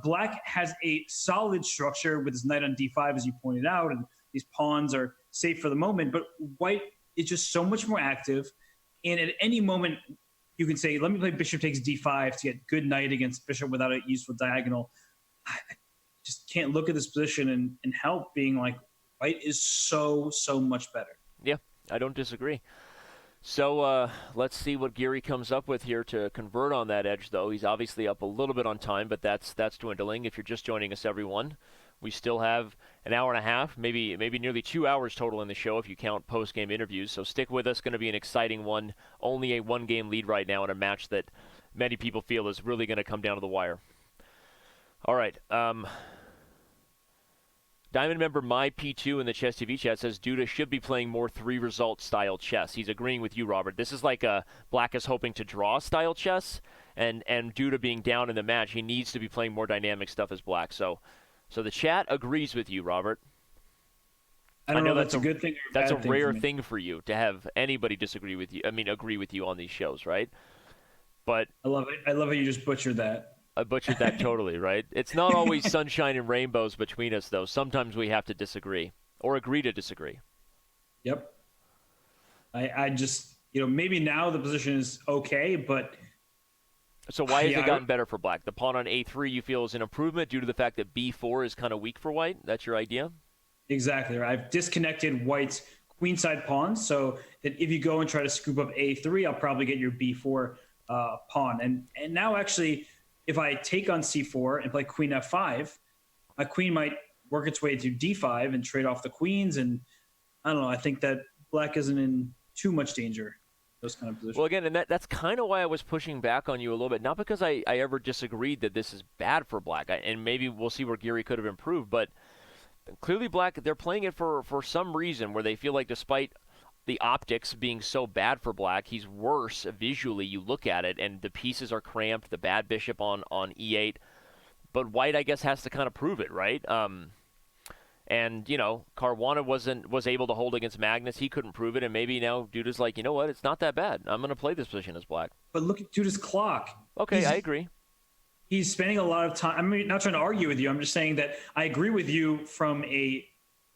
Black has a solid structure with his knight on d5, as you pointed out, and these pawns are safe for the moment. But white is just so much more active, and at any moment you can say, "Let me play bishop takes d5 to get good knight against bishop without a useful diagonal." I just can't look at this position and help being like, white is so much better. Yeah, I don't disagree. So let's see what Giri comes up with here to convert on that edge, though. He's obviously up a little bit on time, but that's dwindling. If you're just joining us, everyone, we still have an hour and a half, maybe nearly 2 hours total in the show if you count post-game interviews. So stick with us. Going to be an exciting one. Only a one-game lead right now in a match that many people feel is really going to come down to the wire. All right. Diamond member My P2 in the Chess TV chat says Duda should be playing more 3-result style chess. He's agreeing with you, Robert. This is like a black is hoping to draw style chess, and Duda being down in the match, he needs to be playing more dynamic stuff as black. So the chat agrees with you, Robert. I know that's a good thing. Or that's bad a rare thing thing for you to have anybody disagree with you. I mean, agree with you on these shows, right? But I love it. I love how you just butchered that. I butchered that totally, right? It's not always sunshine and rainbows between us, though. Sometimes we have to disagree or agree to disagree. Yep. I just, maybe now the position is okay, but... So why has it gotten better for black? The pawn on a3 you feel is an improvement due to the fact that b4 is kind of weak for white? That's your idea? Exactly. I've disconnected white's queenside pawn, so that if you go and try to scoop up a3, I'll probably get your b4 pawn. And now actually... if I take on c4 and play queen f5, my queen might work its way to d5 and trade off the queens. And I don't know. I think that black isn't in too much danger, those kind of positions. Well, again, and that's kind of why I was pushing back on you a little bit. Not because I ever disagreed that this is bad for black. And maybe we'll see where Giri could have improved. But clearly black, they're playing it for some reason where they feel like despite the optics being so bad for black, he's worse visually. You look at it, and the pieces are cramped, the bad bishop on e8. But white, I guess, has to kind of prove it, right? And, Caruana was able to hold against Magnus. He couldn't prove it, and maybe now Duda's like, you know what, it's not that bad. I'm going to play this position as black. But look at Duda's clock. Okay, I agree. He's spending a lot of time. I'm not trying to argue with you. I'm just saying that I agree with you from a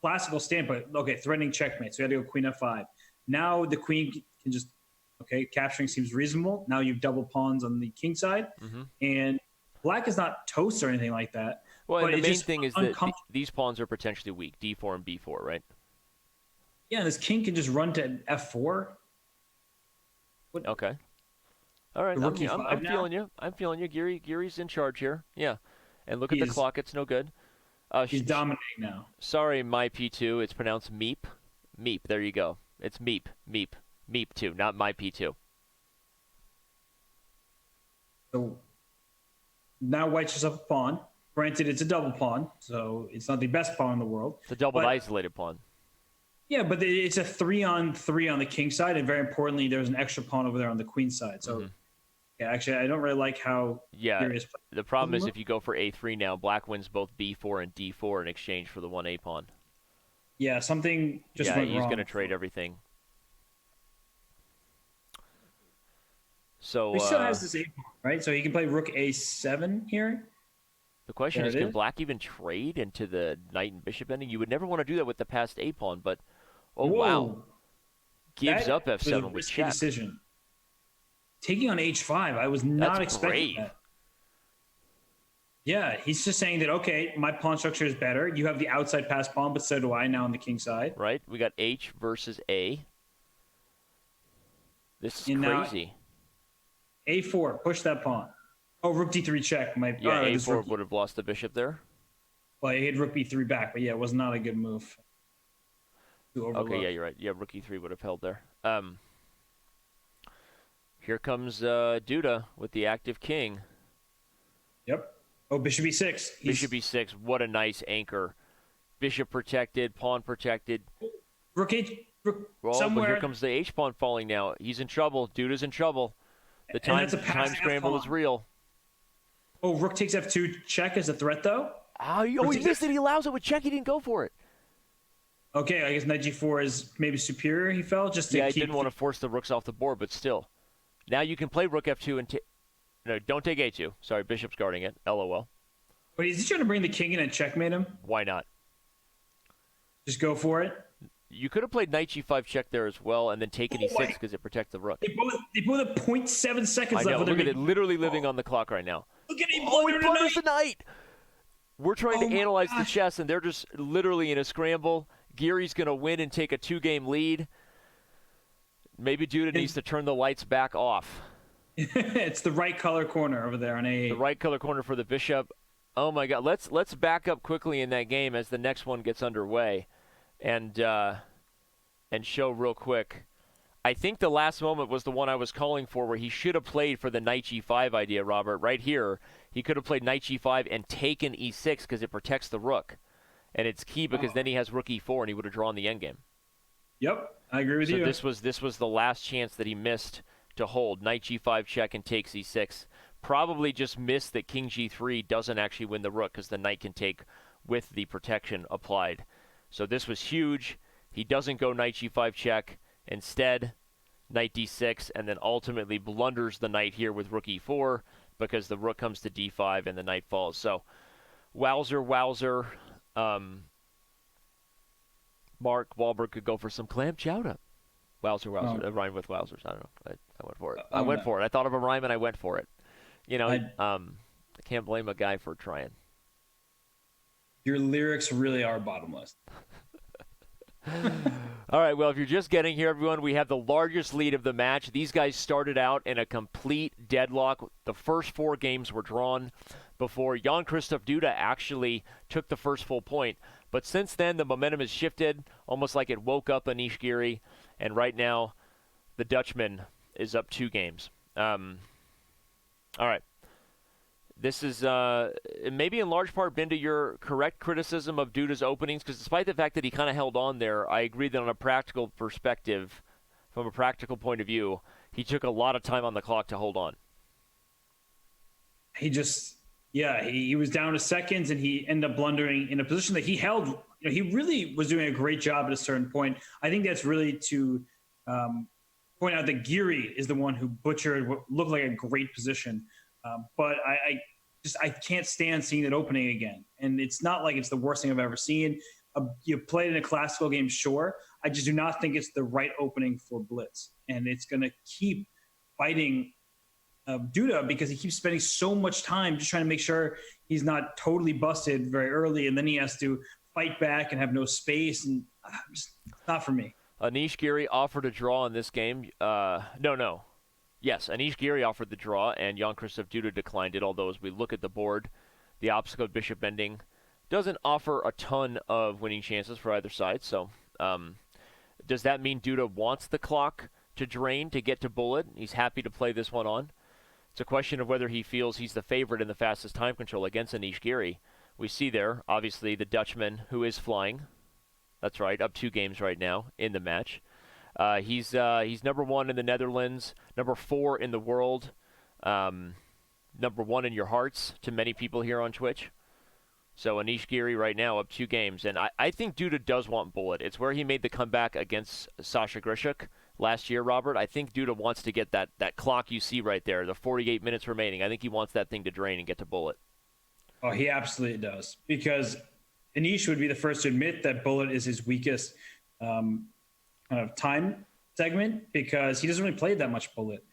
classical standpoint. Okay, threatening checkmate. So you had to go queen f5. Now the queen can just, capturing seems reasonable. Now you've double pawns on the king side. Mm-hmm. And black is not toast or anything like that. Well, and the main thing is that these pawns are potentially weak, d4 and b4, right? Yeah, and this king can just run to f4. Okay. All right, I'm feeling you. I'm feeling you. Giri's in charge here. Yeah. And look at the clock. It's no good. He's dominating now. Sorry, My P2. It's pronounced Meep. Meep. There you go. It's Meep. Meep. Meep 2, not My P2. So now white's just up a pawn. Granted, it's a double pawn, so it's not the best pawn in the world. It's a double isolated pawn. Yeah, but it's a 3-on-3 on the king side, and very importantly, there's an extra pawn over there on the queen side. So, yeah, actually, I don't really like how. Yeah, the problem is if you go for a3 now, black wins both b4 and d4 in exchange for the 1a pawn. Yeah, something just went wrong. Yeah, he's going to trade everything. So he still has this a pawn, right? So he can play rook a7 here. The question is, can black even trade into the knight and bishop ending? You would never want to do that with the passed a pawn, but wow, gives up f7 with check. Decision. Taking on h5, I was not expecting that. Yeah, he's just saying that, okay, my pawn structure is better. You have the outside pass pawn, but so do I now on the king side. Right? We got H versus A. This is And now crazy. A4, push that pawn. Oh, rook D3 check. Yeah, A4 would have lost the bishop there. Well, he had rook B3 back, but yeah, it was not a good move. Okay, yeah, you're right. Yeah, rook E3 would have held there. Here comes Duda with the active king. Yep. Oh, bishop E6. Bishop E6, what a nice anchor. Bishop protected, pawn protected. Rook H. Well, somewhere. but here comes the H pawn falling now. He's in trouble. Duda's in trouble. The time scramble is real. Oh, rook takes F2 check as a threat, though? He missed it. He allows it with check. He didn't go for it. Okay, I guess knight G4 is maybe superior, he felt, just to keep... he didn't want to force the rooks off the board, but still. Now you can play rook F2 and no, don't take A2. Sorry, bishop's guarding it. LOL. But is he trying to bring the king in and checkmate him? Why not? Just go for it? You could have played knight G5 check there as well and then taken E6 because it protects the rook. They both have 0.7 seconds left. Look at it, literally living on the clock right now. Look at him he blunders the knight! We're trying to analyze the chess, and they're just literally in a scramble. Giri's going to win and take a 2-game lead. Maybe Duda needs to turn the lights back off. It's the right color corner over there on A8. The right color corner for the bishop. Oh my God! Let's back up quickly in that game as the next one gets underway, and show real quick. I think the last moment was the one I was calling for, where he should have played for the knight G5 idea, Robert. Right here, he could have played knight G5 and taken E6 because it protects the rook, and it's key because then he has rook E4 and he would have drawn the endgame. Yep, I agree with you. So this was the last chance that he missed to hold. Knight G5 check and takes E6. Probably just missed that king G3 doesn't actually win the rook because the knight can take with the protection applied. So this was huge. He doesn't go knight G5 check. Instead, knight D6, and then ultimately blunders the knight here with rook E4 because the rook comes to D5 and the knight falls. So wowzer. Mark Wahlberg could go for some clam chowder. Wowzer. A rhyme with wowzers. I don't know. I went for it. I went for it. I thought of a rhyme and I went for it. You know, I can't blame a guy for trying. Your lyrics really are bottomless. All right, well, if you're just getting here, everyone, we have the largest lead of the match. These guys started out in a complete deadlock. The first 4 games were drawn before Jan-Krzysztof Duda actually took the first full point. But since then, the momentum has shifted, almost like it woke up Anish Giri. And right now, the Dutchman is up 2 games. All right. This is maybe in large part been to your correct criticism of Duda's openings, because despite the fact that he kind of held on there, I agree that on a practical perspective, from a practical point of view, he took a lot of time on the clock to hold on. He was down to seconds, and he ended up blundering in a position that he held. You know, he really was doing a great job at a certain point. I think that's really to point out that Giri is the one who butchered what looked like a great position. But I can't stand seeing that opening again. And it's not like it's the worst thing I've ever seen. You played in a classical game, sure. I just do not think it's the right opening for Blitz. And it's going to keep fighting Duda because he keeps spending so much time just trying to make sure he's not totally busted very early. And then he has to fight back and have no space. And just not for me. Anish Giri offered a draw in this game. No. Yes, Anish Giri offered the draw, and Jan-Krzysztof Duda declined it, although as we look at the board, the obstacle of bishop bending doesn't offer a ton of winning chances for either side. So does that mean Duda wants the clock to drain to get to bullet? He's happy to play this one on. It's a question of whether he feels he's the favorite in the fastest time control against Anish Giri. We see there, obviously, the Dutchman who is flying. That's right, up 2 games right now in the match. He's number 1 in the Netherlands, number 4 in the world, number 1 in your hearts to many people here on Twitch. So Anish Giri right now up 2 games. And I think Duda does want bullet. It's where he made the comeback against Sasha Grishuk last year, Robert. I think Duda wants to get that clock you see right there, the 48 minutes remaining. I think he wants that thing to drain and get to bullet. Oh, he absolutely does. Because Anish would be the first to admit that bullet is his weakest kind of time segment, because he doesn't really play that much bullet.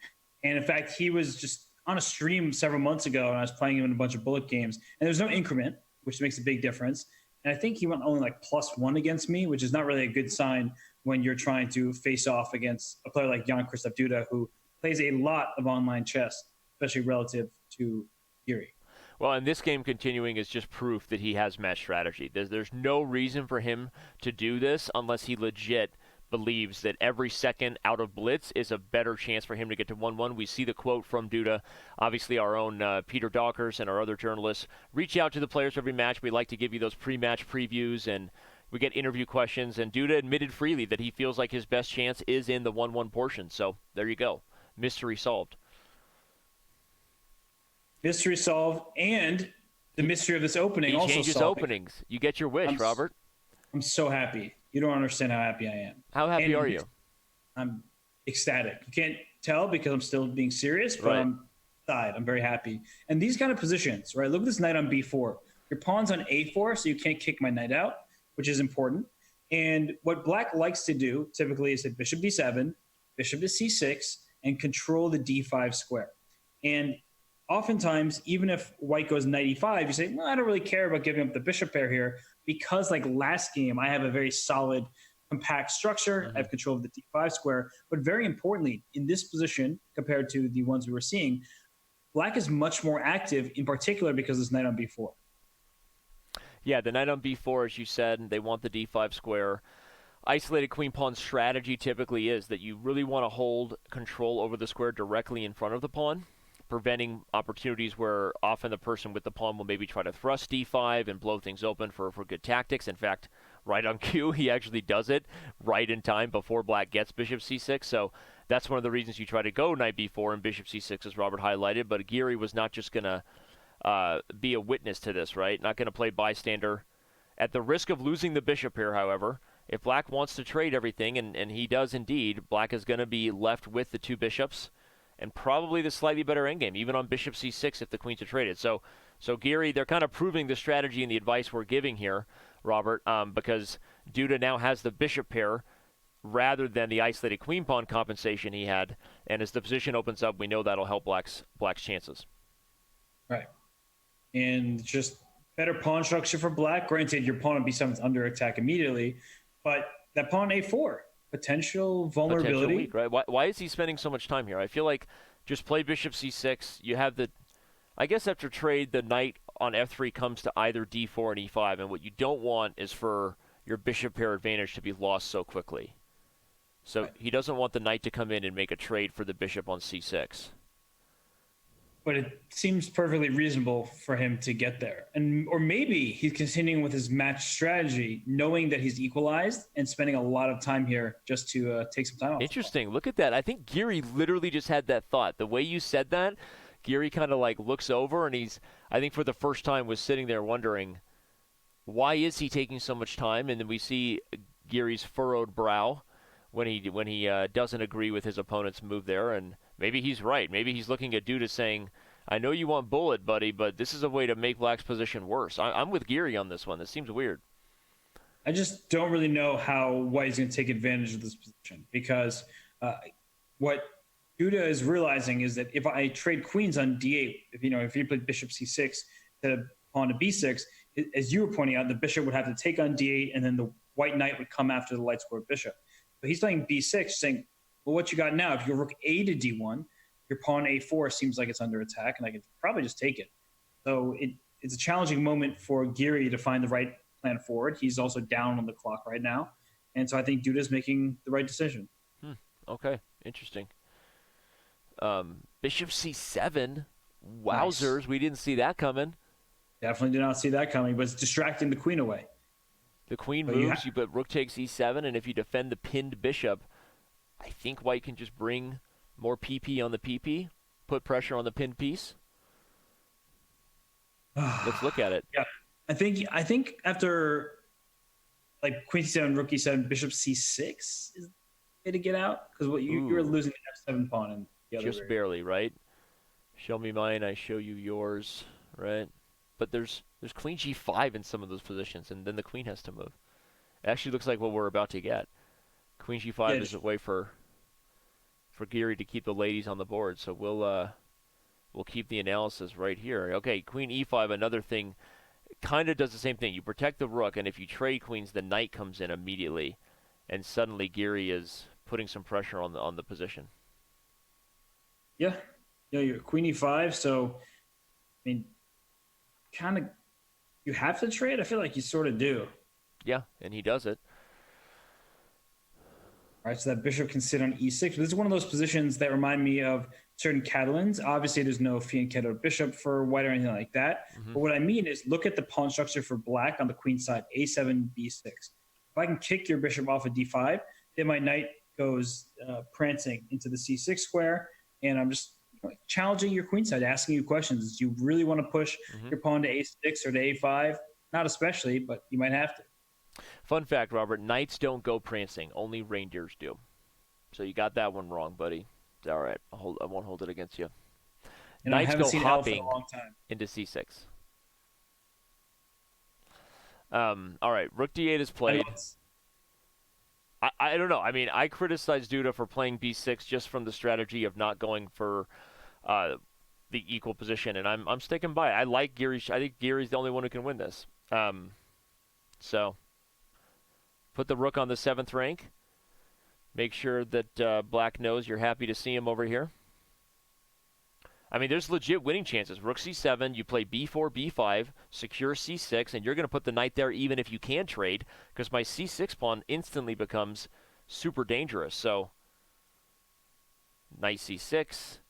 And in fact, he was just on a stream several months ago, and I was playing him in a bunch of bullet games, and there's no increment, which makes a big difference. And I think he went only like +1 against me, which is not really a good sign when you're trying to face off against a player like Jan-Krzysztof Duda, who plays a lot of online chess, especially relative to Giri. Well, and this game continuing is just proof that he has match strategy. There's no reason for him to do this unless he legit believes that every second out of Blitz is a better chance for him to get to 1-1. We see the quote from Duda. Obviously, our own Peter Dawkers and our other journalists reach out to the players for every match. We like to give you those pre-match previews, and we get interview questions. And Duda admitted freely that he feels like his best chance is in the 1-1 portion. So there you go. Mystery solved. Mystery solved, and the mystery of this opening also solved. He changes openings. You get your wish, Robert. I'm so happy. You don't understand how happy I am. How happy are you? I'm ecstatic. You can't tell because I'm still being serious, but Right. I'm very happy. And these kind of positions, right? Look at this knight on b4. Your pawn's on a4, so you can't kick my knight out, which is important. And what black likes to do typically is hit bishop d7, bishop to c6, and control the d5 square. And oftentimes, even if white goes knight e5, you say, well, I don't really care about giving up the bishop pair here because like last game, I have a very solid, compact structure. I have control of the d5 square. But very importantly, in this position, compared to the ones we were seeing, black is much more active, in particular because it's knight on b4. Yeah, the knight on b4, as you said, they want the d5 square. Isolated queen pawn strategy typically is that you really want to hold control over the square directly in front of the pawn, preventing opportunities where often the person with the pawn will maybe try to thrust d5 and blow things open for good tactics. In fact, right on cue, he actually does it right in time before black gets bishop c6. So that's one of the reasons you try to go knight b4 and bishop c6, as Robert highlighted. But Giri was not just going to be a witness to this, right? Not going to play bystander. At the risk of losing the bishop here, however, if black wants to trade everything, and he does indeed, black is going to be left with the two bishops and probably the slightly better endgame, even on bishop c6 if the queens are traded. So Giri, they're kind of proving the strategy and the advice we're giving here, Robert, because Duda now has the bishop pair rather than the isolated queen pawn compensation he had. And as the position opens up, we know that'll help black's chances. Right. And just better pawn structure for black. Granted, your pawn on b7 is under attack immediately, but that pawn a4, potential vulnerability. Potential weak, right? Why is he spending so much time here? I feel like just play bishop c6. You have the, I guess after trade, the knight on f3 comes to either d4 and e5, and what you don't want is for your bishop pair advantage to be lost so quickly. So right. He doesn't want the knight to come in and make a trade for the bishop on c6. But it seems perfectly reasonable for him to get there. Or maybe he's continuing with his match strategy, knowing that he's equalized and spending a lot of time here just to take some time off. Interesting. Look at that. I think Giri literally just had that thought. The way you said that, Giri kind of like looks over and he's, I think for the first time, was sitting there wondering, why is he taking so much time? And then we see Giri's furrowed brow when he doesn't agree with his opponent's move there. And maybe he's right. Maybe he's looking at Duda saying, I know you want bullet, buddy, but this is a way to make black's position worse. I'm with Giri on this one. This seems weird. I just don't really know how white is going to take advantage of this position because what Duda is realizing is that if I trade queens on d8, if you play bishop c6 instead of pawn to b6, as you were pointing out, the bishop would have to take on d8, and then the white knight would come after the light square bishop. But he's playing b6, saying, well, what you got now? If you rook a to d1, your pawn a4 seems like it's under attack, and I could probably just take it. So it's a challenging moment for Giri to find the right plan forward. He's also down on the clock right now. And so I think Duda's making the right decision. Okay, interesting. Bishop c7. Wowzers, nice. We didn't see that coming. Definitely did not see that coming, but it's distracting the queen away. The queen moves, but rook takes e7, and if you defend the pinned bishop, I think white can just bring more PP on the PP, put pressure on the pinned piece. Let's look at it. Yeah, I think after like queen c7, rook e7, bishop c6 is the way to get out because you're losing the f7 pawn and the other just barely, right? Show me mine, I show you yours, right? But there's queen g5 in some of those positions, and then the queen has to move. It actually looks like what we're about to get. Queen g5 is a way for Giri to keep the ladies on the board, so we'll we'll keep the analysis right here. Okay, queen e5, another thing, kind of does the same thing. You protect the rook, and if you trade queens, the knight comes in immediately, and suddenly Giri is putting some pressure on the position. Yeah, you're queen e5. So, I mean, kind of, you have to trade. I feel like you sort of do. Yeah, and he does it. All right, so that bishop can sit on e6. But this is one of those positions that remind me of certain Catalans. Obviously, there's no fianchetto bishop for white or anything like that. Mm-hmm. But what I mean is look at the pawn structure for black on the queen side, a7, b6. If I can kick your bishop off of d5, then my knight goes prancing into the c6 square, and I'm just challenging your queen side, asking you questions. Do you really want to push your pawn to a6 or to a5? Not especially, but you might have to. Fun fact, Robert, knights don't go prancing. Only reindeers do. So you got that one wrong, buddy. All right, I won't hold it against you. And Knights go hopping in a long time. into c6. All right, rook d8 is played. I don't know. I mean, I criticize Duda for playing b6 just from the strategy of not going for the equal position, and I'm sticking by it. I like Giri. I think Giri's the only one who can win this. So put the rook on the 7th rank. Make sure that black knows you're happy to see him over here. I mean, there's legit winning chances. Rook c7, you play b4, b5, secure c6, and you're going to put the knight there even if you can trade, because my c6 pawn instantly becomes super dangerous. So, knight c6.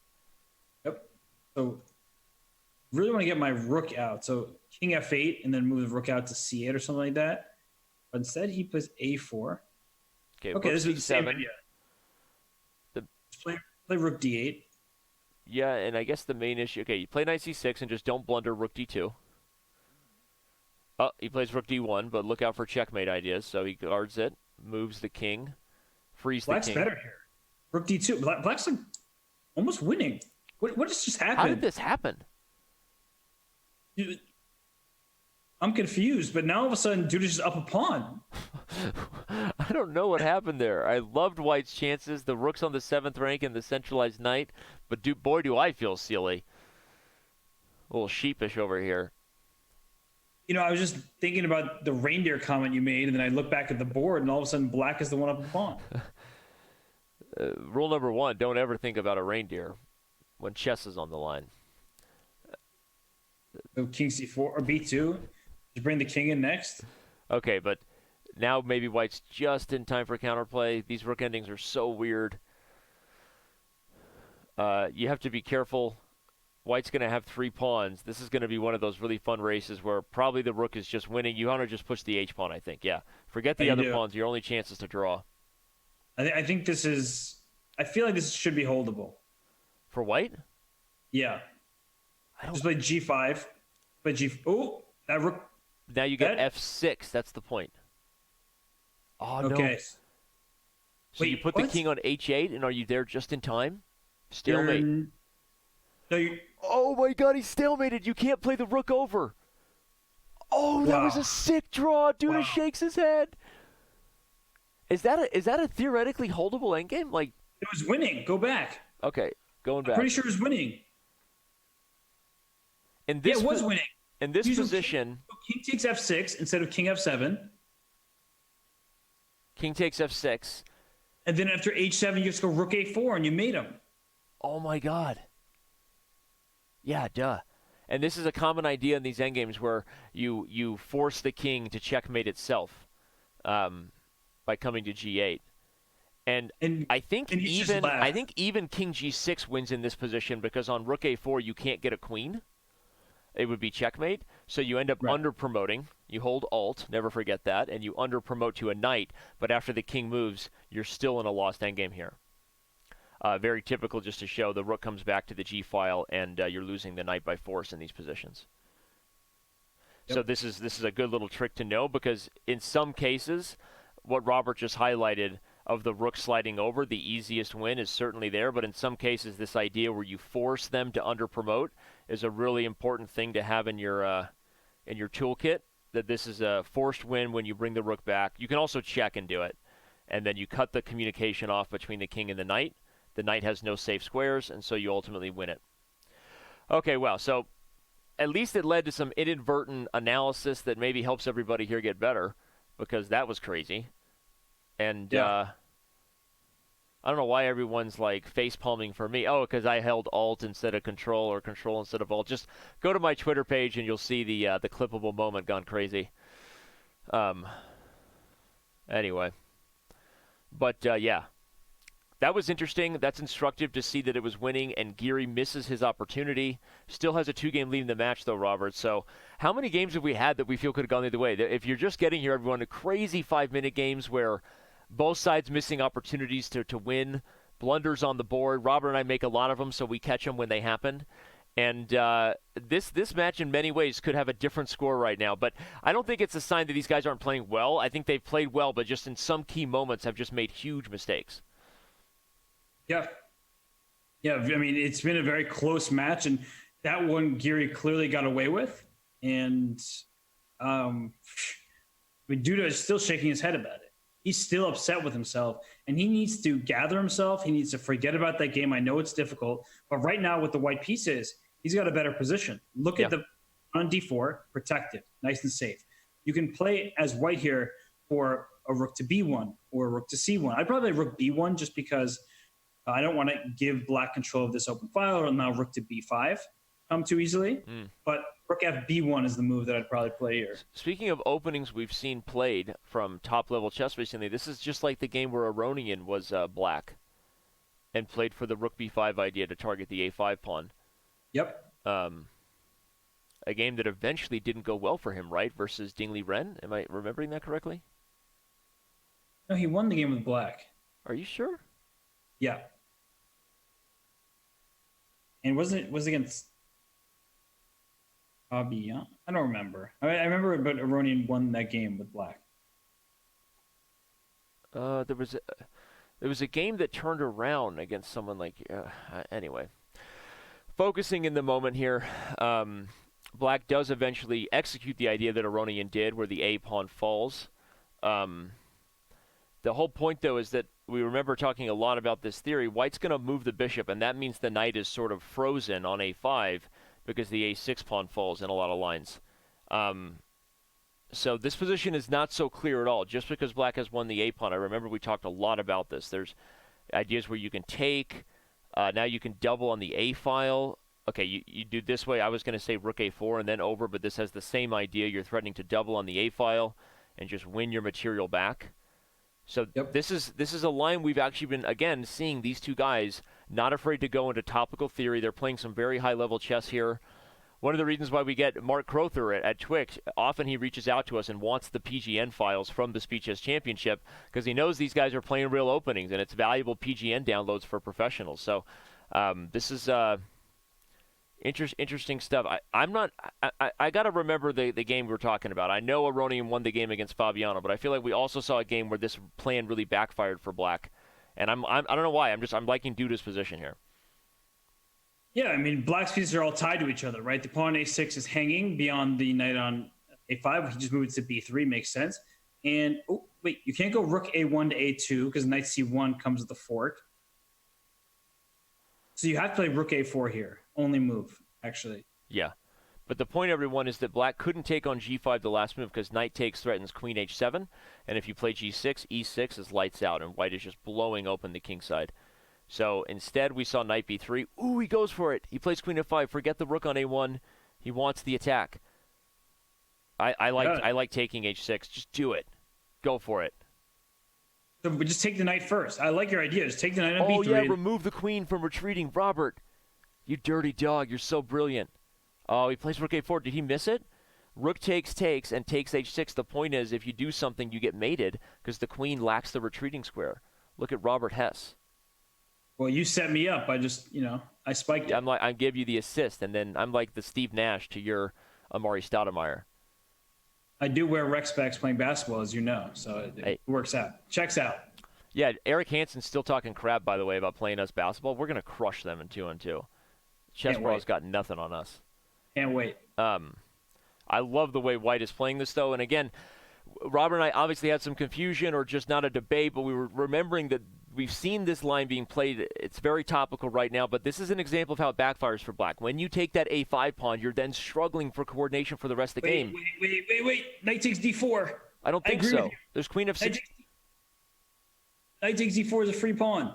Yep. So, really want to get my rook out. So, king f8 and then move the rook out to c8 or something like that. But instead, he plays a4. Okay, this is the same idea. Just play rook d8. Yeah, and I guess the main issue... Okay, you play knight c6 and just don't blunder rook d2. Oh, he plays rook d1, but look out for checkmate ideas. So he guards it, moves the king, frees the king. Black's better here. Rook d2. Black's like almost winning. What just happened? How did this happen? I'm confused, but now all of a sudden, Duda's just up a pawn. I don't know what happened there. I loved White's chances. The rook's on the 7th rank and the centralized knight. But boy, do I feel silly. A little sheepish over here. You know, I was just thinking about the reindeer comment you made, and then I look back at the board, and all of a sudden, black is the one up a pawn. Rule number 1, don't ever think about a reindeer when chess is on the line. So king c4 or b2. Just bring the king in next. Okay, but now maybe White's just in time for counterplay. These rook endings are so weird. You have to be careful. White's going to have 3 pawns. This is going to be one of those really fun races where probably the rook is just winning. You want to just push the h-pawn, I think. Yeah. Forget the other pawns. Your only chance is to draw. I think this is... I feel like this should be holdable. For White? Yeah. Just play g5. Play g... Oh, that rook... Now you get f6. That's the point. Oh, no. Okay. So you put the king on h8, and are you there just in time? Stalemate. Oh, my God, he's stalemated. You can't play the rook over. Oh, that was a sick draw. Duda shakes his head. Is that a theoretically holdable endgame? Like, it was winning. Go back. Okay, going back. I'm pretty sure it was winning. In this it was winning. In this position... King takes f6 instead of king f7. King takes f6. And then after h7, you just go rook a4, and you made him. Oh, my God. Yeah, duh. And this is a common idea in these endgames where you force the king to checkmate itself by coming to g8. And I think even king g6 wins in this position because on rook a4 you can't get a queen. It would be checkmate. So you end up under-promoting. You hold alt, never forget that, and you under-promote to a knight. But after the king moves, you're still in a lost endgame here. Very typical just to show the rook comes back to the g-file, and you're losing the knight by force in these positions. Yep. So this is a good little trick to know because in some cases, what Robert just highlighted of the rook sliding over, the easiest win is certainly there. But in some cases, this idea where you force them to under-promote is a really important thing to have in your toolkit, that this is a forced win when you bring the rook back. You can also check and do it. And then you cut the communication off between the king and the knight. The knight has no safe squares, and so you ultimately win it. Okay, well, so at least it led to some inadvertent analysis that maybe helps everybody here get better, because that was crazy. And I don't know why everyone's like face palming for me. Oh, because I held Alt instead of Control or Control instead of Alt. Just go to my Twitter page and you'll see the clippable moment gone crazy. Anyway, but yeah, that was interesting. That's instructive to see that it was winning, and Giri misses his opportunity. Still has a 2-game lead in the match, though, Robert. So how many games have we had that we feel could have gone the other way? If you're just getting here, everyone, crazy 5-minute games where both sides missing opportunities to win, blunders on the board. Robert and I make a lot of them, so we catch them when they happen. And this match in many ways could have a different score right now. But I don't think it's a sign that these guys aren't playing well. I think they've played well, but just in some key moments have just made huge mistakes. Yeah. Yeah, I mean, it's been a very close match, and that one Giri clearly got away with. And Duda is still shaking his head about it. He's still upset with himself, and he needs to gather himself. He needs to forget about that game. I know it's difficult, but right now with the white pieces, he's got a better position. Look at the on d4, protected, nice and safe. You can play as white here for a rook to b1 or a rook to c1. I'd probably rook b1 just because I don't want to give black control of this open file, or now rook to b5 come too easily. But rook fb1 is the move that I'd probably play here. Speaking of openings we've seen played from top-level chess recently, this is just like the game where Aronian was black and played for the rook b5 idea to target the a5 pawn. Yep. A game that eventually didn't go well for him, right, versus Dingley Ren? Am I remembering that correctly? No, he won the game with black. Are you sure? Yeah. And was against Fabian? I don't remember. I remember, but Aronian won that game with black. There was a game that turned around against someone like anyway. Focusing in the moment here, black does eventually execute the idea that Aronian did, where the a pawn falls. The whole point, though, is that we remember talking a lot about this theory. White's going to move the bishop, and that means the knight is sort of frozen on a5 because the a6 pawn falls in a lot of lines. So this position is not so clear at all. Just because black has won the a pawn, I remember we talked a lot about this. There's ideas where you can take. Now you can double on the a file. Okay, you do this way. I was going to say rook a4 and then over, but this has the same idea. You're threatening to double on the a file and just win your material back. So this is a line we've actually been, again, seeing these two guys not afraid to go into topical theory. They're playing some very high-level chess here. One of the reasons why we get Mark Crowther at Twix, often he reaches out to us and wants the PGN files from the Speed Chess Championship because he knows these guys are playing real openings, and it's valuable PGN downloads for professionals. So this is interesting stuff. I got to remember the game we were talking about. I know Aronian won the game against Fabiano, but I feel like we also saw a game where this plan really backfired for black. And I don't know why. I'm liking Duda's position here. Yeah, I mean, black's pieces are all tied to each other, right? The pawn a6 is hanging beyond the knight on a5. He just moves to b3, makes sense. And, oh, wait, you can't go rook a1 to a2 because knight c1 comes with the fork. So you have to play rook a4 here. Only move, actually. Yeah. But the point, everyone, is that black couldn't take on g5 the last move because knight takes threatens queen h7. And if you play g6, e6 is lights out, and white is just blowing open the king side. So instead, we saw knight b3. Ooh, he goes for it. He plays queen f5. Forget the rook on a1. He wants the attack. I like taking h6. Just do it. Go for it. So we just take the knight first. I like your idea. Just take the knight on b3. Oh, yeah, remove the queen from retreating. Robert, you dirty dog. You're so brilliant. Oh, he plays rook a4. Did he miss it? Rook takes, and takes h6. The point is, if you do something, you get mated because the queen lacks the retreating square. Look at Robert Hess. Well, you set me up. I spiked it. I give you the assist, and then I'm like the Steve Nash to your Amari Stoudemire. I do wear rec specs playing basketball, as you know, so it works out. Checks out. Yeah, Eric Hansen's still talking crap, by the way, about playing us basketball. We're going to crush them in 2-on-2. Chessbrawl's got nothing on us. Can't wait. I love the way White is playing this, though. And again, Robert and I obviously had some confusion or just not a debate, but we were remembering that we've seen this line being played. It's very topical right now, but this is an example of how it backfires for black. When you take that a5 pawn, you're then struggling for coordination for the rest of the game. Wait. Knight takes d4. I don't think agree so. with you. There's queen f6. Knight takes d4 is a free pawn.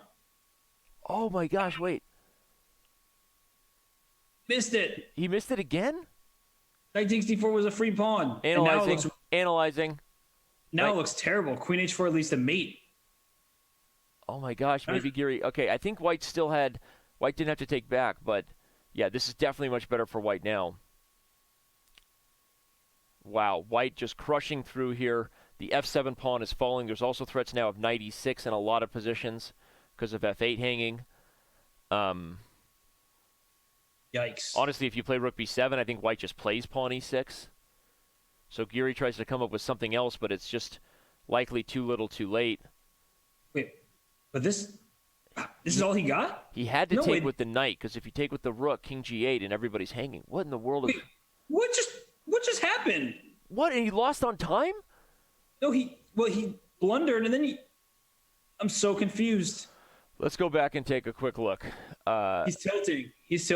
Oh my gosh, wait. Missed it. He missed it again? Knight takes d4 was a free pawn. Analyzing. Now it looks terrible. Queen h4 at least a mate. Oh my gosh, maybe Giri. Okay, I think White didn't have to take back, but yeah, this is definitely much better for White now. Wow, White just crushing through here. The f7 pawn is falling. There's also threats now of knight e6 in a lot of positions because of f8 hanging. Yikes. Honestly, if you play rook b7, I think White just plays pawn e6. So Giri tries to come up with something else, but it's just likely too little too late. Wait, but this is all he got? He had to take with the knight, because if you take with the rook, king g8, and everybody's hanging. What in the world? What just happened? What? And he lost on time? No, he blundered, and then I'm so confused. Let's go back and take a quick look. He's tilting. He's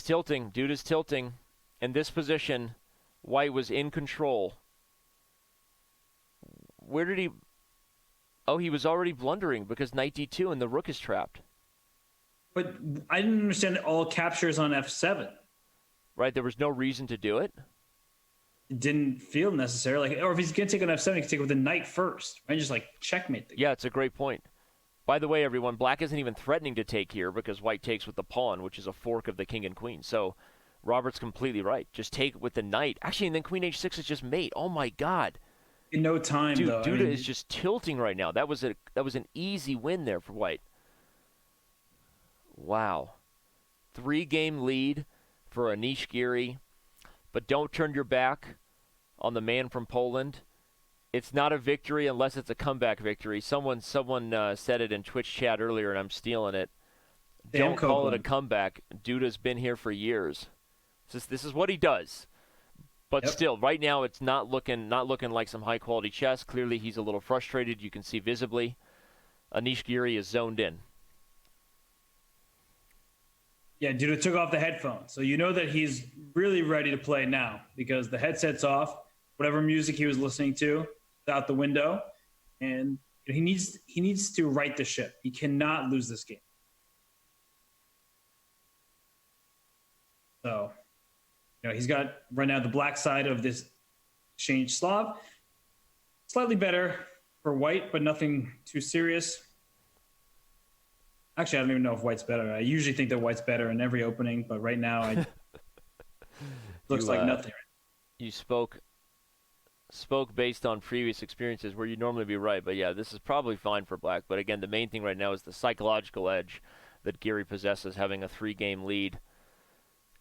tilting. Dude is tilting. In this position, White was in control. Where did he... Oh, he was already blundering because knight d2 and the rook is trapped. But I didn't understand all captures on f7. Right, there was no reason to do it. It didn't feel necessary. Or if he's going to take on f7, he can take with the knight first. Right? Just checkmate the game. Yeah, it's a great point. By the way, everyone, black isn't even threatening to take here because White takes with the pawn, which is a fork of the king and queen. So Robert's completely right. Just take with the knight. Actually, and then queen h6 is just mate. Oh, my God. In no time, dude, though. Duda is just tilting right now. That was an easy win there for White. Wow. 3-game lead for Anish Giri. But don't turn your back on the man from Poland. It's not a victory unless it's a comeback victory. Someone said it in Twitch chat earlier, and I'm stealing it. Don't call it a comeback. Duda's been here for years. This is what he does. But still, right now it's not looking like some high quality chess. Clearly, he's a little frustrated. You can see visibly. Anish Giri is zoned in. Yeah, Duda took off the headphones, so you know that he's really ready to play now because the headset's off. Whatever music he was listening to is out the window, and he needs to right the ship. He cannot lose this game. So, he's got right now the black side of this exchange Slav. Slightly better for White, but nothing too serious. Actually, I don't even know if White's better. I usually think that White's better in every opening, but right now looks like nothing. You spoke based on previous experiences where you'd normally be right, but yeah, this is probably fine for black. But again, the main thing right now is the psychological edge that Giri possesses, having a 3-game lead.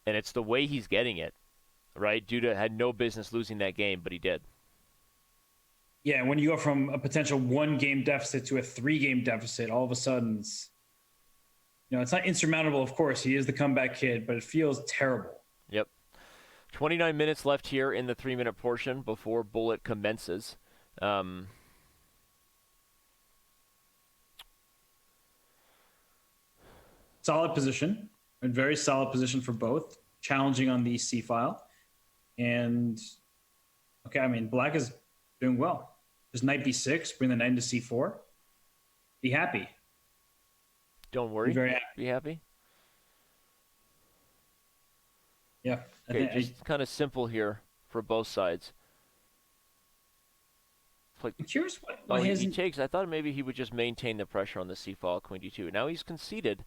And it's the way he's getting it, right? Duda had no business losing that game, but he did. Yeah, when you go from a potential 1-game deficit to a 3-game deficit, all of a sudden, it's not insurmountable, of course. He is the comeback kid, but it feels terrible. Yep. 29 minutes left here in the 3-minute portion before bullet commences. Solid position. A very solid position for both. Challenging on the C file. And, black is doing well. Just knight b6, bring the knight into c4. Be happy. Don't worry. Be very happy. Be happy. Yeah. Okay, just kind of simple here for both sides. I'm curious what he takes. I thought maybe he would just maintain the pressure on the c file, queen d2. Now he's conceded.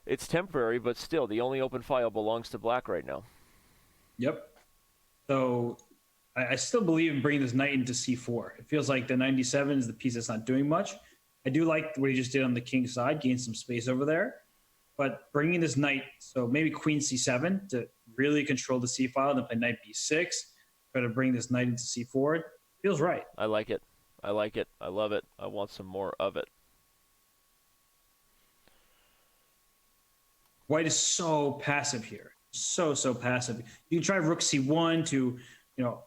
It's temporary, but still, the only open file belongs to black right now. Yep. So I still believe in bringing this knight into c4. It feels like the 97 is the piece that's not doing much. I do like what he just did on the king side, gain some space over there. But bringing this knight, so maybe queen c7 to really control the c file, then play knight b6, try to bring this knight into c4, feels right. I like it. I like it. I love it. I want some more of it. White is so passive here. So passive. You can try rook c1 to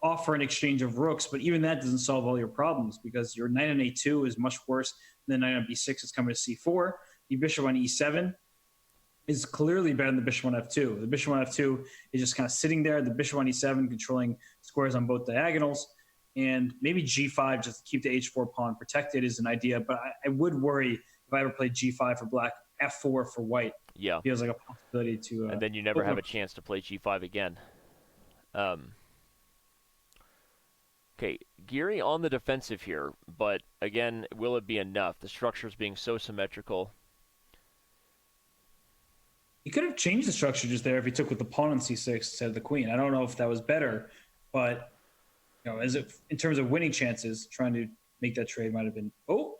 offer an exchange of rooks, but even that doesn't solve all your problems because your knight on a2 is much worse than the knight on b6 is coming to c4. The bishop on e7 is clearly better than the bishop on f2. The bishop on f2 is just kind of sitting there. The bishop on e7 controlling squares on both diagonals. And maybe g5 just to keep the h4 pawn protected is an idea, but I would worry if I ever played g5 for black, f4 for white. Yeah. Feels like a possibility to... and then you never have a chance to play g5 again. Okay, Giri on the defensive here, but again, will it be enough? The structure's being so symmetrical. He could have changed the structure just there if he took with the pawn on c6 instead of the queen. I don't know if that was better, but in terms of winning chances, trying to make that trade might have been. Ooh,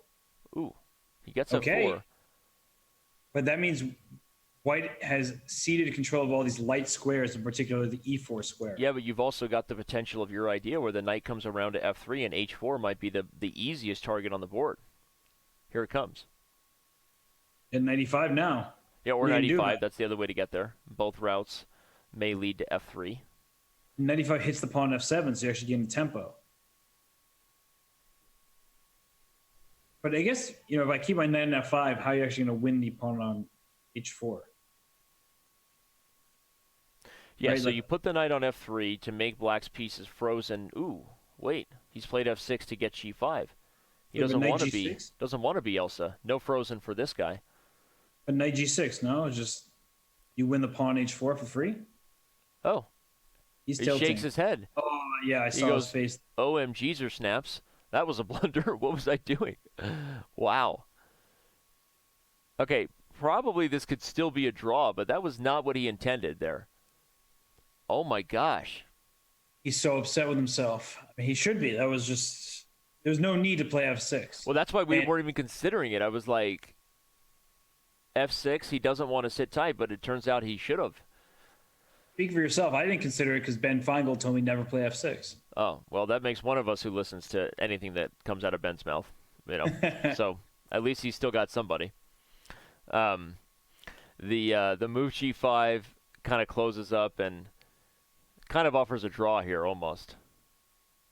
he gets f4. But that means white has ceded control of all these light squares, in particular the e4 square. Yeah, but you've also got the potential of your idea where the knight comes around to f3 and h4 might be the easiest target on the board. Here it comes. And 95 now. Yeah, or 95. That's the other way to get there. Both routes may lead to f3. 95 hits the pawn f7, so you actually gain the tempo. But I guess, if I keep my knight on f5, how are you actually going to win the pawn on h4? Yeah, right, so you put the knight on f3 to make black's pieces frozen. Ooh, wait. He's played f6 to get g5. He doesn't want to be Elsa. No frozen for this guy. But knight g6, no? It's just you win the pawn h4 for free? Oh. He shakes his head. Oh, yeah, I saw his face. OMGs or snaps. That was a blunder. What was I doing? Wow. Okay, probably this could still be a draw, but that was not what he intended there. Oh, my gosh. He's so upset with himself. I mean, he should be. That was just... There's no need to play f6. Well, that's why we weren't even considering it. I was like, f6, he doesn't want to sit tight, but it turns out he should have. Speak for yourself. I didn't consider it because Ben Feingold told me never play f6. Oh, well, that makes one of us who listens to anything that comes out of Ben's mouth. So at least he's still got somebody. The move g5 kind of closes up and kind of offers a draw here almost.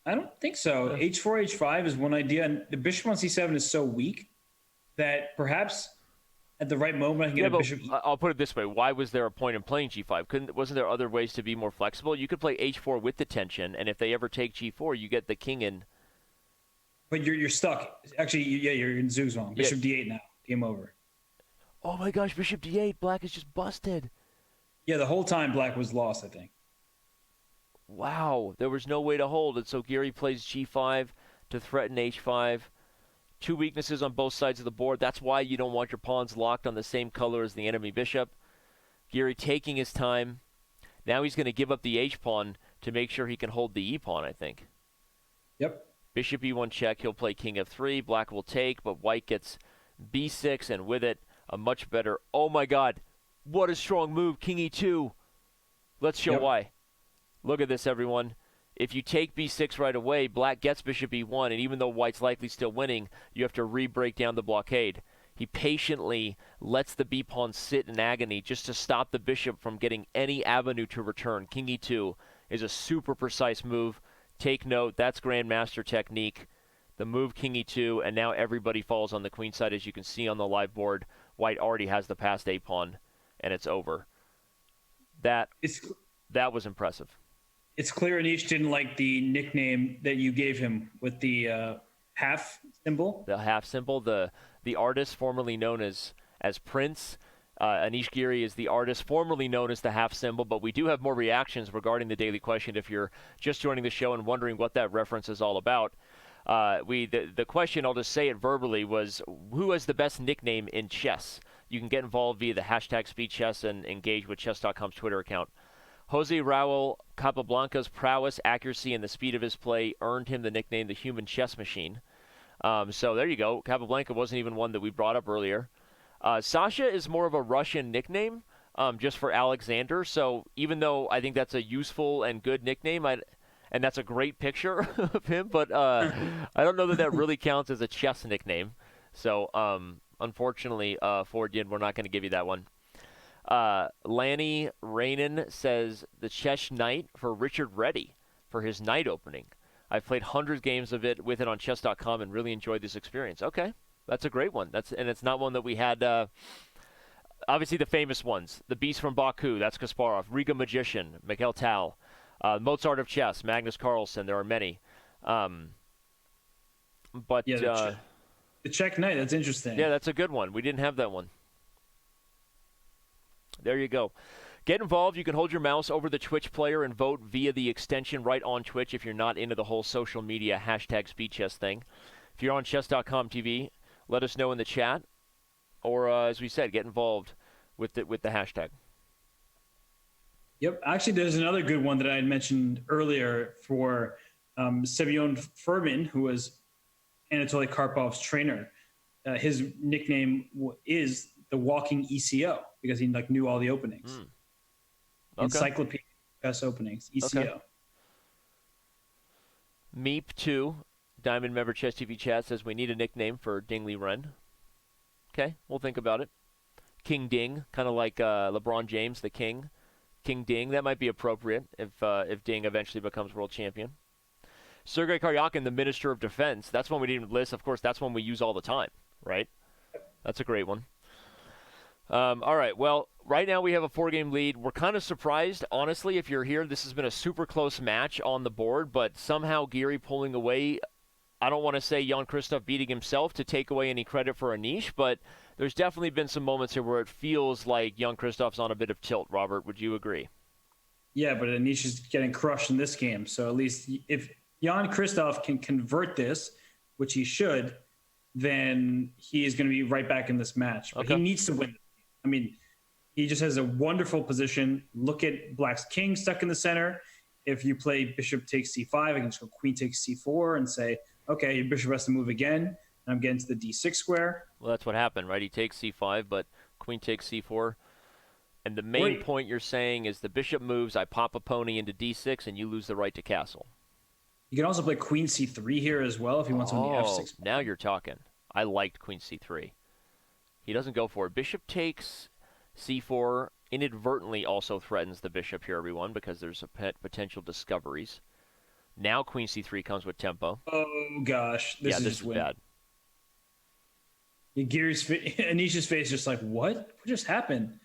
I don't think so. h4, h5 is one idea, and the bishop on c7 is so weak that perhaps at the right moment I can get a bishop. I'll put it this way: why was there a point in playing g5? Wasn't there other ways to be more flexible? You could play h4 with the tension, and if they ever take g4, you get the king in. But you're stuck. Actually, you're in Zugzwang. Bishop d8 now. Game over. Oh my gosh, bishop d8. Black is just busted. Yeah, the whole time black was lost, I think. Wow, there was no way to hold it, so Giri plays g5 to threaten h5. Two weaknesses on both sides of the board. That's why you don't want your pawns locked on the same color as the enemy bishop. Giri taking his time. Now he's going to give up the h-pawn to make sure he can hold the e-pawn, I think. Yep. Bishop e1 check. He'll play king f3. Black will take, but white gets b6, and with it, a much better... Oh, my God. What a strong move. King e2. Let's show why. Look at this, everyone. If you take b6 right away, black gets bishop e1, and even though white's likely still winning, you have to re-break down the blockade. He patiently lets the b-pawn sit in agony just to stop the bishop from getting any avenue to return. King e2 is a super precise move. Take note, that's grandmaster technique. The move king e2, and now everybody falls on the queen side, as you can see on the live board. White already has the passed a-pawn, and it's over. That was impressive. It's clear Anish didn't like the nickname that you gave him with the half symbol. The half symbol, the artist formerly known as Prince. Anish Giri is the artist formerly known as the half symbol, but we do have more reactions regarding the daily question if you're just joining the show and wondering what that reference is all about. The question, I'll just say it verbally, was who has the best nickname in chess? You can get involved via the hashtag SpeedChess and engage with Chess.com's Twitter account. Jose Raul Capablanca's prowess, accuracy, and the speed of his play earned him the nickname the Human Chess Machine. So there you go. Capablanca wasn't even one that we brought up earlier. Sasha is more of a Russian nickname, just for Alexander. So even though I think that's a useful and good nickname, and that's a great picture of him, but I don't know that really counts as a chess nickname. So unfortunately, for Din, we're not going to give you that one. Lanny Rainin says the Chess Knight for Richard Reddy. for his night opening. I've played hundreds of games of it with it on Chess.com and really enjoyed this experience. Okay, that's a great one. And it's not one that we had. Obviously, the famous ones: the Beast from Baku, that's Kasparov; Riga Magician, Mikhail Tal; Mozart of Chess, Magnus Carlsen. There are many. But the Czech Knight, that's interesting. Yeah, that's a good one. We didn't have that one. There you go. Get involved. You can hold your mouse over the Twitch player and vote via the extension right on Twitch if you're not into the whole social media hashtag speed chess thing. If you're on chess.com TV, let us know in the chat. Or, as we said, get involved with the hashtag. Yep. Actually, there's another good one that I had mentioned earlier for Semyon Furman, who was Anatoly Karpov's trainer. His nickname is the Walking ECO because he knew all the openings. Okay. Encyclopedia Chess Openings, ECO. Okay. Meep2, Diamond member Chess TV chat, says we need a nickname for Dingley Ren. Okay, we'll think about it. King Ding, kind of like LeBron James, the King. King Ding, that might be appropriate if Ding eventually becomes world champion. Sergei Karyakin, the Minister of Defense. That's one we didn't list. Of course, that's one we use all the time, right? That's a great one. All right, well, right now we have a 4-game lead. We're kind of surprised, honestly, if you're here. This has been a super close match on the board, but somehow Giri pulling away. I don't want to say Jan-Krzysztof beating himself to take away any credit for Anish, but there's definitely been some moments here where it feels like Jan-Krzysztof's on a bit of tilt. Robert, would you agree? Yeah, but Anish is getting crushed in this game. So at least if Jan-Krzysztof can convert this, which he should, then he is going to be right back in this match. But he needs to win. I mean, he just has a wonderful position. Look at Black's king stuck in the center. If you play bishop takes c5, I can just go queen takes c4 and say, okay, your bishop has to move again, and I'm getting to the d6 square. Well, that's what happened, right? He takes c5, but queen takes c4. And the main point you're saying is the bishop moves, I pop a pony into d6, and you lose the right to castle. You can also play queen c3 here as well if he wants on the f6. Now you're talking. I liked queen c3. He doesn't go for it. Bishop takes c4 inadvertently also threatens the bishop here, everyone, because there's a potential discoveries. Now queen c3 comes with tempo. Oh, gosh. This is bad. Anish's face just like, what just happened?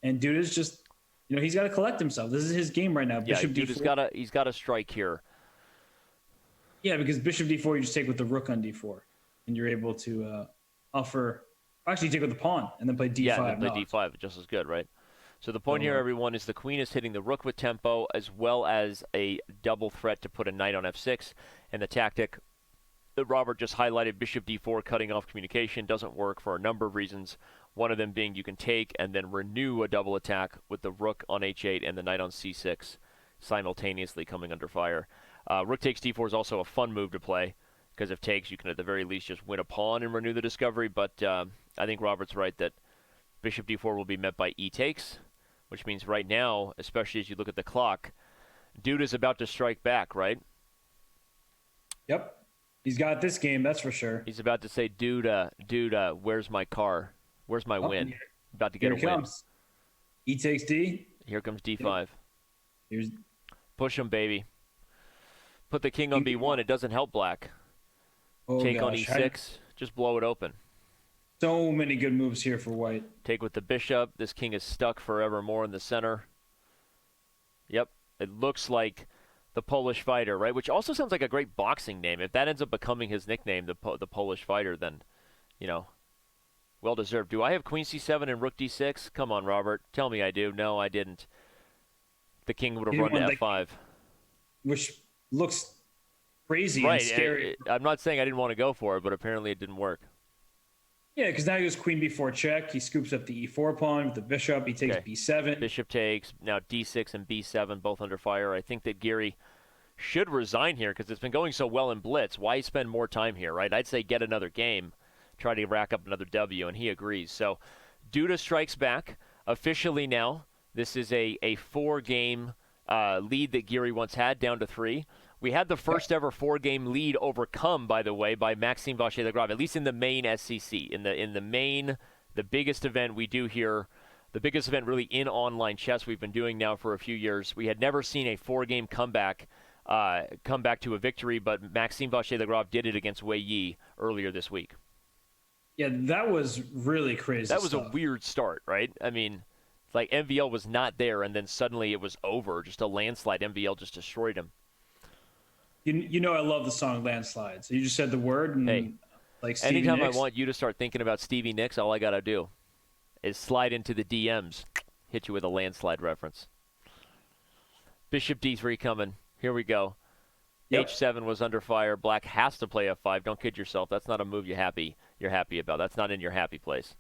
And Duda's just, he's got to collect himself. This is his game right now. Bishop D4. He's got to strike here. Yeah, because bishop d4, you just take with the rook on d4. And you're able to actually take with the pawn and then play d5. Yeah, and then play d5, just as good, right? So the point here, everyone, is the queen is hitting the rook with tempo as well as a double threat to put a knight on f6. And the tactic that Robert just highlighted, bishop d4, cutting off communication, doesn't work for a number of reasons. One of them being you can take and then renew a double attack with the rook on h8 and the knight on c6 simultaneously coming under fire. Rook takes d4 is also a fun move to play because if takes, you can at the very least just win a pawn and renew the discovery. But I think Robert's right that bishop d4 will be met by e takes, which means right now, especially as you look at the clock, Duda's about to strike back, right? Yep. He's got this game, that's for sure. He's about to say, Duda, where's my car? Where's my win? About to get a win. E takes d. Here comes d5. Here's push him, baby. Put the king on b1. It doesn't help Black. Take on e6. Just blow it open. So many good moves here for White. Take with the bishop. This king is stuck forevermore in the center. Yep. It looks like the Polish fighter, right? Which also sounds like a great boxing name. If that ends up becoming his nickname, the Polish fighter, then, well deserved. Do I have queen c7 and rook d6? Come on, Robert. Tell me I do. No, I didn't. The king would have run to f5. Which looks crazy and scary. I'm not saying I didn't want to go for it, but apparently it didn't work. Yeah, because now he goes queen b4 check. He scoops up the e4 pawn with the bishop. He takes b7. Bishop takes. Now d6 and b7 both under fire. I think that Giri should resign here because it's been going so well in Blitz. Why spend more time here, right? I'd say get another game, try to rack up another W, and he agrees. So Duda strikes back. Officially now, this is a 4-game lead that Giri once had, down to 3. We had the first ever 4-game lead overcome, by the way, by Maxime Vachier-Lagrave, at least in the main SCC. In the main, the biggest event we do here, the biggest event really in online chess we've been doing now for a few years. We had never seen a 4-game comeback come back to a victory, but Maxime Vachier-Lagrave did it against Wei Yi earlier this week. Yeah, that was really crazy. That was stuff. a weird start, right? I mean, like MVL was not there, and then suddenly it was over. Just a landslide. MVL just destroyed him. You know I love the song Landslide. So you just said the word, and Hey, like Stevie anytime Nicks. I want you to start thinking about Stevie Nicks, all I got to do is slide into the DMs, hit you with a landslide reference. Bishop D3 coming. Here we go. Yep. H7 was under fire. Black has to play F5. Don't kid yourself. That's not a move you're happy about. That's not in your happy place.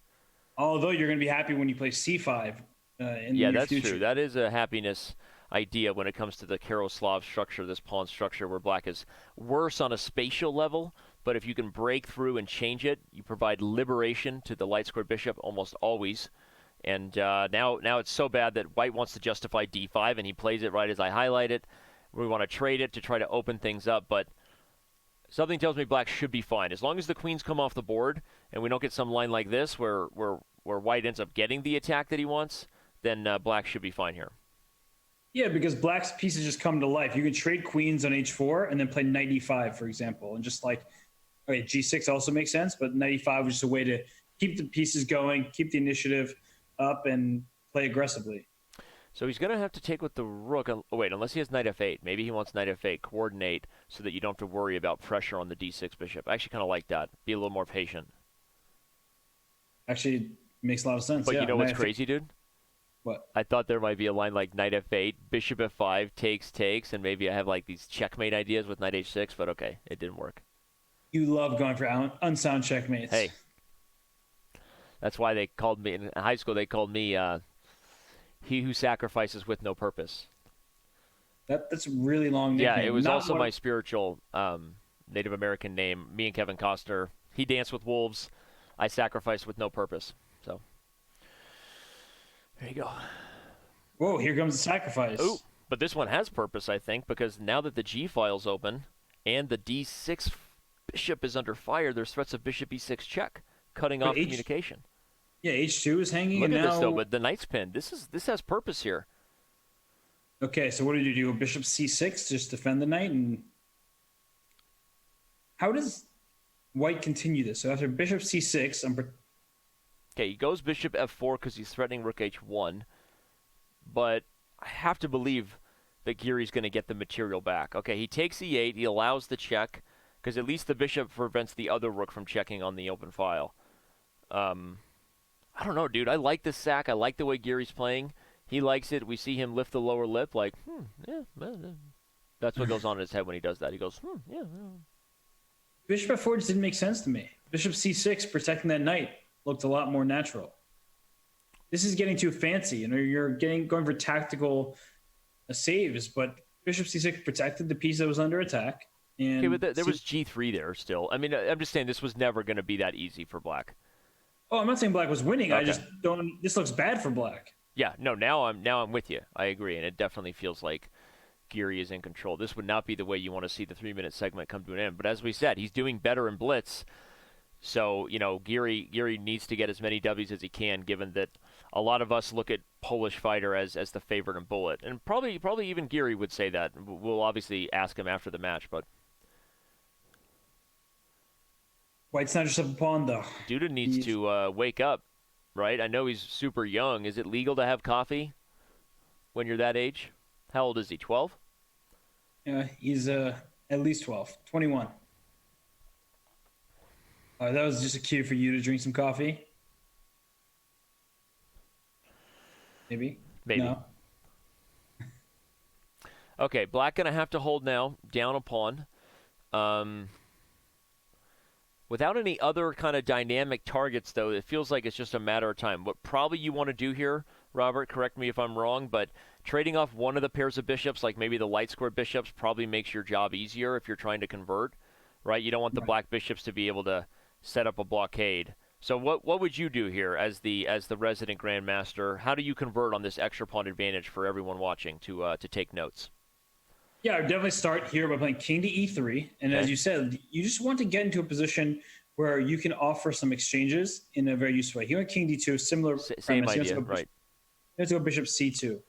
Although you're going to be happy when you play C5 in the near that's future. true. That is a happiness idea when it comes to the Yaroslav structure, this pawn structure where Black is worse on a spatial level, but if you can break through and change it, you provide liberation to the light squared bishop almost always. And now it's so bad that White wants to justify D5, and he plays it right as I highlight it. We want to trade it to try to open things up, but something tells me Black should be fine. As long as the queens come off the board and we don't get some line like this where White ends up getting the attack that he wants, then Black should be fine here. Yeah, because Black's pieces just come to life. You can trade queens on H4 and then play knight E5, for example. And just like, okay, G6 also makes sense, but knight E5 was just a way to keep the pieces going, keep the initiative up, and play aggressively. So he's going to have to take with the rook. Oh, wait, unless he has knight F8. Maybe he wants knight F8, coordinate, so that you don't have to worry about pressure on the D6 bishop. I actually kind of like that. Be a little more patient. Actually, makes a lot of sense. But yeah, you know what's knight F8. crazy, dude? What? I thought there might be a line like knight F8, bishop F5, takes, and maybe I have like these checkmate ideas with knight H6, but okay, it didn't work. You love going for unsound checkmates. Hey, that's why they called me, in high school, they called me he who sacrifices with no purpose. That's a really long Yeah, nickname. it was Not also what- my spiritual Native American name. Me and Kevin Costner. He danced with wolves. I sacrificed with no purpose. So there you go. Whoa, here comes the sacrifice. Oh, but this one has purpose, I think, because now that the G file's open and the D6 bishop is under fire, there's threats of bishop E6 check, cutting But off communication. Yeah, H2 is hanging. Look and at now... this though, but the knight's pinned. This has purpose here. Okay, so what do? A bishop C6 just defend the knight? And how does White continue this? So after bishop C6, Okay, he goes bishop F4 because he's threatening rook H1, but I have to believe that Giri's going to get the material back. Okay, he takes E8, he allows the check, because at least the bishop prevents the other rook from checking on the open file. I don't know, dude. I like this sack. I like the way Giri's playing. He likes it. We see him lift the lower lip like, yeah. That's what goes on in his head when he does that. He goes, yeah. bishop F4 just didn't make sense to me. Bishop C6 protecting that knight looked a lot more natural. This is getting too fancy. You're going for tactical saves, but bishop C6 protected the piece that was under attack. And Okay, but there was G3 there still. I mean, I'm just saying this was never going to be that easy for Black. Oh, I'm not saying Black was winning. Okay. I just don't. This looks bad for Black. Yeah, no, now I'm with you. I agree, and it definitely feels like Giri is in control. This would not be the way you want to see the 3-minute segment come to an end. But as we said, he's doing better in Blitz. So, Giri needs to get as many W's as he can, given that a lot of us look at Polish fighter as the favorite in Bullet. And probably even Giri would say that. We'll obviously ask him after the match, but White's not just a pawn, though. Duda needs to wake up, right? I know he's super young. Is it legal to have coffee when you're that age? How old is he, 12? Yeah, he's at least 12, 21. That was just a cue for you to drink some coffee. Maybe. No. Okay, Black going to have to hold now, down a pawn. Without any other kind of dynamic targets, though, it feels like it's just a matter of time. What probably you want to do here, Robert, correct me if I'm wrong, but trading off one of the pairs of bishops, like maybe the light square bishops, probably makes your job easier if you're trying to convert, right? You don't want the black bishops to be able to set up a blockade. So what would you do here as the resident grandmaster? How do you convert on this extra pawn advantage for everyone watching to take notes? Yeah, I would definitely start here by playing king to e3. And as you said, you just want to get into a position where you can offer some exchanges in a very useful way. He went king d2, similar Same premise. idea, right. Let's go bishop c2.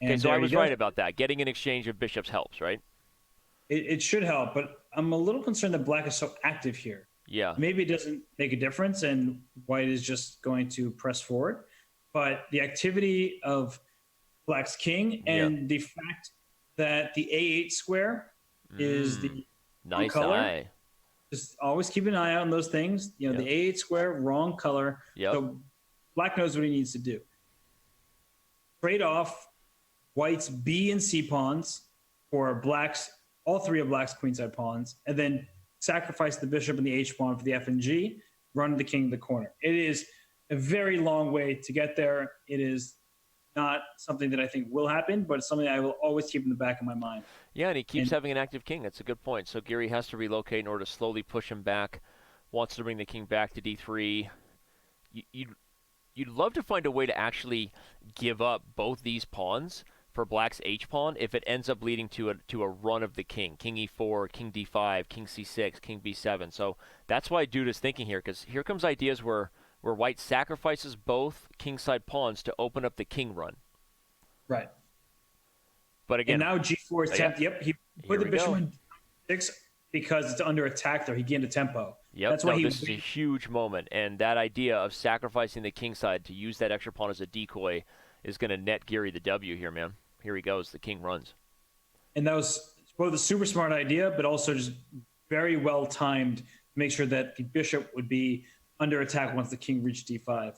Okay, so I was right about that. Getting an exchange of bishops helps, right? it should help, but I'm a little concerned that black is so active here. Yeah. Maybe it doesn't make a difference and white is just going to press forward. But the activity of black's king and the fact that the A8 square is the nice color. eye. Just always keep an eye out on those things. You know, the A8 square, wrong color. Yep. So black knows what he needs to do. Trade off white's B and C pawns for black's, all three of black's queenside pawns, and then sacrifice the bishop and the H pawn for the F and G, run the king to the corner. It is a very long way to get there. It is not something that I think will happen, but it's something I will always keep in the back of my mind. Yeah, and he keeps having an active king. That's a good point. So Giri has to relocate in order to slowly push him back. Wants to bring the king back to d3. You'd love to find a way to actually give up both these pawns for black's h pawn if it ends up leading to a run of the king. King e4, king d5, king c6, king b7. So that's why Duda's thinking here, because here comes ideas where white sacrifices both kingside pawns to open up the king run. Right. But again, and now g4 is tempo. Yep, he put the bishop in 6 because it's under attack there. He gained a tempo. Yep. That's why this is a huge moment, and that idea of sacrificing the kingside to use that extra pawn as a decoy is going to net Giri the W here, man. Here he goes. The king runs. And that was both a super smart idea, but also just very well timed to make sure that the bishop would be under attack once the king reached d5.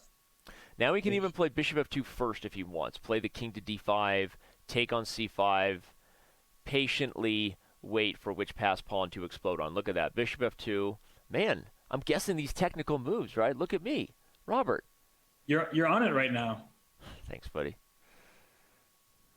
Now he can even play bishop f2 first if he wants. Play the king to d5, take on c5, patiently wait for which pass pawn to explode on. Look at that. Bishop f2. Man, I'm guessing these technical moves, right? Look at me. Robert. You're on it right now. Thanks, buddy.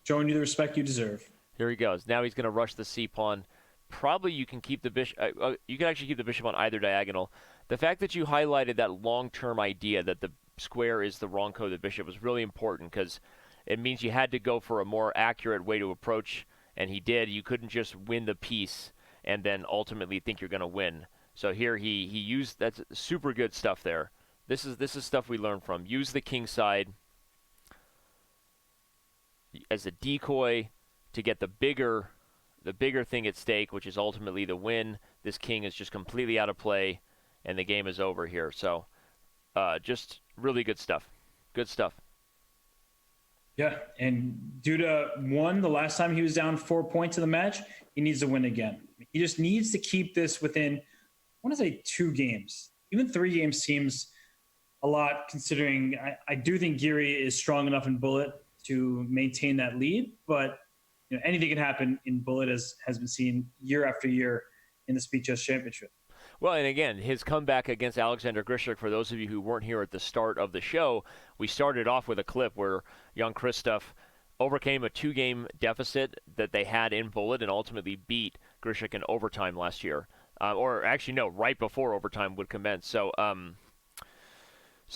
Showing you the respect you deserve. Here he goes. Now he's going to rush the c pawn. Probably you can keep the bishop. You can actually keep the bishop on either diagonal. The fact that you highlighted that long-term idea that the square is the wrong code of the bishop was really important because it means you had to go for a more accurate way to approach, and he did. You couldn't just win the piece and then ultimately think you're going to win. So here he used, that's super good stuff there. This is stuff we learned from. Use the king side as a decoy to get the bigger thing at stake, which is ultimately the win. This king is just completely out of play, and the game is over here. So just really good stuff. Good stuff. Yeah, and Duda won the last time he was down 4 points in the match. He needs to win again. He just needs to keep this within, I want to say 2 games. Even 3 games seems a lot considering I do think Giri is strong enough in bullet to maintain that lead, but anything can happen in bullet, as has been seen year after year in the Speed Chess Championship. Well, and again, his comeback against Alexander Grischuk, for those of you who weren't here at the start of the show, we started off with a clip where Jan-Krzysztof overcame a 2-game deficit that they had in bullet and ultimately beat Grischuk in overtime last year. Or actually, no, right before overtime would commence. So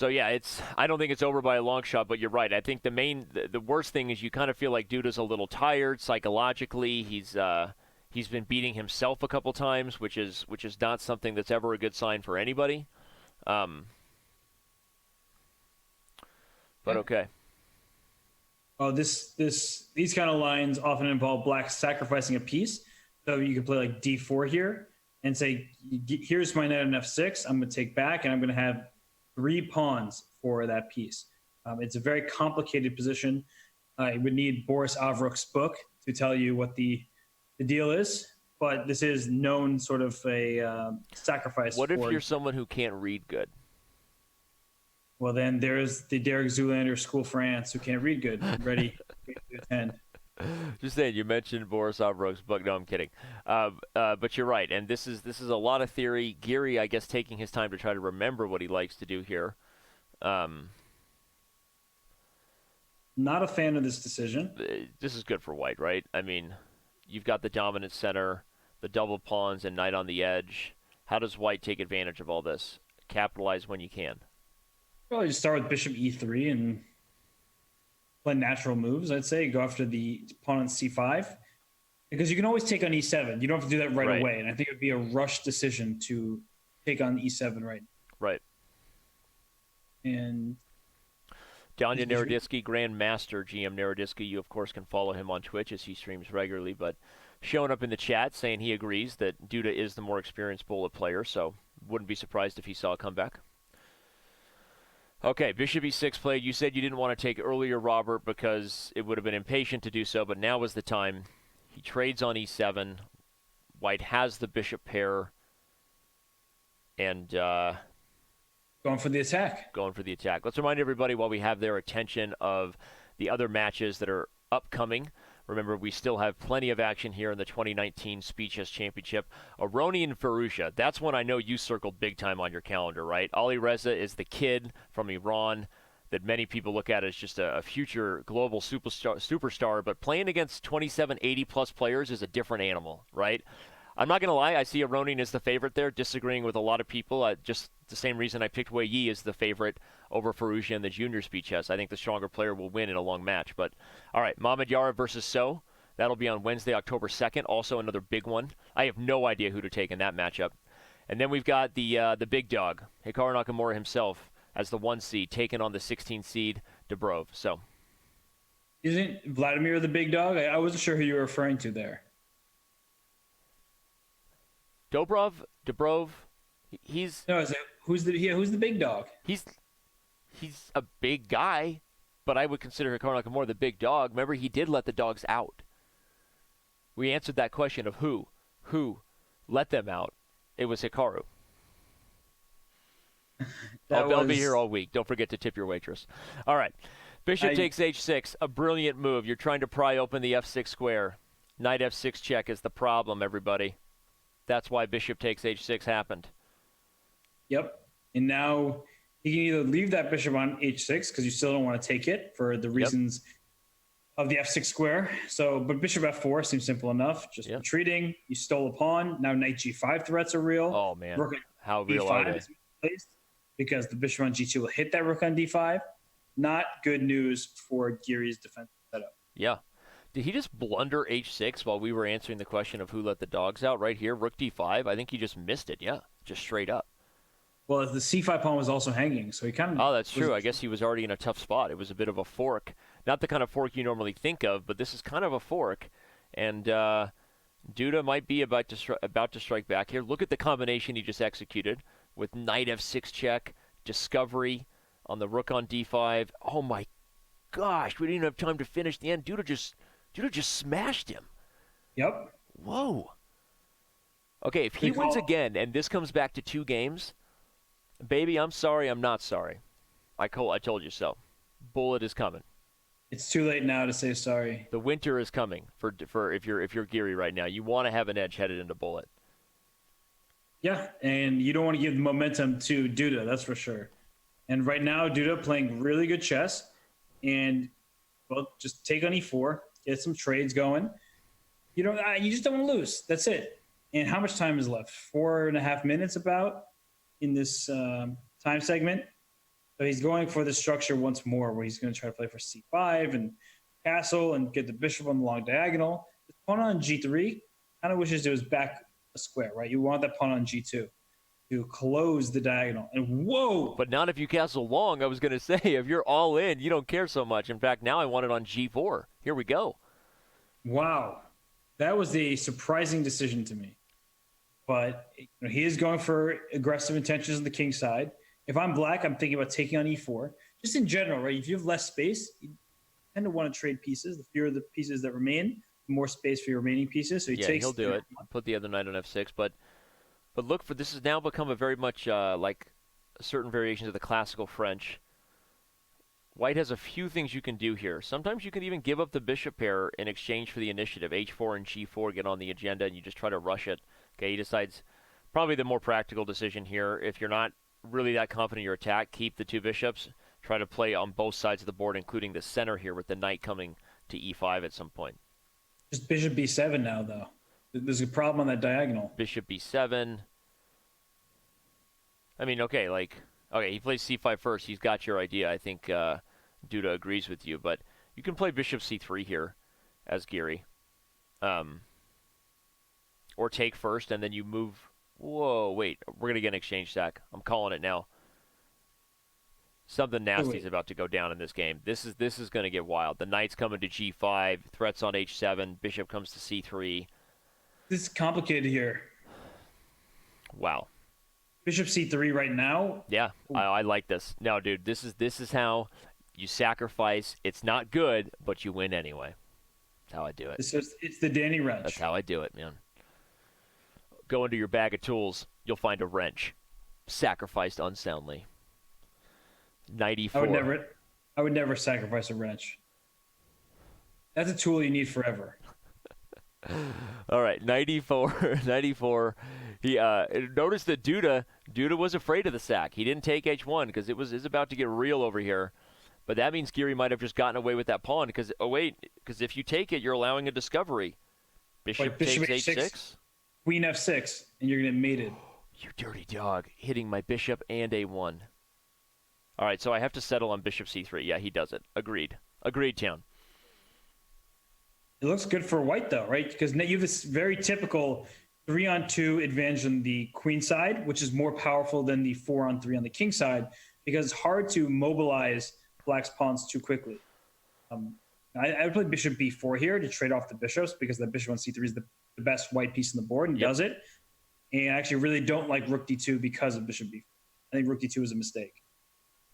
yeah, I don't think it's over by a long shot, but you're right. I think the worst thing is you kind of feel like Duda's a little tired psychologically. He's been beating himself a couple times, which is not something that's ever a good sign for anybody. But okay. Oh, these kind of lines often involve black sacrificing a piece. So you could play like d4 here and say, here's my knight on f6. I'm going to take back, and I'm going to have 3 pawns for that piece. It's a very complicated position. It would need Boris Avruch's book to tell you what the deal is, but this is known sort of a sacrifice. What if you're someone who can't read good? Well, then there's the Derek Zoolander School France who can't read good, ready to attend. Just saying, you mentioned Boris Avruch's book. No, I'm kidding. But you're right, and this is a lot of theory. Giri, I guess, taking his time to try to remember what he likes to do here. Not a fan of this decision. This is good for white, right? I mean, you've got the dominant center, the double pawns, and knight on the edge. How does white take advantage of all this? Capitalize when you can. Probably just start with bishop e3 and play natural moves. I'd say go after the pawn on c5 because you can always take on e7. You don't have to do that right away, and I think it would be a rush decision to take on e7 right. Right. And Danya Naroditsky, Grandmaster GM Naroditsky. You, of course, can follow him on Twitch as he streams regularly. But showing up in the chat saying he agrees that Duda is the more experienced bullet player, so wouldn't be surprised if he saw a comeback. Okay, bishop e6 played. You said you didn't want to take earlier, Robert, because it would have been impatient to do so, but now is the time. He trades on e7. White has the bishop pair, and Going for the attack. going for the attack. Let's remind everybody while we have their attention of the other matches that are upcoming. Remember, we still have plenty of action here in the 2019 Speed Chess Championship. Aroni and Furusha, that's one I know you circled big time on your calendar, right? Ali Reza is the kid from Iran that many people look at as just a future global superstar, but playing against 27 80-plus players is a different animal, right? I'm not going to lie, I see Aroni as the favorite there, disagreeing with a lot of people. Just the same reason I picked Wei Yi as the favorite over Furusha in the junior speed chess. I think the stronger player will win in a long match. But, all right, Mohamed Yara versus So. That'll be on Wednesday, October 2nd. Also another big one. I have no idea who to take in that matchup. And then we've got the big dog, Hikaru Nakamura himself, as the 1 seed, taking on the 16 seed Dubrov. So, Isn't Vladimir the big dog? I wasn't sure who you were referring to there. Dubrov, he's No, who's the big dog? he's a big guy, but I would consider Hikaru Nakamura the big dog. Remember, he did let the dogs out. We answered that question of who let them out. It was Hikaru. I'll be here all week. Don't forget to tip your waitress. All right. Bishop takes h6, a brilliant move. You're trying to pry open the f6 square. Knight f6 check is the problem, everybody. That's why bishop takes h6 happened. Yep. And now you can either leave that bishop on h6 because you still don't want to take it for the reasons of the f6 square. So, but bishop f4 seems simple enough. Just retreating. You stole a pawn. Now knight g5 threats are real. Oh, man. Rook How real are they? is placed because the bishop on g2 will hit that rook on d5. Not good news for Giri's defensive setup. Yeah. Did he just blunder h6 while we were answering the question of who let the dogs out right here? Rook d5? I think he just missed it. Yeah, just straight up. Well, the c5 pawn was also hanging, so he kind of... Oh, that's true. I guess he was already in a tough spot. It was a bit of a fork. Not the kind of fork you normally think of, but this is kind of a fork. And Duda might be about to strike back here. Look at the combination he just executed with knight f6 check, discovery on the rook on d5. Oh, my gosh. We didn't even have time to finish the end. Duda just smashed him. Yep. Whoa. Okay, if he wins again and this comes back to 2 games, baby, I'm sorry, I'm not sorry. I told you so. Bullet is coming. It's too late now to say sorry. The winter is coming for if you're Giri right now. You want to have an edge headed into Bullet. Yeah, and you don't want to give the momentum to Duda, that's for sure. And right now, Duda playing really good chess, and well, just take on e4, get some trades going. You just don't want to lose. That's it. And how much time is left? 4.5 minutes about in this time segment. So he's going for the structure once more, where he's going to try to play for c5 and castle and get the bishop on the long diagonal. The pawn on g3 kind of wishes it was back a square, right? You want that pawn on g2 to close the diagonal. And whoa! But not if you castle long. I was going to say, if you're all in, you don't care so much. In fact, now I want it on g4. Here we go. Wow. That was a surprising decision to me. But he is going for aggressive intentions on the king side. If I'm black, I'm thinking about taking on e4. Just in general, right? If you have less space, you tend to want to trade pieces. The fewer the pieces that remain, the more space for your remaining pieces. So he'll do it. Put the other knight on f6. But look, this has now become a very much like certain variations of the classical French. White has a few things you can do here. Sometimes you can even give up the bishop pair in exchange for the initiative. h4 and g4 get on the agenda, and you just try to rush it. Okay, he decides probably the more practical decision here. If you're not really that confident in your attack, keep the 2 bishops. Try to play on both sides of the board, including the center here with the knight coming to e5 at some point. Just bishop b7 now, though. There's a problem on that diagonal. Bishop b7. I mean, okay, he plays c5 first. He's got your idea. I think Duda agrees with you. But you can play bishop c3 here as Giri. Or take first, and then you move. Whoa, wait. We're going to get an exchange sack. I'm calling it now. Something nasty is about to go down in this game. This is going to get wild. The knight's coming to g5. Threats on h7. Bishop comes to c3. This is complicated here. Wow. Bishop c3 right now. Yeah, I like this. No, dude, this is how you sacrifice. It's not good, but you win anyway. That's how I do it. It's the Danny Rensch. That's how I do it, man. Go into your bag of tools. You'll find a wrench. Sacrificed unsoundly. 94. I would never sacrifice a wrench. That's a tool you need forever. All right, 94. 94. He noticed that Duda was afraid of the sack. He didn't take h1 because it was about to get real over here. But that means Giri might have just gotten away with that pawn because if you take it, you're allowing a discovery. Bishop takes h6. Queen f6, and you're going to get mated. You dirty dog, hitting my bishop and a1. All right, so I have to settle on bishop c3. Yeah, he does it. Agreed, Town. It looks good for white, though, right? Because you have this very typical 3-on-2 advantage on the queen side, which is more powerful than the 4-on-3 on the king side, because it's hard to mobilize black's pawns too quickly. I would play bishop b4 here to trade off the bishops, because the bishop on c3 is the best white piece on the board and does it. And I actually really don't like rook d2 because of bishop b4. I think rook d2 is a mistake.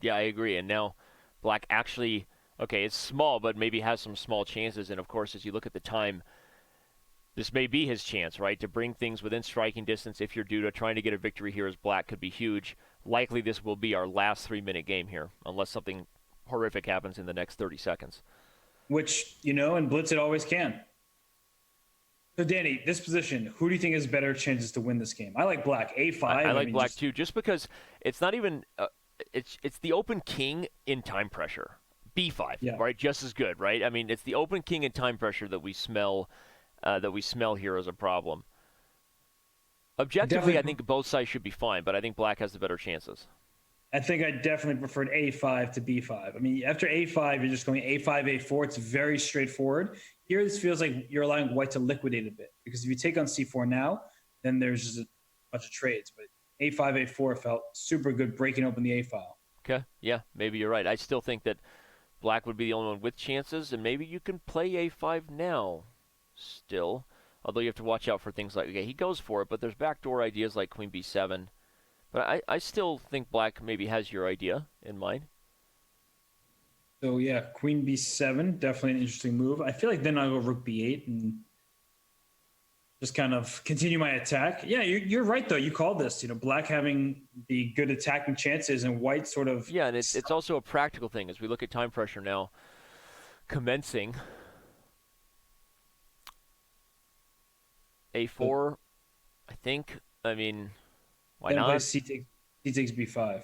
Yeah, I agree. And now black actually, okay, it's small, but maybe has some small chances. And, of course, as you look at the time, this may be his chance, right, to bring things within striking distance. If you're Duda, trying to get a victory here as black could be huge. Likely this will be our last 3-minute game here, unless something horrific happens in the next 30 seconds. Which, in Blitz it always can. So, Danny, this position, who do you think has better chances to win this game? I like black. A5. I like black, too, just because it's not even it's the open king in time pressure. B5, right? Just as good, right? I mean, it's the open king in time pressure that we smell here as a problem. Objectively, I think both sides should be fine, but I think black has the better chances. I think I definitely preferred A5 to B5. I mean, after A5, you're just going A5, A4. It's very straightforward. Here, this feels like you're allowing white to liquidate a bit, because if you take on C4 now, then there's just a bunch of trades. But A5, A4 felt super good breaking open the A file. Okay, yeah, maybe you're right. I still think that black would be the only one with chances, and maybe you can play A5 now still. Although you have to watch out for things like, okay, he goes for it, but there's backdoor ideas like queen b7. But I still think black maybe has your idea in mind. So, yeah, queen b7, definitely an interesting move. I feel like then I'll go rook b8 and just kind of continue my attack. Yeah, you're right, though. You called this, black having the good attacking chances and white sort of... Yeah, and it's also a practical thing as we look at time pressure now commencing. A4, I think, why then not? C takes b5.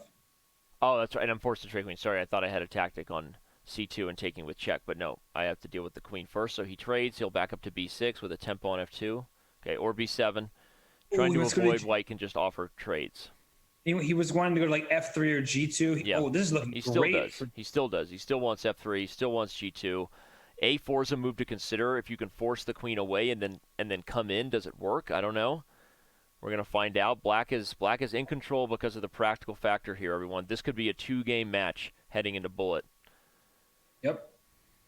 Oh, that's right, and I'm forced to trade queen. Sorry, I thought I had a tactic on c2 and taking with check, but no, I have to deal with the queen first. So he trades, he'll back up to b6 with a tempo on f2. Okay, or b7. Trying to avoid white can just offer trades. He was wanting to go to like f3 or g2. Yeah. Oh, this is looking great. He still does. He still wants f3. He still wants g2. A4 is a move to consider. If you can force the queen away and then come in, does it work? I don't know. We're going to find out. Black is in control because of the practical factor here, everyone. This could be a 2-game match heading into bullet. Yep.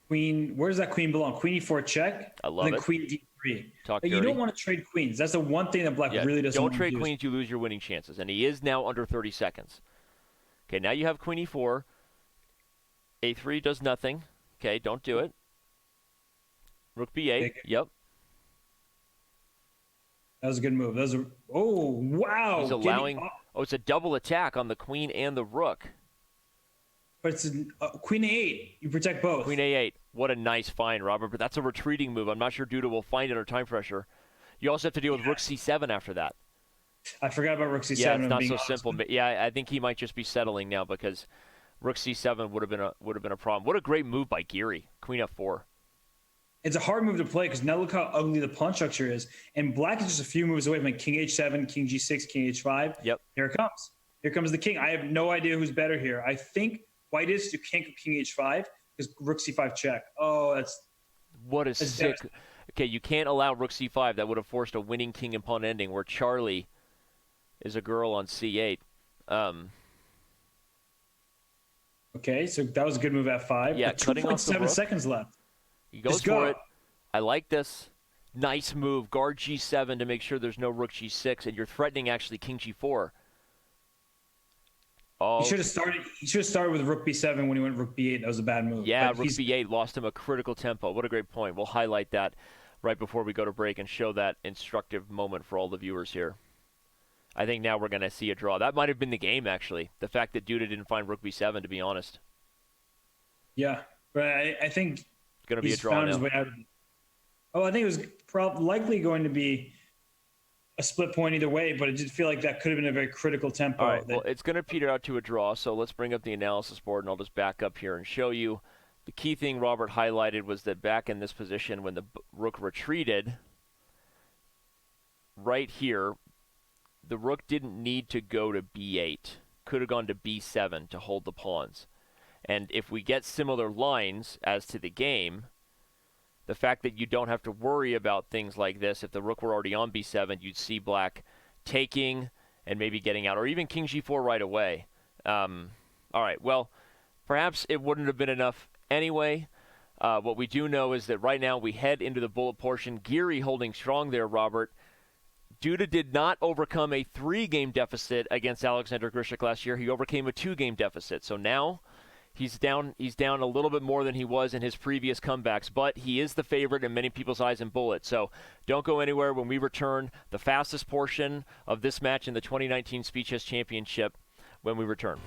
Queen, where does that queen belong? Queen e4 check. I love it. Queen d3. You don't want to trade queens. That's the one thing that black really doesn't want to do. Don't trade queens, you lose your winning chances. And he is now under 30 seconds. Okay, now you have queen e4. A3 does nothing. Okay, don't do it. Rook b8. Yep. That was a good move. Oh, wow. He's allowing... it's a double attack on the queen and the rook. But it's queen a8. You protect both. Queen a8. What a nice find, Robert. But that's a retreating move. I'm not sure Duda will find it under time pressure. You also have to deal with rook c7 after that. I forgot about rook c7. Yeah, it's not so simple. But yeah, I think he might just be settling now because rook c7 would have been a problem. What a great move by Giri. Queen f4. It's a hard move to play because now look how ugly the pawn structure is. And black is just a few moves away from king h7, king g6, king h5. Yep. Here it comes. Here comes the king. I have no idea who's better here. I think white is. You can't go king h5 because rook c5 check. Oh, that's... What a sick... Okay, you can't allow rook c5. That would have forced a winning king and pawn ending where Charlie is a girl on c8. Okay, so that was a good move, f5. Yeah, cutting off the rook. 2.7 seconds left. He goes for it. I like this. Nice move. Guard G7 to make sure there's no rook G6, and you're threatening actually King G4. Oh, He should have started with rook B7 when he went rook B8. That was a bad move. yeah, But rook B8 lost him a critical tempo. What a great point. We'll highlight that right before we go to break and show that instructive moment for all the viewers here. I think now we're going to see a draw. That might have been the game, actually. The fact that Duda didn't find rook B7, to be honest. Yeah, but I think It's going to be a he's draw found now. his way out of it. Oh, I think it was likely going to be a split point either way, but it did feel like that could have been a very critical tempo. All right, well, it's going to peter out to a draw, so let's bring up the analysis board, and I'll just back up here and show you. The key thing Robert highlighted was that back in this position when the rook retreated, right here, the rook didn't need to go to B8. Could have gone to B7 to hold the pawns. And if we get similar lines as to the game, the fact that you don't have to worry about things like this, if the rook were already on B7, you'd see black taking and maybe getting out, or even King G4 right away. All right, well, perhaps it wouldn't have been enough anyway. What we do know is that right now we head into the bullet portion. Giri holding strong there, Robert. Duda did not overcome a 3-game deficit against Alexander Grishik last year. He overcame a 2-game deficit. So now he's down a little bit more than he was in his previous comebacks, but he is the favorite in many people's eyes in bullet. So don't go anywhere. When we return, the fastest portion of this match in the 2019 Speed Chess Championship when we return.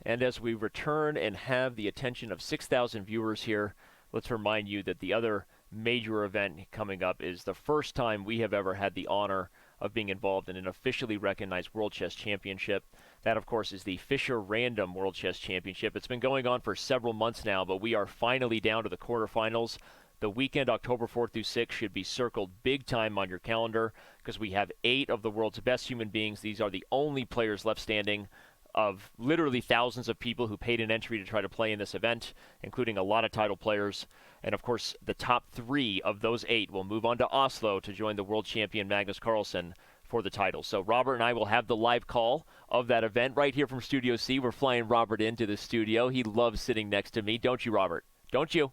And as we return and have the attention of 6,000 viewers here, let's remind you that the other major event coming up is the first time we have ever had the honor of being involved in an officially recognized World Chess Championship. That, of course, is the Fischer Random World Chess Championship. It's been going on for several months now, but we are finally down to the quarterfinals. The weekend, October 4th through 6th, should be circled big time on your calendar because we have 8 of the world's best human beings. These are the only players left standing of literally thousands of people who paid an entry to try to play in this event, including a lot of title players. And, of course, the top 3 of those 8 will move on to Oslo to join the world champion Magnus Carlsen for the title. So Robert and I will have the live call of that event right here from Studio C. We're flying Robert into the studio. He loves sitting next to me. Don't you, Robert? Don't you?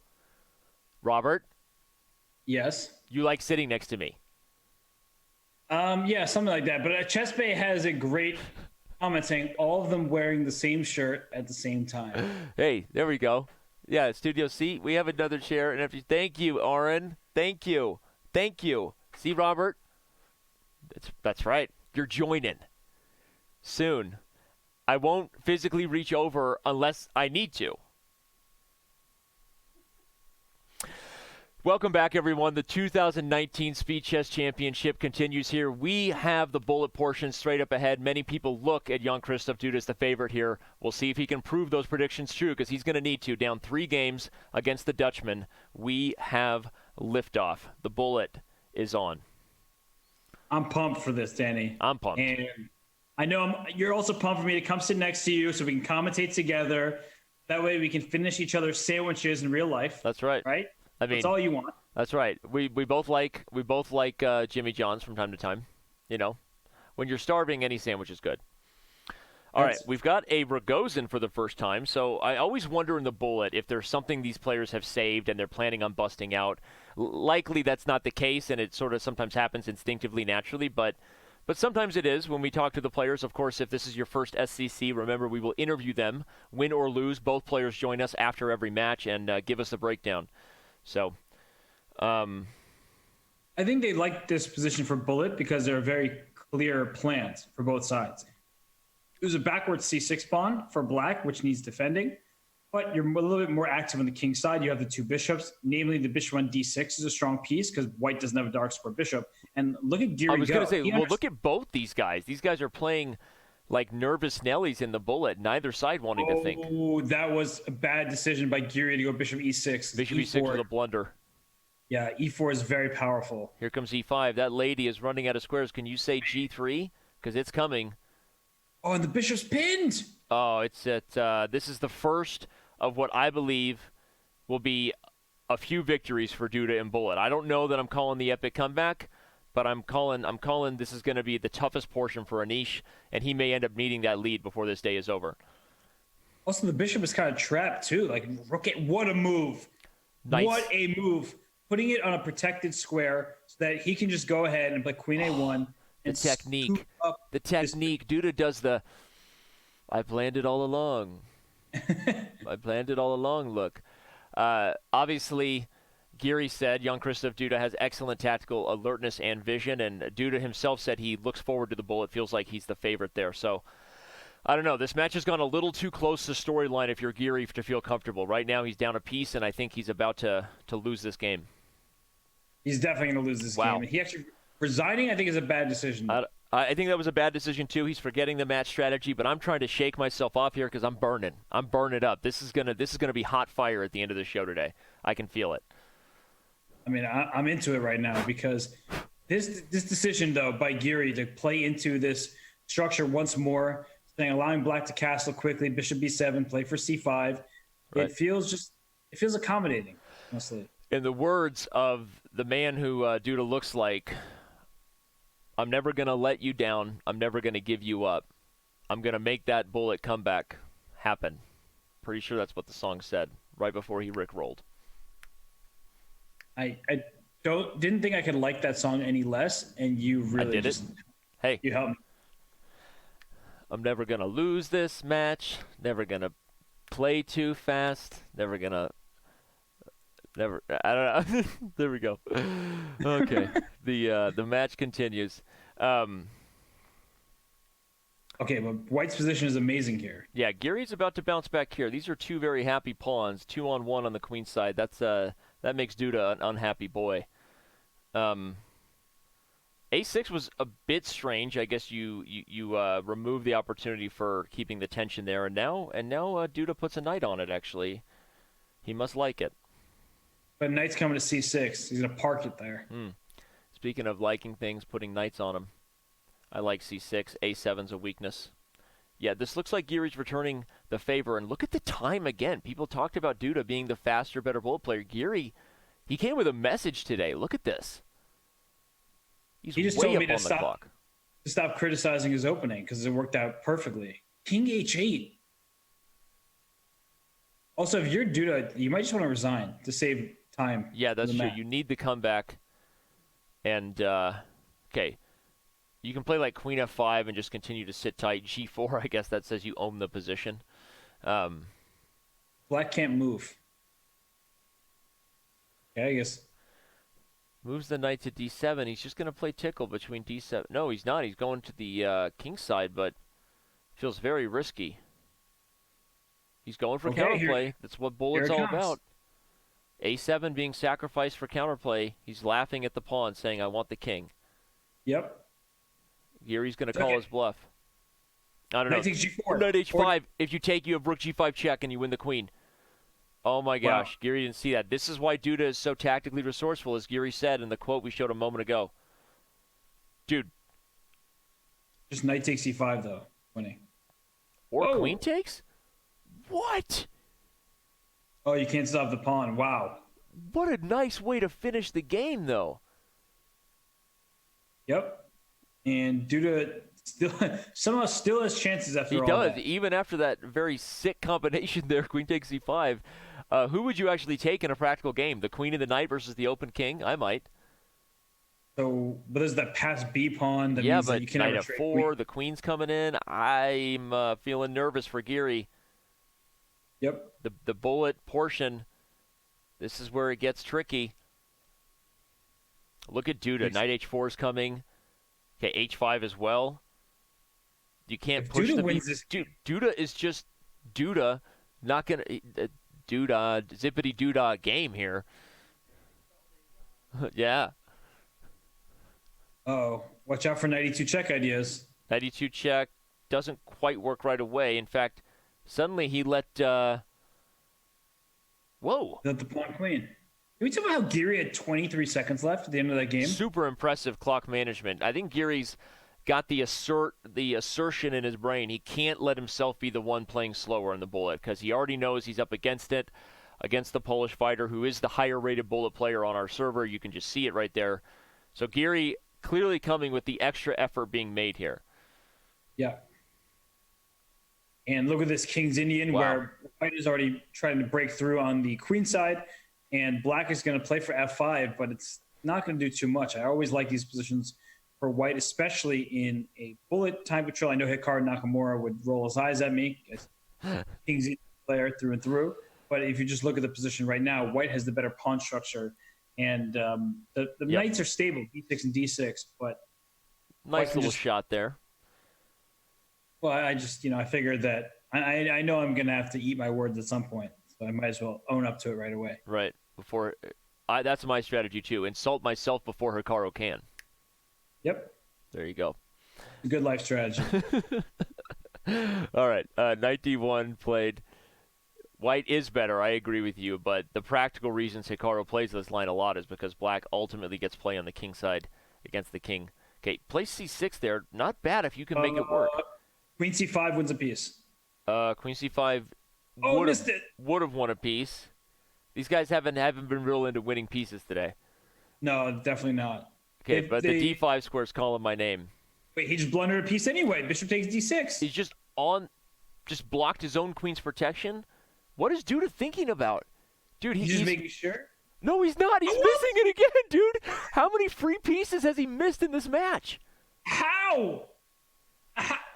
Robert? Yes. You like sitting next to me? Yeah, something like that. But Chess Bay has a great comment saying all of them wearing the same shirt at the same time. Hey, there we go. Yeah, Studio C, we have another chair. And thank you, Aaron. Thank you. Thank you. See, Robert? That's right. You're joining soon. I won't physically reach over unless I need to. Welcome back, everyone. The 2019 Speed Chess Championship continues here. We have the bullet portion straight up ahead. Many people look at Jan-Krzysztof Duda as the favorite here. We'll see if he can prove those predictions true because he's going to need to. Down 3 games against the Dutchman, we have liftoff. The bullet is on. I'm pumped for this, Danny. I'm pumped. And I know you're also pumped for me to come sit next to you so we can commentate together. That way we can finish each other's sandwiches in real life. That's right. Right? I mean, that's all you want. That's right. We both like Jimmy John's from time to time. You know, when you're starving, any sandwich is good. All right, we've got a Rogozin for the first time. So I always wonder in the bullet if there's something these players have saved and they're planning on busting out. Likely that's not the case, and it sort of sometimes happens instinctively, naturally, but sometimes it is when we talk to the players. Of course, if this is your first SCC, remember we will interview them, win or lose. Both players join us after every match and give us a breakdown. So, I think they like this position for bullet because there are very clear plans for both sides. There's a backwards c6 pawn for black, which needs defending, but you're a little bit more active on the king side. You have the 2 bishops, namely the bishop on d6 is a strong piece because white doesn't have a dark square bishop. And look at Giri. I was going to say, well, look at both these guys. These guys are playing like nervous Nellies in the bullet, neither side wanting to think. Oh, that was a bad decision by Giri to go bishop e6. Bishop e6 with a blunder. Yeah, e4 is very powerful. Here comes e5. That lady is running out of squares. Can you say g3? Because it's coming. Oh, and the bishop's pinned. Oh, it's at. This is the first of what I believe will be a few victories for Duda in bullet. I don't know that I'm calling the epic comeback, but I'm calling this is going to be the toughest portion for Anish, and he may end up needing that lead before this day is over. Also, the bishop is kind of trapped too. Like, look at what a move. Nice. What a move. Putting it on a protected square so that he can just go ahead and play queen a1. The technique. The technique. Duda does the, I planned it all along. I planned it all along look. Obviously, Giri said Jan-Krzysztof Duda has excellent tactical alertness and vision, and Duda himself said he looks forward to the bullet, feels like he's the favorite there. So, I don't know. This match has gone a little too close to storyline if you're Giri to feel comfortable. Right now he's down a piece, and I think he's about to lose this game. He's definitely going to lose this game. And he actually resigning, I think, is a bad decision. I think that was a bad decision too. He's forgetting the match strategy, but I'm trying to shake myself off here because I'm burning. I'm burning up. This is gonna be hot fire at the end of the show today. I can feel it. I mean, I'm into it right now because this decision though by Giri to play into this structure once more, saying allowing black to castle quickly, bishop b7, play for c5. Right. It feels accommodating, honestly. In the words of the man who Duda looks like, I'm never going to let you down. I'm never going to give you up. I'm going to make that bullet comeback happen. Pretty sure that's what the song said right before he rickrolled. I didn't think I could like that song any less, and you really Hey, you helped me. I'm never going to lose this match. Never going to play too fast. I don't know. There we go. Okay. The match continues. Okay, but White's position is amazing here. Yeah, Giri's about to bounce back here. These are two very happy pawns, 2-on-1 on the queen side. That makes Duda an unhappy boy. A6 was a bit strange. I guess you remove the opportunity for keeping the tension there, and now Duda puts a knight on it. Actually, he must like it. But knight's coming to c6. He's gonna park it there. Speaking of liking things, putting knights on him. I like c6. A7's a weakness. Yeah, this looks like Giri's returning the favor, and look at the time again. People talked about Duda being the faster, better bullet player. Giri, he came with a message today. Look at this. He just way told me up to on the clock. stop criticizing his opening because it worked out perfectly. King h8. Also, if you're Duda, you might just want to resign to save time. Yeah, that's for the true. match. You need the comeback. And, okay. You can play like Queen F5 and just continue to sit tight. G4, I guess that says you own the position. Black can't move. Yeah, I guess. Moves the knight to d7. He's just going to play tickle between d7. No, he's not. He's going to the king side, but feels very risky. He's going for counterplay. That's what bullet's all about. A7 being sacrificed for counterplay. He's laughing at the pawn, saying, I want the king. Yep. Giri's going to call his bluff. I don't know. Knight takes g4. Knight h5. If you take, you have rook g5 check, and you win the queen. Oh, my gosh. Wow. Giri didn't see that. This is why Duda is so tactically resourceful, as Giri said in the quote we showed a moment ago. Dude. Just knight takes c5, though. Winning. Or queen takes? What? Oh, you can't stop the pawn. Wow. What a nice way to finish the game, though. Yep. And Duda somehow still has chances after all He does, that. even after that very sick combination there, queen takes c5. Who would you actually take in a practical game? The queen and the knight versus the open king? I might. So, but there's that pass B pawn that Yeah, means but that you can knight never trade f4, queen. the queen's coming in. I'm feeling nervous for Giri. Yep. The bullet portion, this is where it gets tricky. Look at Duda. Knight h4 is coming. Okay, h5 as well. You can't push Duda the wins this. Dude, Duda is just Duda, not gonna Duda zippity Duda game here. Yeah. Oh, watch out for 92 check ideas. 92 check doesn't quite work right away. In fact, suddenly he let whoa. Let the pawn queen. Can we talk about how Giri had 23 seconds left at the end of that game? Super impressive clock management. I think Giri's got the assertion in his brain. He can't let himself be the one playing slower in the bullet because he already knows he's up against it, against the Polish fighter who is the higher rated bullet player on our server. You can just see it right there. So Giri clearly coming with the extra effort being made here. Yeah. And look at this King's Indian where White is already trying to break through on the queen side, and Black is going to play for F5, but it's not going to do too much. I always like these positions for White, especially in a bullet time control. I know Hikaru Nakamura would roll his eyes at me as King's Indian player through and through. But if you just look at the position right now, White has the better pawn structure, and the knights are stable, b6 and d6. But nice little shot there. Well, I just, I figured that I know I'm going to have to eat my words at some point, so I might as well own up to it right away. Right. That's my strategy too. Insult myself before Hikaru can. Yep. There you go. A good life strategy. All right. Knight d1 played. White is better, I agree with you, but the practical reasons Hikaru plays this line a lot is because Black ultimately gets play on the king side against the king. Okay, play c6 there. Not bad if you can make it work. Queen c5 wins a piece. Queen c5 missed it. would have won a piece. These guys haven't been real into winning pieces today. No, definitely not. Okay, but the d5 square's calling my name. Wait, he just blundered a piece anyway. Bishop takes d6. He's just blocked his own queen's protection. What is Duda thinking about? Dude, He's just making sure? No, he's not. He's missing it again, dude. How many free pieces has he missed in this match? How?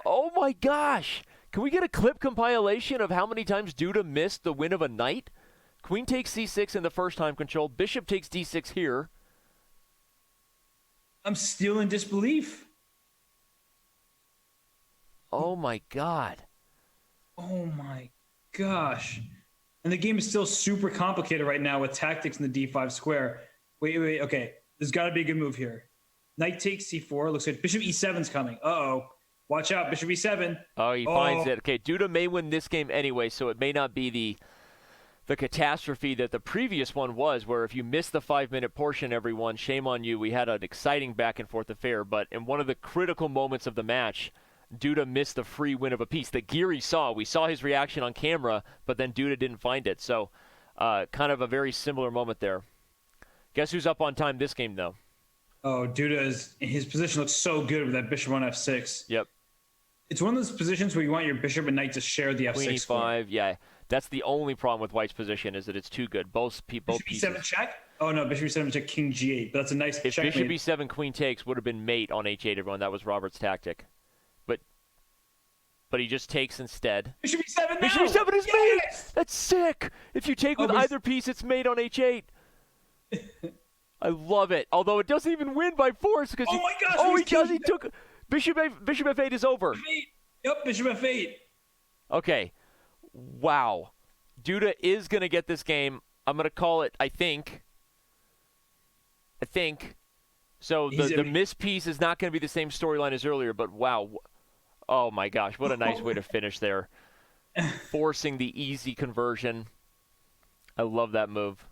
Oh my gosh. Can we get a clip compilation of how many times Duda missed the win of a knight? Queen takes c6 in the first time control. Bishop takes d6 here. I'm still in disbelief. Oh my God. Oh my gosh. And the game is still super complicated right now with tactics in the d5 square. Wait. Okay. There's got to be a good move here. Knight takes c4. Looks like bishop e7's coming. Uh-oh. Watch out. Bishop e7. Oh, he finds it. Okay, Duda may win this game anyway, so it may not be the catastrophe that the previous one was, where if you missed the 5-minute portion, everyone, shame on you. We had an exciting back-and-forth affair, but in one of the critical moments of the match, Duda missed the free win of a piece that Giri saw. We saw his reaction on camera, but then Duda didn't find it. So kind of a very similar moment there. Guess who's up on time this game, though? Oh, his position looks so good with that bishop on f6. Yep. It's one of those positions where you want your bishop and knight to share the f6 Queen e5, square. yeah. That's the only problem with White's position is that it's too good. Both Bishop pieces. e7 check? Oh, no, bishop e7 check, king g8. But that's a nice If checkmate. bishop e7, queen takes would have been mate on h8, everyone. That was Robert's tactic. But he just takes instead. Bishop e7 now! Bishop e7 is mate! That's sick! If you take with but- either piece, it's mate on h8. I love it. Although it doesn't even win by force because Oh my gosh, oh, he he does. was He took bishop f8 is over. Yep, bishop f8. Okay. Wow. Duda is going to get this game. I'm going to call it, I think. So the miss piece is not going to be the same storyline as earlier, but wow. Oh my gosh, what a nice way to finish there. Forcing the easy conversion. I love that move.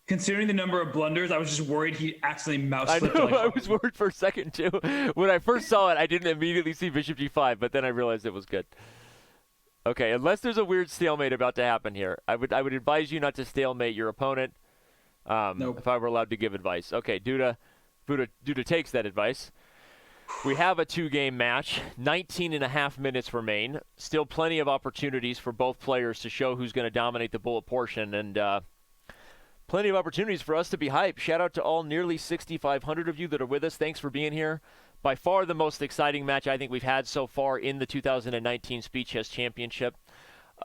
Considering the number of blunders, I was just worried he accidentally mouse I flipped. know, I was worried for a second too. When I first saw it, I didn't immediately see bishop g5, but then I realized it was good. Okay, unless there's a weird stalemate about to happen here, I would advise you not to stalemate your opponent. Nope. If I were allowed to give advice. Okay, Duda takes that advice. We have a 2-game match. 19.5 minutes remain. Still plenty of opportunities for both players to show who's going to dominate the bullet portion, and plenty of opportunities for us to be hyped. Shout out to all nearly 6,500 of you that are with us. Thanks for being here. By far the most exciting match I think we've had so far in the 2019 Speed Chess Championship.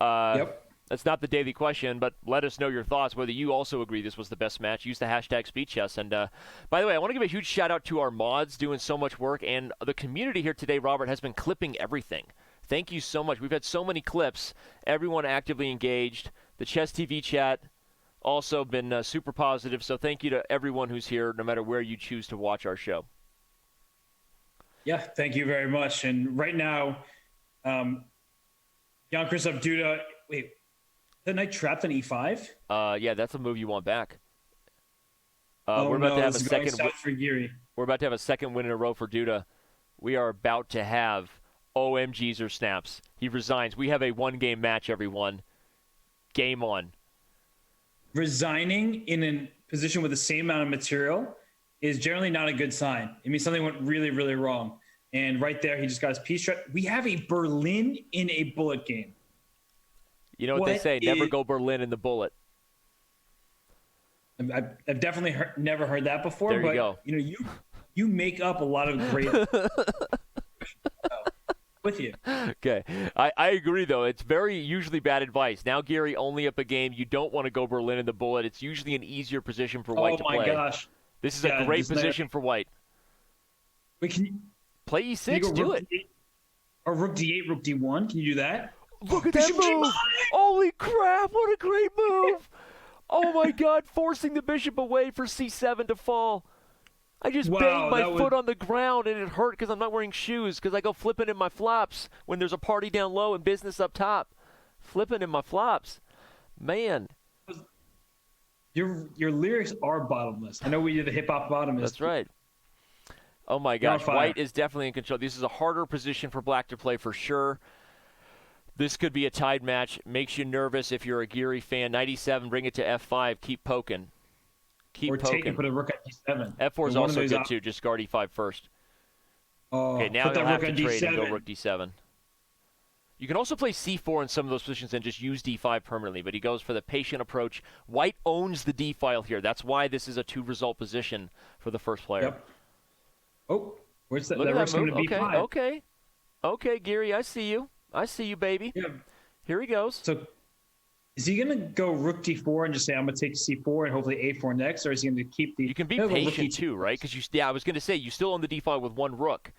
Yep. That's not the daily question, but let us know your thoughts, whether you also agree this was the best match. Use the hashtag SpeedChess. And by the way, I want to give a huge shout out to our mods doing so much work. And the community here today, Robert, has been clipping everything. Thank you so much. We've had so many clips. Everyone actively engaged. The Chess TV chat also been super positive. So thank you to everyone who's here, no matter where you choose to watch our show. Yeah, thank you very much. And right now, Jan-Krzysztof Duda, wait, the knight trapped on e5? Yeah, that's a move you want back. We're about to have a this is going second. south for Giri. We're about to have a second win in a row for Duda. We are about to have OMGs or snaps. He resigns. We have a 1-game match, everyone. Game on. Resigning in a position with the same amount of material is generally not a good sign. It means something went really, really wrong. And right there, he just got his piece trapped. We have a Berlin in a bullet game. You know what they say, never go Berlin in the bullet. I've definitely never heard that before. There you but, go. You know, you make up a lot of great with you. Okay. I agree, though. It's very usually bad advice. Now, Gary, only up a game. You don't want to go Berlin in the bullet. It's usually an easier position for White to play. Oh, my gosh. This is a great position for White. Wait, can you play e6? Do it. Or rook d8, rook d1. Can you do that? Look at that move. Holy crap. What a great move. Oh, my God. Forcing the bishop away for c7 to fall. I just banged my foot on the ground, and it hurt because I'm not wearing shoes because I go flipping in my flops when there's a party down low and business up top. Flipping in my flops. Man. Your lyrics are bottomless. I know we did the hip-hop bottomless. That's right. Oh, my gosh. White is definitely in control. This is a harder position for Black to play for sure. This could be a tied match. Makes you nervous if you're a Giri fan. 97, bring it to f5. Keep poking. Keep poking. Take and put a rook at d7. f4 is also good, too. Just guard e5 first. Oh, okay, now you'll have to trade d7. and go rook d7. You can also play c4 in some of those positions and just use d5 permanently, but he goes for the patient approach. White owns the d file here. That's why this is a 2-result position for the first player. Yep. Oh, where's that? Look at that move. Okay. Okay, Giri, I see you. I see you, baby. Yeah. Here he goes. So is he going to go rook d4 and just say, I'm going to take c4 and hopefully a4 next, or is he going to keep the... You can be patient too, right? Because I was going to say, you still own the d file with one rook.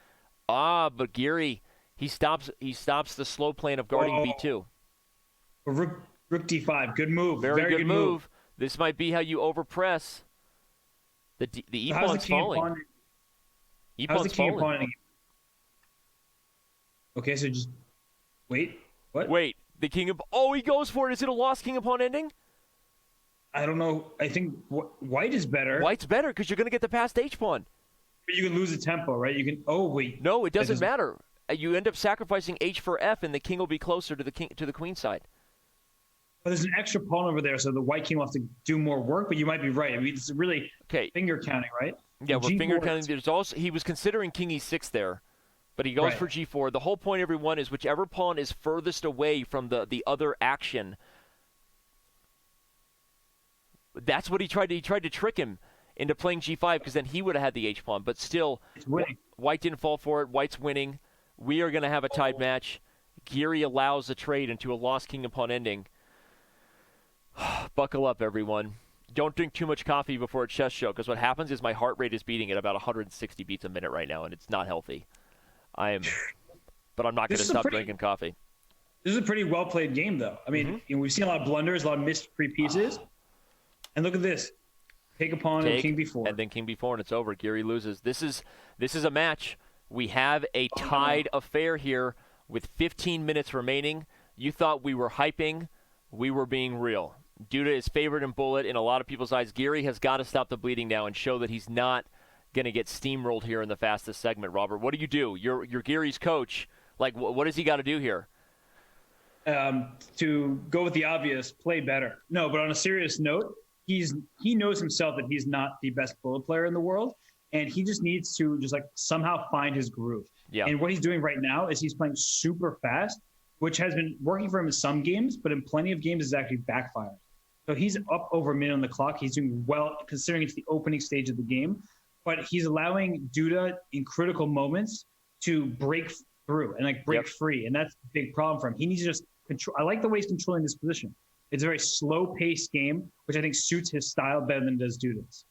But Giri, He stops the slow plan of guarding b2. Rook d5. Good move. Very good move. This might be how you overpress. The e-pawn's falling. How's the king pawn? Okay, so just wait. What? Wait. The king of... Oh, he goes for it. Is it a lost king of pawn ending? I don't know. I think white is better. White's better because you're going to get the passed h-pawn. But you can lose the tempo, right? You can... Oh, wait. No, it doesn't matter. You end up sacrificing h for f, and the king will be closer to the queen side. But there's an extra pawn over there, so the white king will have to do more work, but you might be right. I mean, it's really finger counting, right? Yeah, we're finger counting. There's also... He was considering king e6 there, but he goes for g4. The whole point, everyone, is whichever pawn is furthest away from the other action. That's what he tried to... He tried to trick him into playing g5 because then he would have had the h-pawn. But still, white didn't fall for it. White's winning. We are going to have a tied match. Giri allows the trade into a lost king of pawn ending. Buckle up, everyone. Don't drink too much coffee before a chess show, because what happens is my heart rate is beating at about 160 beats a minute right now, and it's not healthy. But I'm not going to stop drinking coffee. This is a pretty well-played game, though. I mean, we've seen a lot of blunders, a lot of missed free pieces. And look at this. Take a pawn and king b4. And then king b4, and it's over. Giri loses. This is a match. We have a tied affair here with 15 minutes remaining. You thought we were hyping. We were being real. Duda is favored in bullet in a lot of people's eyes. Giri has got to stop the bleeding now and show that he's not going to get steamrolled here in the fastest segment, Robert. What do? You're Giri's coach. Like, what does he got to do here? To go with the obvious, play better. No, but on a serious note, he knows himself that he's not the best bullet player in the world, and he just needs to just like somehow find his groove. Yeah. And what he's doing right now is he's playing super fast, which has been working for him in some games, but in plenty of games is actually backfired. So he's up over a minute on the clock. He's doing well considering it's the opening stage of the game, but he's allowing Duda in critical moments to break through and like break free. And that's a big problem for him. He needs to just control. I like the way he's controlling this position. It's a very slow paced game, which I think suits his style better than does Duda's.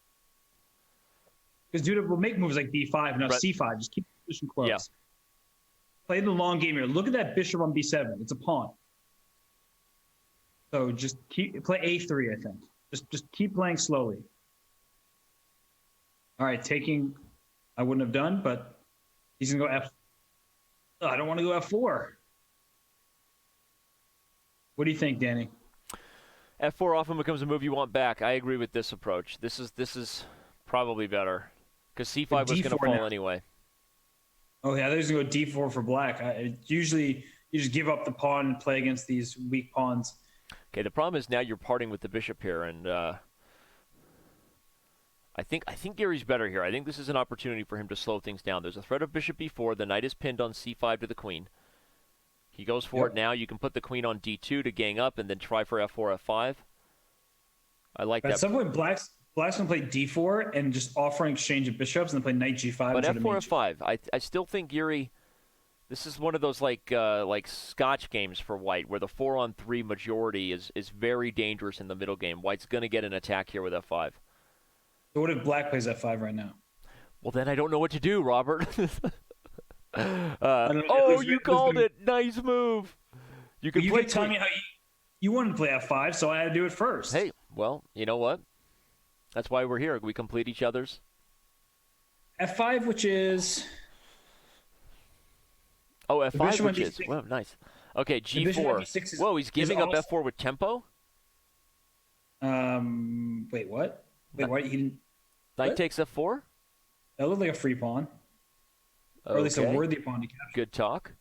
Because Duda will make moves like b5, now c5, just keep the position close. Yeah. Play the long game here. Look at that bishop on b7. It's a pawn. So just play a3, I think. Just keep playing slowly. All right, taking, I wouldn't have done, but he's going to go f. Oh, I don't want to go f4. What do you think, Danny? f4 often becomes a move you want back. I agree with this approach. This is probably better because c5 was going to fall anyway. Oh, yeah, there's going to go d4 for black. Usually, you just give up the pawn and play against these weak pawns. Okay, the problem is now you're parting with the bishop here, and I think Giri's better here. I think this is an opportunity for him to slow things down. There's a threat of bishop b4. The knight is pinned on c5 to the queen. He goes for it now. You can put the queen on d2 to gang up and then try for f4, f5. I like that. At some point, Black's going to play d4 and just offer an exchange of bishops and then play knight g5. But f4, f5. I still think Giri, this is one of those like Scotch games for White where the 4-on-3 majority is very dangerous in the middle game. White's going to get an attack here with f5. So what if Black plays f5 right now? Well, then I don't know what to do, Robert. You called it. Nice move. You can tell me how you wanted to play f5, so I had to do it first. Hey, well, you know what? That's why we're here. We complete each other's. f5, which is... Oh, f5, which is... Well, nice. Okay, g4. Whoa, he's giving up f4 with tempo? Wait, what? Wait, why he didn't... Knight takes f4? That looked like a free pawn. Or at least a worthy pawn to capture. Good talk.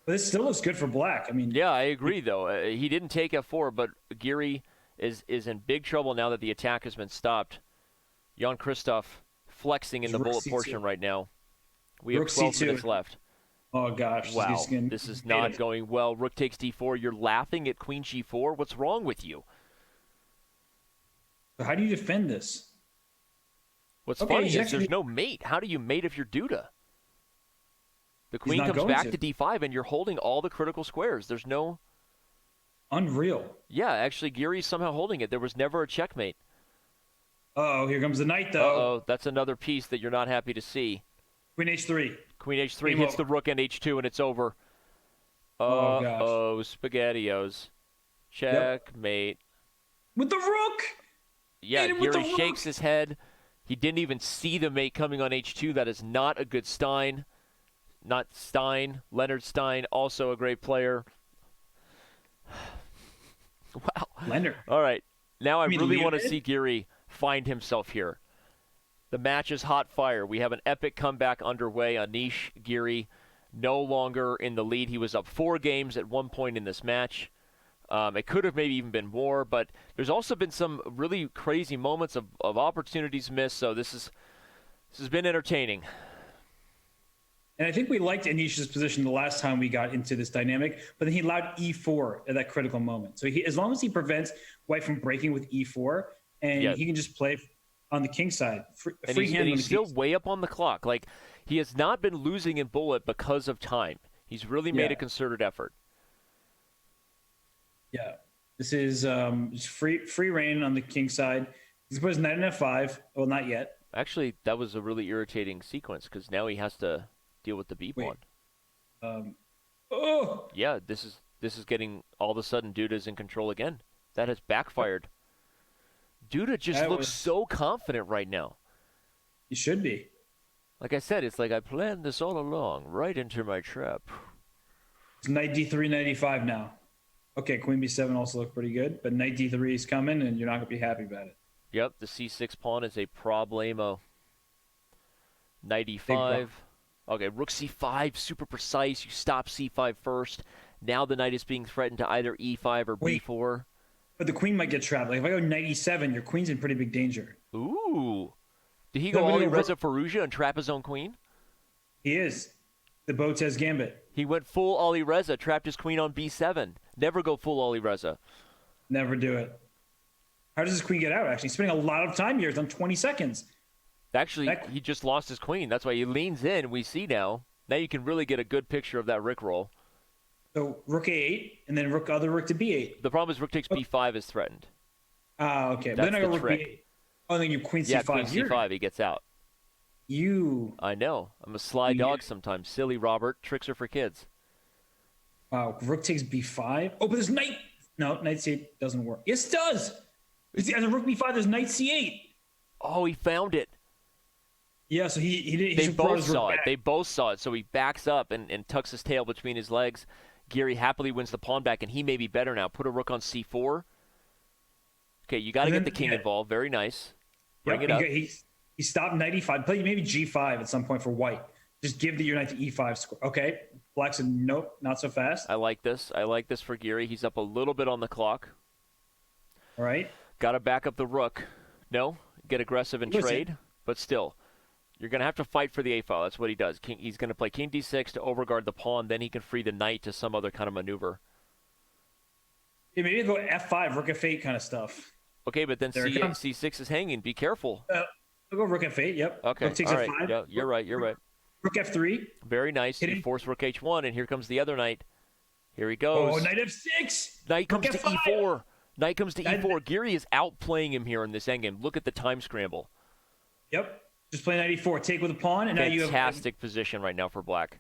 But this still looks good for Black. I mean... Yeah, I agree, though. He didn't take f4, but Giri is in big trouble now that the attack has been stopped. Jan-Krzysztof flexing in the bullet portion right now. We have 12 minutes left. Oh, gosh. Wow, this is not going well. Rook takes d4. You're laughing at queen g4? What's wrong with you? How do you defend this? What's funny is there's no mate. How do you mate if you're Duda? The queen comes back to d5, and you're holding all the critical squares. There's no... Unreal. Yeah, actually, Giri's somehow holding it. There was never a checkmate. Uh-oh, here comes the knight, though. Uh-oh, that's another piece that you're not happy to see. Queen h3. Queen h3 Game hits over. the rook and h2, and it's over. Oh, gosh. Uh-oh, SpaghettiOs. Checkmate. With the rook! Yeah, Hit him with Giri the shakes rook! his head. He didn't even see the mate coming on h2. That is not a good Stein. Not Stein. Leonard Stein, also a great player. Wow. Leonard. All right. Now I mean really want to Leonid? see Giri find himself here. The match is hot fire. We have an epic comeback underway. Anish Giri no longer in the lead. He was up 4 games at one point in this match. It could have maybe even been more, but there's also been some really crazy moments of opportunities missed, so this has been entertaining. And I think we liked Anish's position the last time we got into this dynamic, but then he allowed e4 at that critical moment. So as long as he prevents white from breaking with e4, and he can just play on the king side. And he's still way up on the clock. Like, he has not been losing in bullet because of time. He's really made a concerted effort. Yeah. This is just free reign on the king side. He's put his knight in f5. Well, not yet. Actually, that was a really irritating sequence because now he has to deal with the b pawn. Yeah, this is getting all of a sudden Duda's in control again. That has backfired. Duda just looks so confident right now. He should be. Like I said, it's like I planned this all along, right into my trap. It's knight d3, knight e5 now. Okay, queen b7 also looked pretty good, but knight d3 is coming, and you're not going to be happy about it. Yep, the c6 pawn is a problemo. Knight e5. Okay, rook c5, super precise. You stop c5 first. Now the knight is being threatened to either e5 or b4. But the queen might get trapped. Like if I go knight e7, your queen's in pretty big danger. Ooh. Did he go Ali Reza Fallujah and trap his own queen? He is. The Botez Gambit. He went full Ali Reza, trapped his queen on b7. Never go full Ali Reza. Never do it. How does his queen get out, actually? He's spending a lot of time here. He's on 20 seconds. Actually, he just lost his queen. That's why he leans in. We see now. Now you can really get a good picture of that rickroll. So rook a8, and then other rook to b8. The problem is rook takes b5 is threatened. Ah, okay. That's but then I go the rook trick. b8. Oh, then you queen c5. Yeah, queen c5, he gets out. I know. I'm a sly dog sometimes. Silly Robert. Tricks are for kids. Wow, rook takes b5. Oh, but there's knight. No, knight c8 doesn't work. Yes, it does. As a rook b5, there's knight c8. Oh, he found it. Yeah, so he They both saw it. They both saw it. So he backs up and tucks his tail between his legs. Giri happily wins the pawn back, and he may be better now. Put a rook on c4. Okay, you got to get the king involved. Very nice. Bring it up. He stopped knight e5. Play maybe g5 at some point for white. Just give your knight to e5 score. Okay. Black said, nope, not so fast. I like this. I like this for Giri. He's up a little bit on the clock. All right. Got to back up the rook. No, get aggressive and trade, but still. You're going to have to fight for the a-file. That's what he does. He's going to play king d6 to overguard the pawn. Then he can free the knight to some other kind of maneuver. Yeah, maybe go f5, rook f8 kind of stuff. Okay, but then c6 is hanging. Be careful. I'll go rook f8, yep. Okay, rook takes all right. f5. Yeah, you're right. Rook f3. Very nice. You force rook h1, and here comes the other knight. Here he goes. Oh, knight f6. Knight comes to e4. Knight comes to e4. Giri is outplaying him here in this endgame. Look at the time scramble. Yep. Just play knight e4. Take with a pawn, and now you have fantastic position right now for black.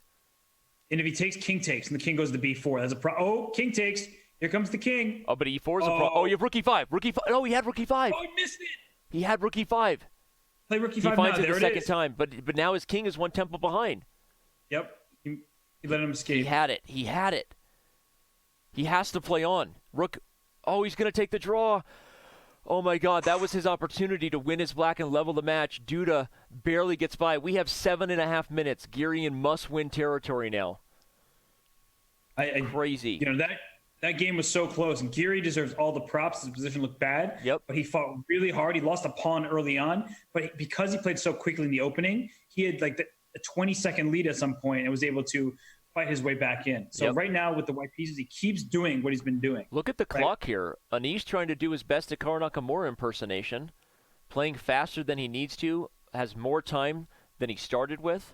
And if he takes, king takes, and the king goes to b4. That's a oh, king takes. Here comes the king. Oh, but e4 is a problem. Oh, you have rook e5. Rook e5. Oh, he had rook e5. Oh, he missed it. He had rook e5. Play rook e5 he finds now. it the second time, but now his king is one tempo behind. Yep. He let him escape. He had it. He has to play on. Rook. Oh, he's going to take the draw. Oh, my God. That was his opportunity to win his black and level the match. Duda barely gets by. We have 7.5 minutes. Giri in must-win territory now. Crazy. You know, that game was so close, and Giri deserves all the props. His position looked bad, but he fought really hard. He lost a pawn early on, but because he played so quickly in the opening, he had like a 20-second lead at some point and was able to fight his way back in. So right now with the white pieces, he keeps doing what he's been doing. Look at the clock here. Anish trying to do his best at Kara Nakamura impersonation, playing faster than he needs to, has more time than he started with,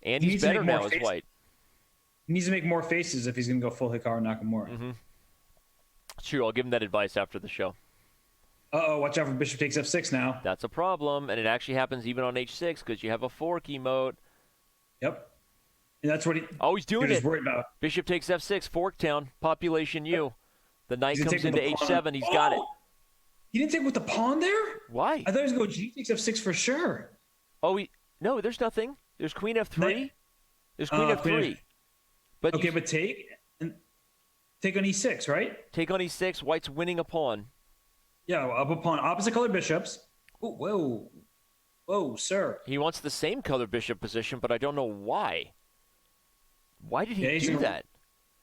and he's better now as white. He needs to make more faces if he's going to go full Hikaru Nakamura. Mm-hmm. True, I'll give him that advice after the show. Uh-oh, watch out for bishop takes f6 now. That's a problem, and it actually happens even on h6 because you have a fork emote. Yep. And that's what he. Oh, he's doing just it. worried about. Bishop takes f6, Forktown, population U. The knight He's gonna comes take with into the pawn. h7. He's got it. He didn't take with the pawn there. Why? I thought he was going to go G takes F6 for sure. Oh, no, there's nothing. There's queen f3. Knight- There's queen f3. Queen F- But Okay, but take on E6, right? take on e6. White's winning a pawn. Yeah, up a pawn, opposite color bishops. Ooh, whoa, sir. He wants the same color bishop position, but I don't know why. Why did he do that?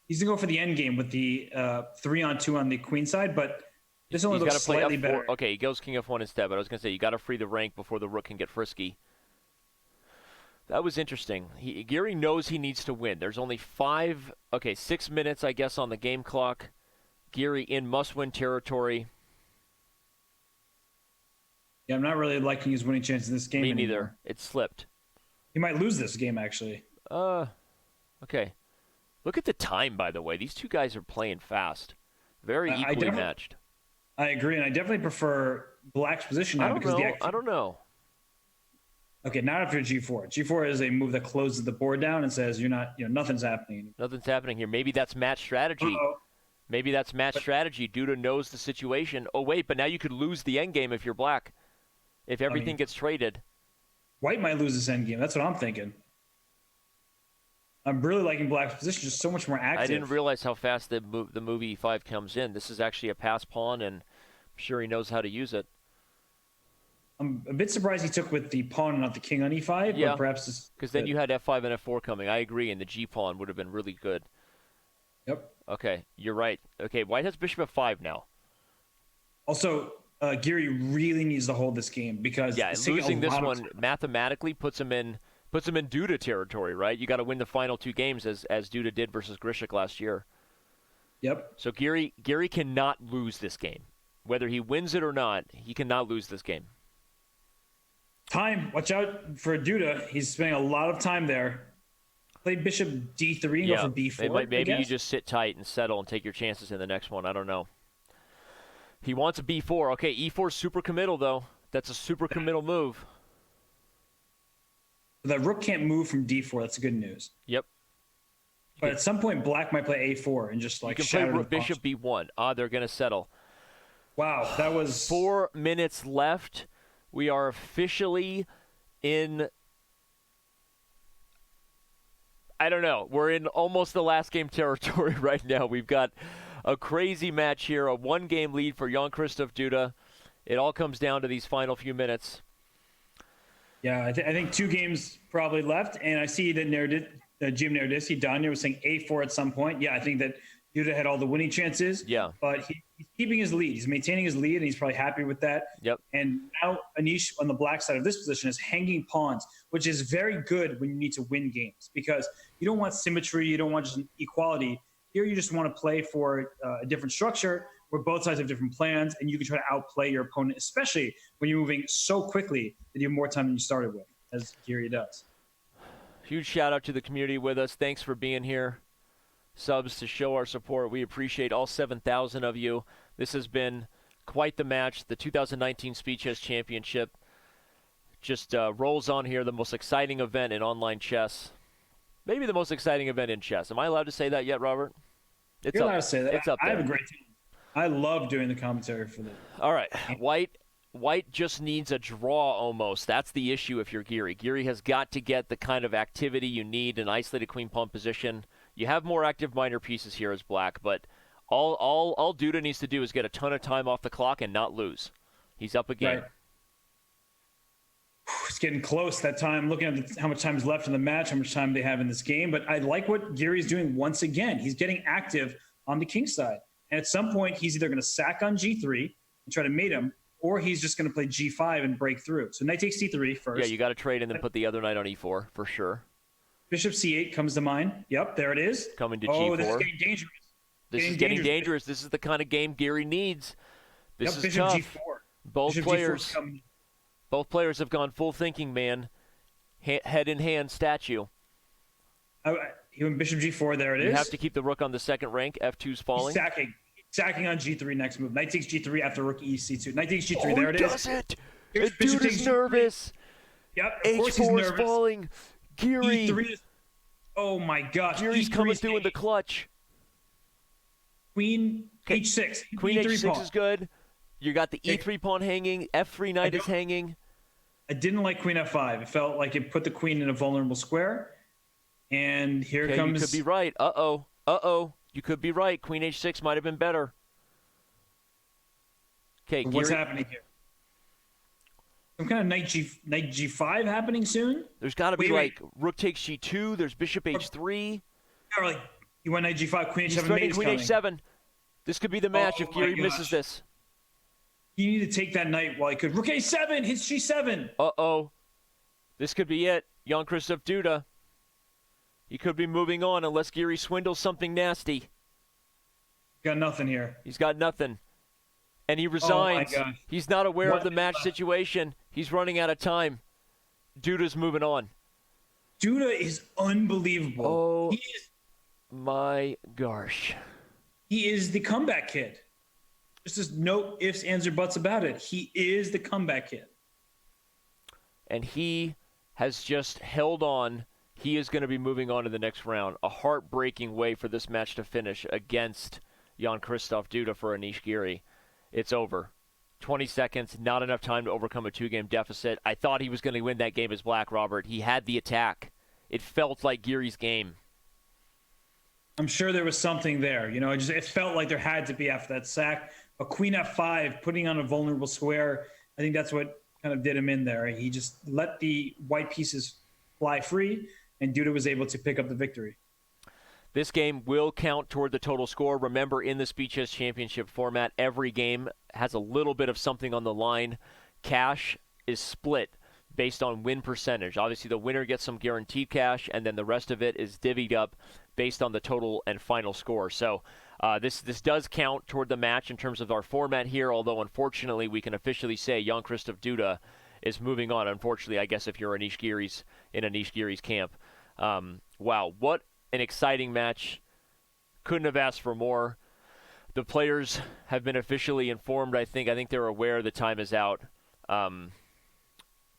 He's gonna go for the end game with the 3-on-2 on the queen side, but this only He's looks got to play slightly f4. better. Okay, he goes king f1 instead, but I was going to say, you got to free the rank before the rook can get frisky. That was interesting. Giri knows he needs to win. There's only 6 minutes, I guess, on the game clock. Giri in must-win territory. Yeah, I'm not really liking his winning chances in this game. Me anymore. neither. It slipped. He might lose this game, actually. Okay. Look at the time, by the way. These two guys are playing fast. Very equally matched. I agree, and I definitely prefer Black's position now because I don't know. Okay, not after G4. G4 is a move that closes the board down and says you're not, nothing's happening. Nothing's happening here. Maybe that's match strategy. Uh-oh. Maybe that's match strategy. Duda knows the situation. Oh, wait, but now you could lose the endgame if you're Black. If everything gets traded. White might lose this endgame. That's what I'm thinking. I'm really liking Black's position, just so much more active. I didn't realize how fast the move E5 comes in. This is actually a pass pawn, and I'm sure he knows how to use it. I'm a bit surprised he took with the pawn and not the king on E5. Yeah, but perhaps because then you had F5 and F4 coming. I agree, and the G pawn would have been really good. Yep. Okay, you're right. Okay, White has bishop F5 now. Also, Giri really needs to hold this game because losing this one mathematically puts him in Duda territory, right? You got to win the final two games as Duda did versus Grishik last year. Yep. So Giri cannot lose this game. Whether he wins it or not, he cannot lose this game. Time. Watch out for Duda. He's spending a lot of time there. Play bishop D3 and go for B4. Maybe you just sit tight and settle and take your chances in the next one. I don't know. He wants a B4. Okay, E4 is super committal, though. That's a super committal move. The rook can't move from D4. That's good news. Yep. But at some point, Black might play A4 and just like you can shatter play the bishop B1. They're going to settle. Wow, that was 4 minutes left. We are officially in. I don't know. We're in almost the last game territory right now. We've got a crazy match here, a 1-game lead for Jan-Krzysztof Duda. It all comes down to these final few minutes. Yeah, I think 2 games probably left, and I see that Jim Nerdisi, Danya was saying A4 at some point. Yeah, I think that Duda had all the winning chances. Yeah. But he's keeping his lead. He's maintaining his lead, and he's probably happy with that. Yep. And now Anish on the Black side of this position is hanging pawns, which is very good when you need to win games because you don't want symmetry. You don't want just an equality. Here you just want to play for a different structure where both sides have different plans, and you can try to outplay your opponent, especially when you're moving so quickly that you have more time than you started with, as Giri does. Huge shout out to the community with us. Thanks for being here. Subs to show our support. We appreciate all 7,000 of you. This has been quite the match. The 2019 Speed Chess Championship just rolls on here. The most exciting event in online chess. Maybe the most exciting event in chess. Am I allowed to say that yet, Robert? You're allowed to say that. It's up there. I have a great team. I love doing the commentary for this. All right. White just needs a draw almost. That's the issue if you're Giri. Giri has got to get the kind of activity you need in isolated queen pawn position. You have more active minor pieces here as Black, but all Duda needs to do is get a ton of time off the clock and not lose. He's up a game. Right. It's getting close that time, looking at how much time is left in the match, how much time they have in this game. But I like what Giri's doing once again. He's getting active on the king side. And at some point, he's either going to sack on G3 and try to mate him, or he's just going to play G5 and break through. So knight takes C3 first. Yeah, you got to trade and then put the other knight on E4 for sure. Bishop C8 comes to mind. Yep, there it is. Coming to G4. G4. This is getting dangerous. This is getting dangerous. This is the kind of game Giri needs. This is Bishop tough. G4. Both players have gone full thinking man. Head in hand statue. He went Bishop G4. There it is. You have to keep the rook on the second rank. F2's falling. He's sacking on G3 next move. Knight takes G3 after rook EC2. Knight takes G3. Oh, there it is. Does it? Here's The dude is nervous. Yep, of course he's H4 is nervous. falling. Giri. E3 is, oh my gosh. Giri's E3 coming is through in the clutch. Queen H6. Queen E3 H6 pawn. is good. You got the Okay. E3 pawn hanging. F3 knight is hanging. I didn't like Queen F5. It felt like it put the queen in a vulnerable square. And here Okay, comes. you could be right. Uh-oh. You could be right. Queen H6 might have been better. Okay, What's Giri, happening here? Some kind of knight G5 happening soon? there's got to be Wait. rook takes G2. There's bishop H3. Or like, you went knight G5, Queen He's H7 mate threatening is Queen coming. H7. This could be the match if Oh Giri my misses gosh. this. You need to take that knight while you could. Rook A7 hits G7. Uh-oh. This could be it. Jan-Krzysztof Duda. He could be moving on unless Giri swindles something nasty. Got nothing here. He's got nothing. And he resigns. gosh. He's not aware What of the is match left? situation. He's running out of time. Duda's moving on. Duda is unbelievable. Oh. He is My gosh. He is the comeback kid. There's just no ifs, ands, or buts about it. He is the comeback kid. And he has just held on. He is going to be moving on to the next round. A heartbreaking way for this match to finish against Jan-Krzysztof Duda for Anish Giri. It's over. 20 seconds, not enough time to overcome a 2-game deficit. I thought he was going to win that game as black, Robert. He had the attack. It felt like Giri's game. I'm sure there was something there. You know, it felt like there had to be after that sack. A Queen F5, putting on a vulnerable square. I think that's what kind of did him in there. He just let the white pieces fly free, and Duda was able to pick up the victory. This game will count toward the total score. Remember, in the Speed Chess Championship format, every game has a little bit of something on the line. Cash is split based on win percentage. Obviously, the winner gets some guaranteed cash, and then the rest of it is divvied up based on the total and final score. So this does count toward the match in terms of our format here, although unfortunately we can officially say Jan-Krzysztof Duda is moving on. Unfortunately, I guess if you're in Anish Giri's camp. Wow, what an exciting match. Couldn't have asked for more. The players have been officially informed, I think. I think they're aware the time is out.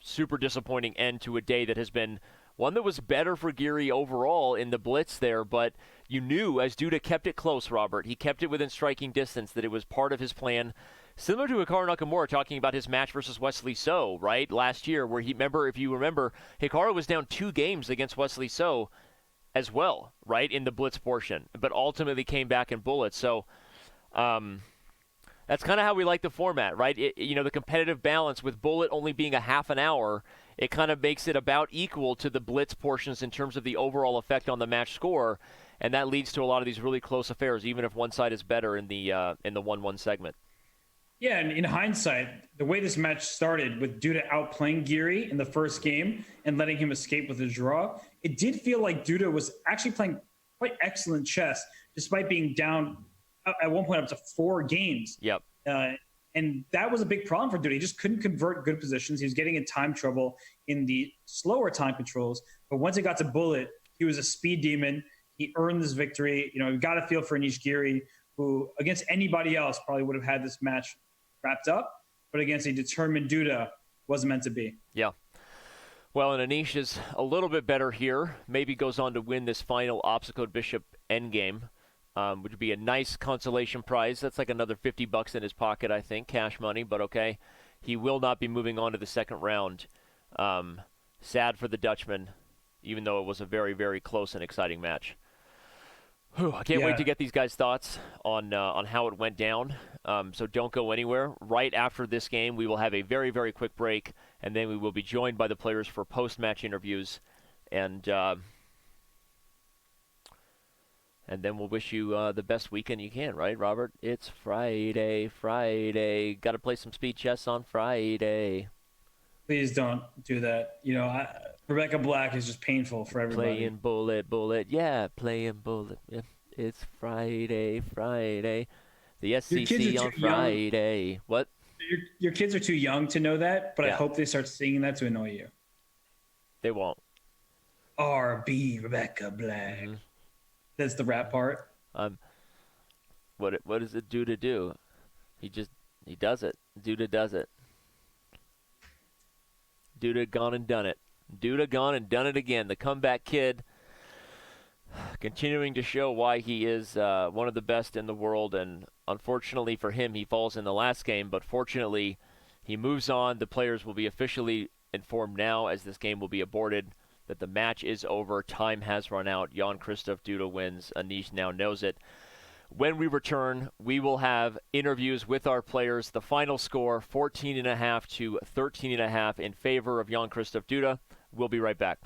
Super disappointing end to a day that has been one that was better for Giri overall in the Blitz there, but you knew as Duda kept it close, Robert. He kept it within striking distance, that it was part of his plan. Similar to Hikaru Nakamura talking about his match versus Wesley So, right, last year, where if you remember, Hikaru was down 2 games against Wesley So as well, right, in the Blitz portion, but ultimately came back in bullets. So that's kind of how we like the format, right? The competitive balance with bullet only being a half an hour, it kind of makes it about equal to the Blitz portions in terms of the overall effect on the match score, and that leads to a lot of these really close affairs, even if one side is better in the 1-1 segment. Yeah, and in hindsight, the way this match started with Duda outplaying Giri in the first game and letting him escape with a draw, it did feel like Duda was actually playing quite excellent chess, despite being down at one point up to 4 games. Yep. And that was a big problem for Duda. He just couldn't convert good positions. He was getting in time trouble in the slower time controls. But once it got to bullet, he was a speed demon. He earned this victory. You know, we got a feel for Anish Giri, who against anybody else probably would have had this match wrapped up, but against a determined Duda wasn't meant to be. Yeah. Well, and Anish is a little bit better here. Maybe goes on to win this final Obstacle Bishop endgame, which would be a nice consolation prize. That's like another $50 in his pocket, I think, cash money, but okay. He will not be moving on to the second round. Sad for the Dutchman, even though it was a very, very close and exciting match. I can't wait to get these guys' thoughts on how it went down. So don't go anywhere. Right after this game, we will have a very, very quick break, and then we will be joined by the players for post-match interviews, and then we'll wish you the best weekend you can, right, Robert? It's Friday. Got to play some speed chess on Friday. Please don't do that. You know, Rebecca Black is just painful for everybody. Playing bullet. Yeah, playing bullet. Yeah. It's Friday. The SCC on Friday. Young. What? Your kids are too young to know that, but Yeah. I hope they start singing that to annoy you. They won't. R.B. Rebecca Black. Mm-hmm. That's the rap part. What does it do to do? He does it. Duda does it. Duda gone and done it. Duda gone and done it again. The comeback kid continuing to show why he is one of the best in the world. And unfortunately for him, he falls in the last game. But fortunately, he moves on. The players will be officially informed now, as this game will be aborted, that the match is over. Time has run out. Jan-Krzysztof Duda wins. Anish now knows it. When we return, we will have interviews with our players. The final score, 14.5 to 13.5 in favor of Jan-Krzysztof Duda. We'll be right back.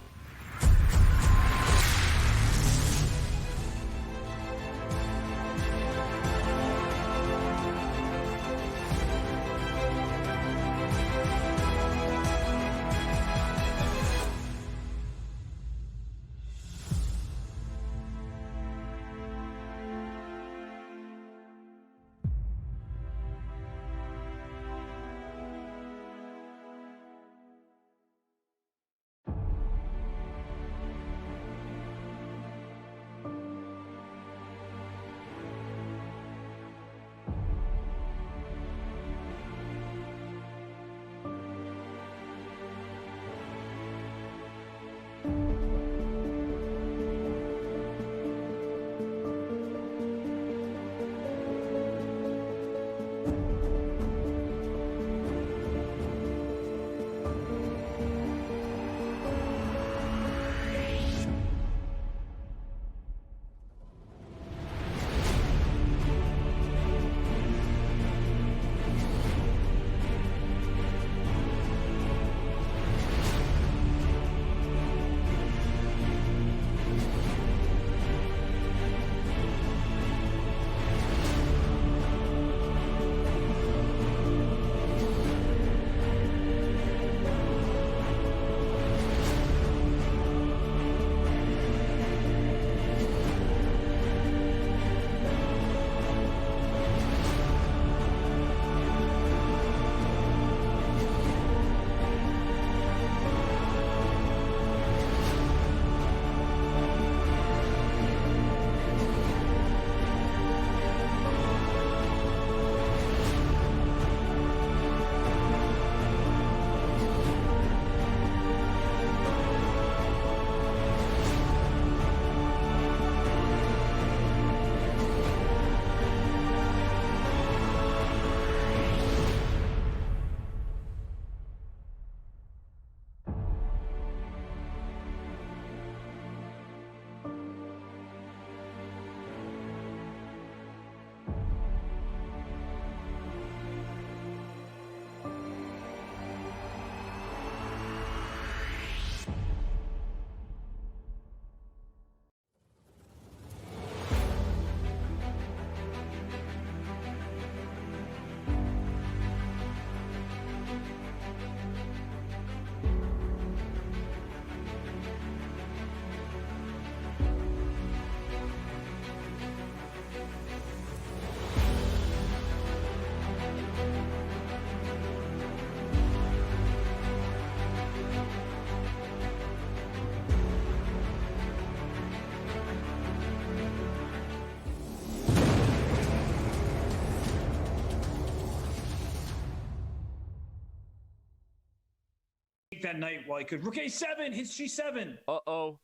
That night while he could. Rook A7, hits G7. Uh-oh.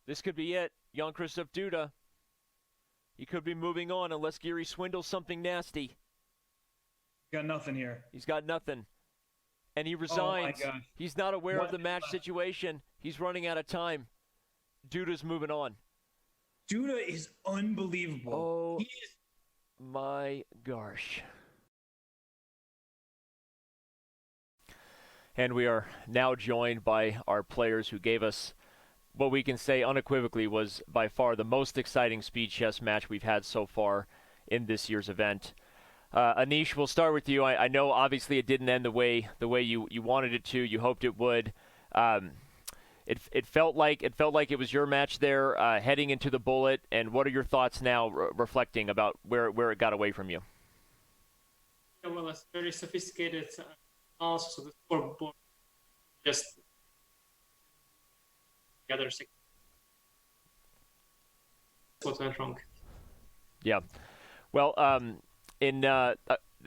This could be it. Jan-Krzysztof Duda. He could be moving on unless Giri swindles something nasty. Got nothing here. He's got nothing. And he resigns. Oh my gosh. He's not aware of the match situation. He's running out of time. Duda's moving on. Duda is unbelievable. Oh, he is. My gosh. And we are now joined by our players who gave us what we can say unequivocally was by far the most exciting speed chess match we've had so far in this year's event. Anish, we'll start with you. I know obviously it didn't end the way you wanted it to. You hoped it would. It felt like it was your match there heading into the bullet. And what are your thoughts now reflecting about where it got away from you? Yeah, well, it's very sophisticated. Also, the scoreboard just the other six. What went wrong? Yeah. Well, in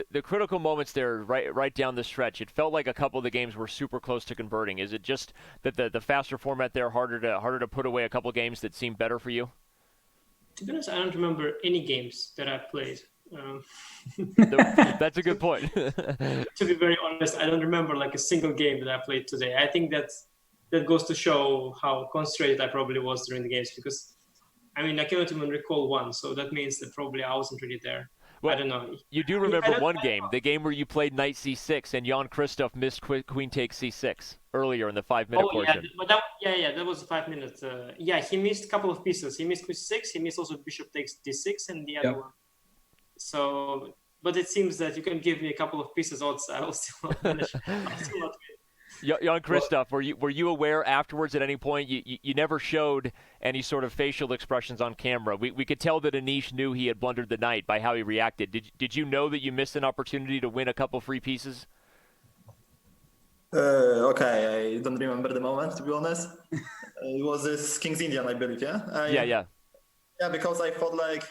the critical moments there, right down the stretch, it felt like a couple of the games were super close to converting. Is it just that the faster format there harder to put away a couple of games that seemed better for you? To be honest, I don't remember any games that I played. That's a good point. To be very honest, I don't remember like a single game that I played today. I think that goes to show how concentrated I probably was during the games, because I mean I cannot even recall one, so that means that probably I wasn't really there. Well, I don't know. You do remember one game, the game where you played knight c6 and Jan-Krzysztof missed queen takes c6 earlier in the 5-minute portion. But that was 5 minutes. He missed a couple of pieces. He missed queen c6. He missed also bishop takes d6 and the other one. So, but it seems that you can give me a couple of pieces odds. I will still not finish. I'll still not win. Jan-Krzysztof, were you aware afterwards at any point? You never showed any sort of facial expressions on camera. We could tell that Anish knew he had blundered the knight by how he reacted. Did you know that you missed an opportunity to win a couple free pieces? Okay, I don't remember the moment, to be honest. It was this King's Indian, I believe, yeah? Yeah, because I thought like,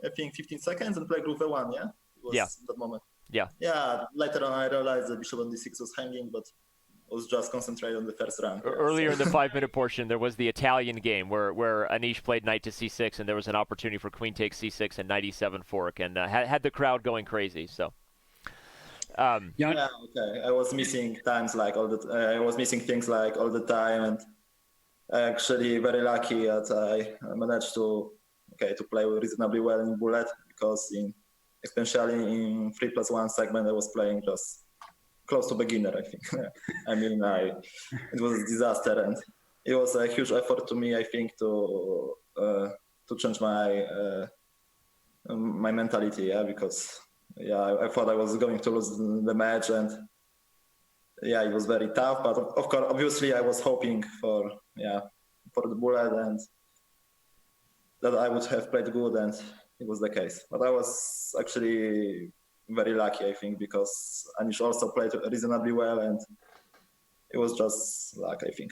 I think 15 seconds and play rook a1, yeah? It was that moment. Yeah. Yeah, later on I realized the bishop on d6 was hanging, but was just concentrated on the first round. Earlier in the 5-minute portion, there was the Italian game where Anish played knight to c6, and there was an opportunity for queen takes c6 and knight e7 fork, and had the crowd going crazy. So. Okay. I was missing times like I was missing things like all the time, and actually very lucky that I managed to play reasonably well in bullet, because especially in 3+1 segment I was playing just close to beginner, I think. I mean, it was a disaster, and it was a huge effort to me, I think, to change my my mentality, because I thought I was going to lose the match, and it was very tough. But of course, obviously, I was hoping for the bullet and that I would have played good, and it was the case. But I was actually very lucky, I think, because Anish also played reasonably well, and it was just luck, I think.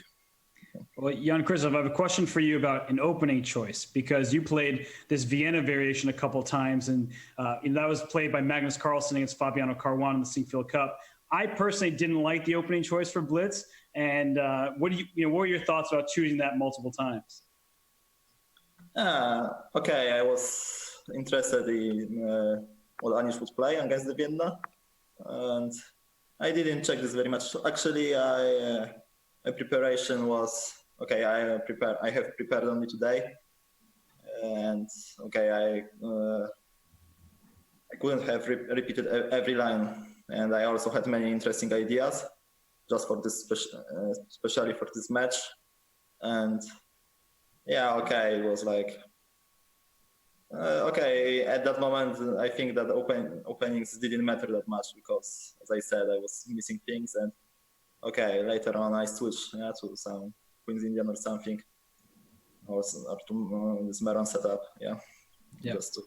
Well, Jan-Krzysztof, I have a question for you about an opening choice, because you played this Vienna variation a couple times, and that was played by Magnus Carlsen against Fabiano Caruana in the Sinquefield Cup. I personally didn't like the opening choice for Blitz, and what were your thoughts about choosing that multiple times? I was interested in what Anish would play against the Vienna, and I didn't check this very much. Actually, my preparation was I have prepared only today, and I couldn't have repeated every line, and I also had many interesting ideas just for this, especially for this match, and it was like. At that moment, I think that openings didn't matter that much, because, as I said, I was missing things, and later on I switched to some Queen's Indian or something, or to this Meron setup, just to.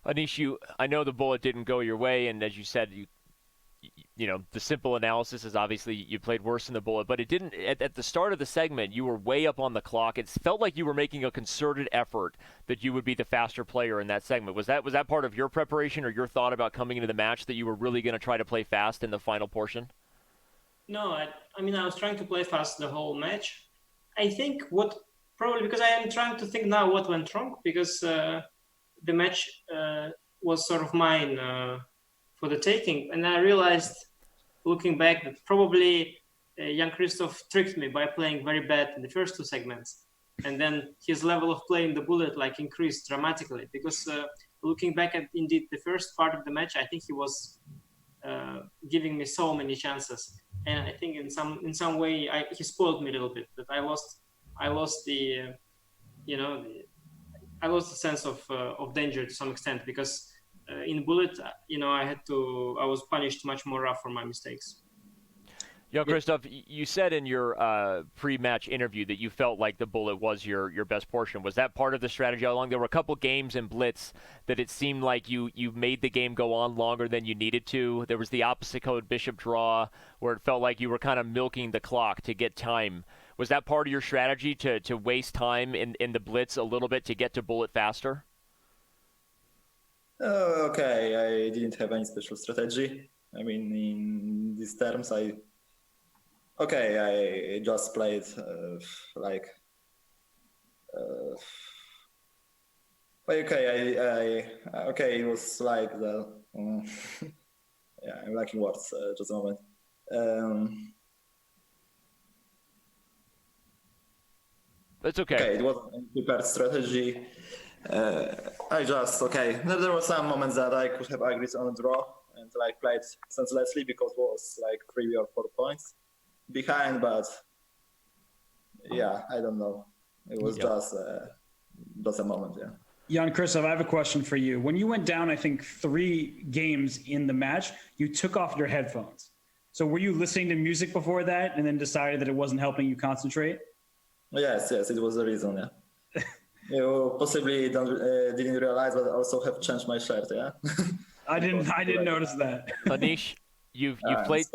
Anish, I know the bullet didn't go your way, and as you said, the simple analysis is obviously you played worse than the bullet, but it didn't. At the start of the segment, you were way up on the clock. It felt like you were making a concerted effort that you would be the faster player in that segment. Was that part of your preparation or your thought about coming into the match, that you were really going to try to play fast in the final portion? No, I mean, I was trying to play fast the whole match. I think probably because I am trying to think now what went wrong, because the match was sort of mine for the taking. And I realized, looking back, that probably Jan-Krzysztof tricked me by playing very bad in the first two segments. And then his level of play in the bullet increased dramatically, because looking back at indeed the first part of the match, I think he was giving me so many chances. And I think in some way he spoiled me a little bit. That I lost the sense of danger to some extent, because in bullet, I was punished much more rough for my mistakes. Jan-Krzysztof, you said in your pre-match interview that you felt like the bullet was your best portion. Was that part of the strategy all along? There were a couple games in Blitz that it seemed like you made the game go on longer than you needed to. There was the opposite code bishop draw, where it felt like you were kind of milking the clock to get time. Was that part of your strategy to waste time in the Blitz a little bit to get to bullet faster? Okay, I didn't have any special strategy. I mean, in these terms, I just played like. It was like the. Yeah, I'm lacking words. Just a moment. That's okay. Okay, it wasn't a prepared strategy. There were some moments that I could have agreed on a draw and like played senselessly because it was like 3 or 4 points behind, but yeah, I don't know. It was just a moment, yeah. Jan-Krzysztof, I have a question for you. When you went down, I think 3 games in the match, you took off your headphones. So were you listening to music before that and then decided that it wasn't helping you concentrate? Yes, it was the reason, yeah. You possibly didn't realize, but I also have changed my shirt, yeah? I didn't notice that. Anish, you've played...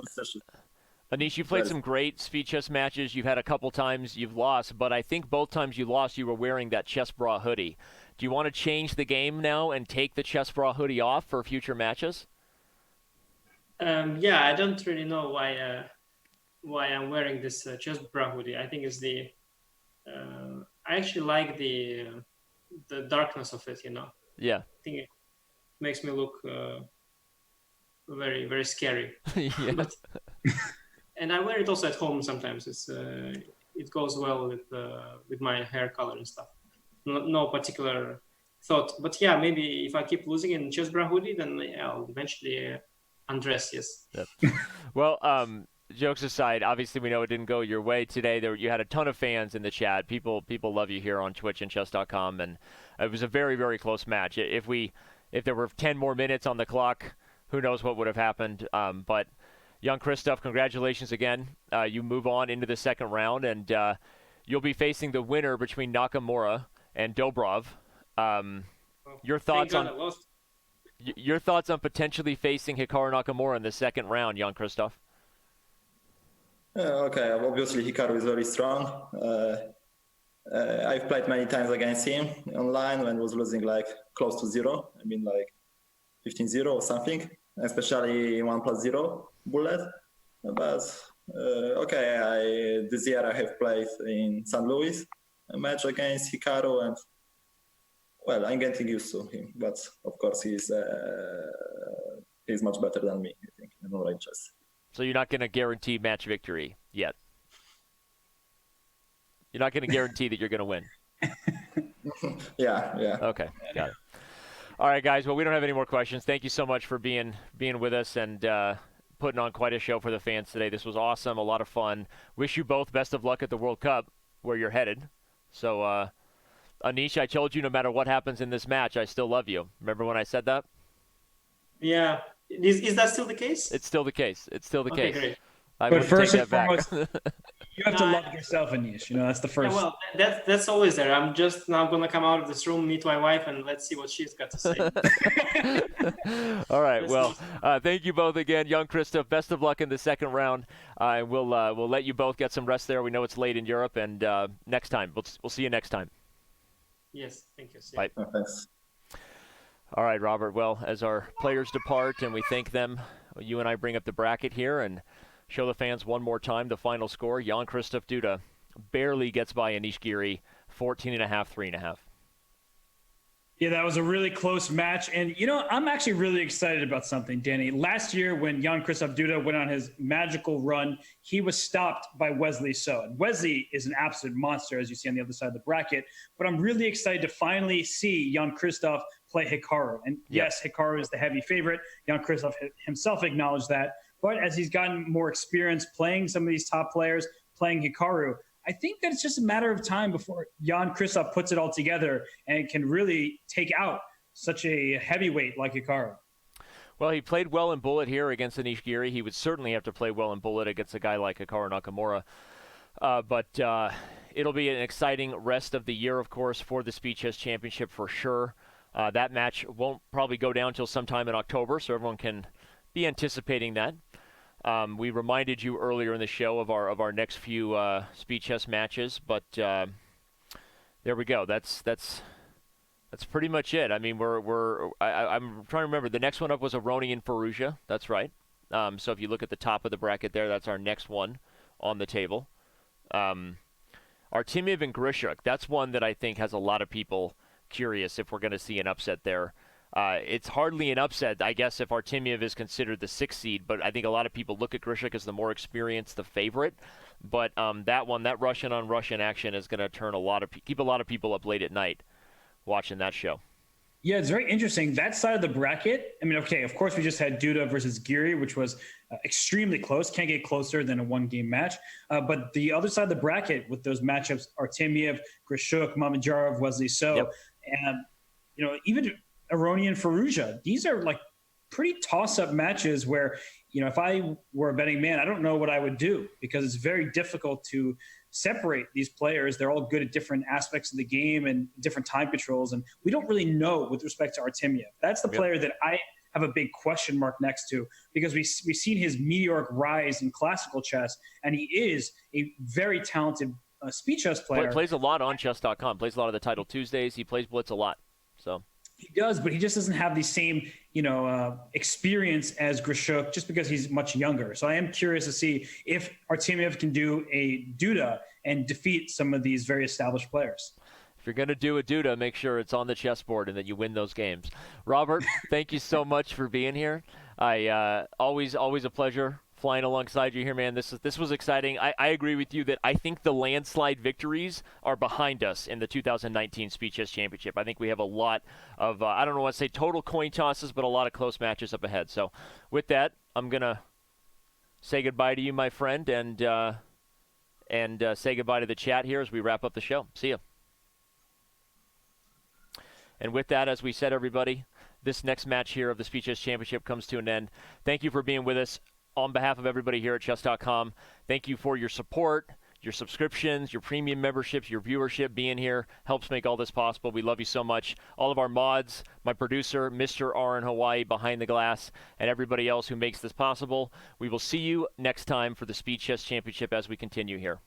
Anish, you played some great speed chess matches. You've had a couple times you've lost, but I think both times you lost, you were wearing that chess bra hoodie. Do you want to change the game now and take the chess bra hoodie off for future matches? Yeah, I don't really know why I'm wearing this chess bra hoodie. I think it's the I actually like the darkness of it. Yeah. I think it makes me look very, very scary. Yeah. And I wear it also at home sometimes. It goes well with my hair color and stuff. No particular thought, but yeah, maybe if I keep losing in chess bra hoodie, then I'll eventually undress. Yes. Yep. Well, jokes aside, obviously we know it didn't go your way today. You had a ton of fans in the chat. People love you here on Twitch and Chess.com, and it was a very, very close match. If there were 10 more minutes on the clock, who knows what would have happened. But Jan-Krzysztof, congratulations again. You move on into the second round, and you'll be facing the winner between Nakamura and Dobrov. Your thoughts on potentially facing Hikaru Nakamura in the second round, Jan-Krzysztof? Okay, obviously Hikaru is very strong. I've played many times against him online when I was losing like close to 0. I mean like 15-0 or something, especially 1+0 bullet. But this year I have played in St. Louis a match against Hikaru, and well, I'm getting used to him. But of course, he's much better than me, I think, in online chess. So you're not going to guarantee match victory yet? You're not going to guarantee that you're going to win? Yeah. Okay, got it. All right, guys. Well, we don't have any more questions. Thank you so much for being with us and putting on quite a show for the fans today. This was awesome, a lot of fun. Wish you both best of luck at the World Cup, where you're headed. So, Anish, I told you no matter what happens in this match, I still love you. Remember when I said that? Yeah. Is that still the case? It's still the case. Okay, great. But first and foremost, you have to love yourself, Anish. That's the first. Yeah, well, that's always there. I'm just now going to come out of this room, meet my wife, and let's see what she's got to say. All right. Well, thank you both again, Jan-Krzysztof. Best of luck in the second round, and we'll let you both get some rest there. We know it's late in Europe, and next time we'll see you next time. Yes. Thank you. Bye. Thanks. All right, Robert. Well, as our players depart and we thank them, you and I bring up the bracket here and show the fans one more time the final score. Jan-Krzysztof Duda barely gets by Anish Giri, 14.5, 3.5. Yeah, that was a really close match. And, I'm actually really excited about something, Danny. Last year, when Jan-Krzysztof Duda went on his magical run, he was stopped by Wesley So. And Wesley is an absolute monster, as you see on the other side of the bracket. But I'm really excited to finally see Jan-Krzysztof play Hikaru. And yes, Hikaru is the heavy favorite. Jan-Krzysztof himself acknowledged that. But as he's gotten more experience playing some of these top players, playing Hikaru, I think that it's just a matter of time before Jan-Krzysztof puts it all together and can really take out such a heavyweight like Hikaru. Well, he played well in bullet here against Anish Giri. He would certainly have to play well in bullet against a guy like Hikaru Nakamura. But it'll be an exciting rest of the year, of course, for the Speed Chess Championship for sure. That match won't probably go down until sometime in October, so everyone can be anticipating that. We reminded you earlier in the show of our next few speed chess matches, but there we go. That's That's pretty much it. I mean, I'm trying to remember. The next one up was Aronian Firouzja. That's right. So if you look at the top of the bracket there, that's our next one on the table. Artemiev and Grishuk, that's one that I think has a lot of people curious if we're going to see an upset there. It's hardly an upset, I guess, if Artemiev is considered the 6th seed, but I think a lot of people look at Grishuk as the more experienced, the favorite. But that Russian on Russian action is going to turn keep a lot of people up late at night watching that show. Yeah, it's very interesting. That side of the bracket, I mean, okay, of course, we just had Duda versus Giri, which was extremely close. Can't get closer than a one-game match. But the other side of the bracket with those matchups, Artemiev, Grishuk, Mamedyarov, Wesley So, yep. And, even Aronian Firouzja, these are like pretty toss-up matches where, if I were a betting man, I don't know what I would do because it's very difficult to separate these players. They're all good at different aspects of the game and different time controls. And we don't really know with respect to Artemiev. That's the player that I have a big question mark next to because we've seen his meteoric rise in classical chess, and he is a very talented speed chess player. Plays a lot on Chess.com. Plays a lot of the Title Tuesdays. He plays Blitz a lot. So he does, but he just doesn't have the same, experience as Grishuk just because he's much younger. So I am curious to see if Artemiev can do a Duda and defeat some of these very established players. If you're going to do a Duda, make sure it's on the chessboard and that you win those games. Robert, thank you so much for being here. Always a pleasure flying alongside you here, man. This was exciting. I agree with you that I think the landslide victories are behind us in the 2019 Speed Chess Championship. I think we have a lot of, I don't know what to say, total coin tosses, but a lot of close matches up ahead. So with that, I'm going to say goodbye to you, my friend, and say goodbye to the chat here as we wrap up the show. See you. And with that, as we said, everybody, this next match here of the Speed Chess Championship comes to an end. Thank you for being with us. On behalf of everybody here at Chess.com, thank you for your support, your subscriptions, your premium memberships, your viewership. Being here helps make all this possible. We love you so much. All of our mods, my producer, Mr. R in Hawaii behind the glass, and everybody else who makes this possible. We will see you next time for the Speed Chess Championship as we continue here.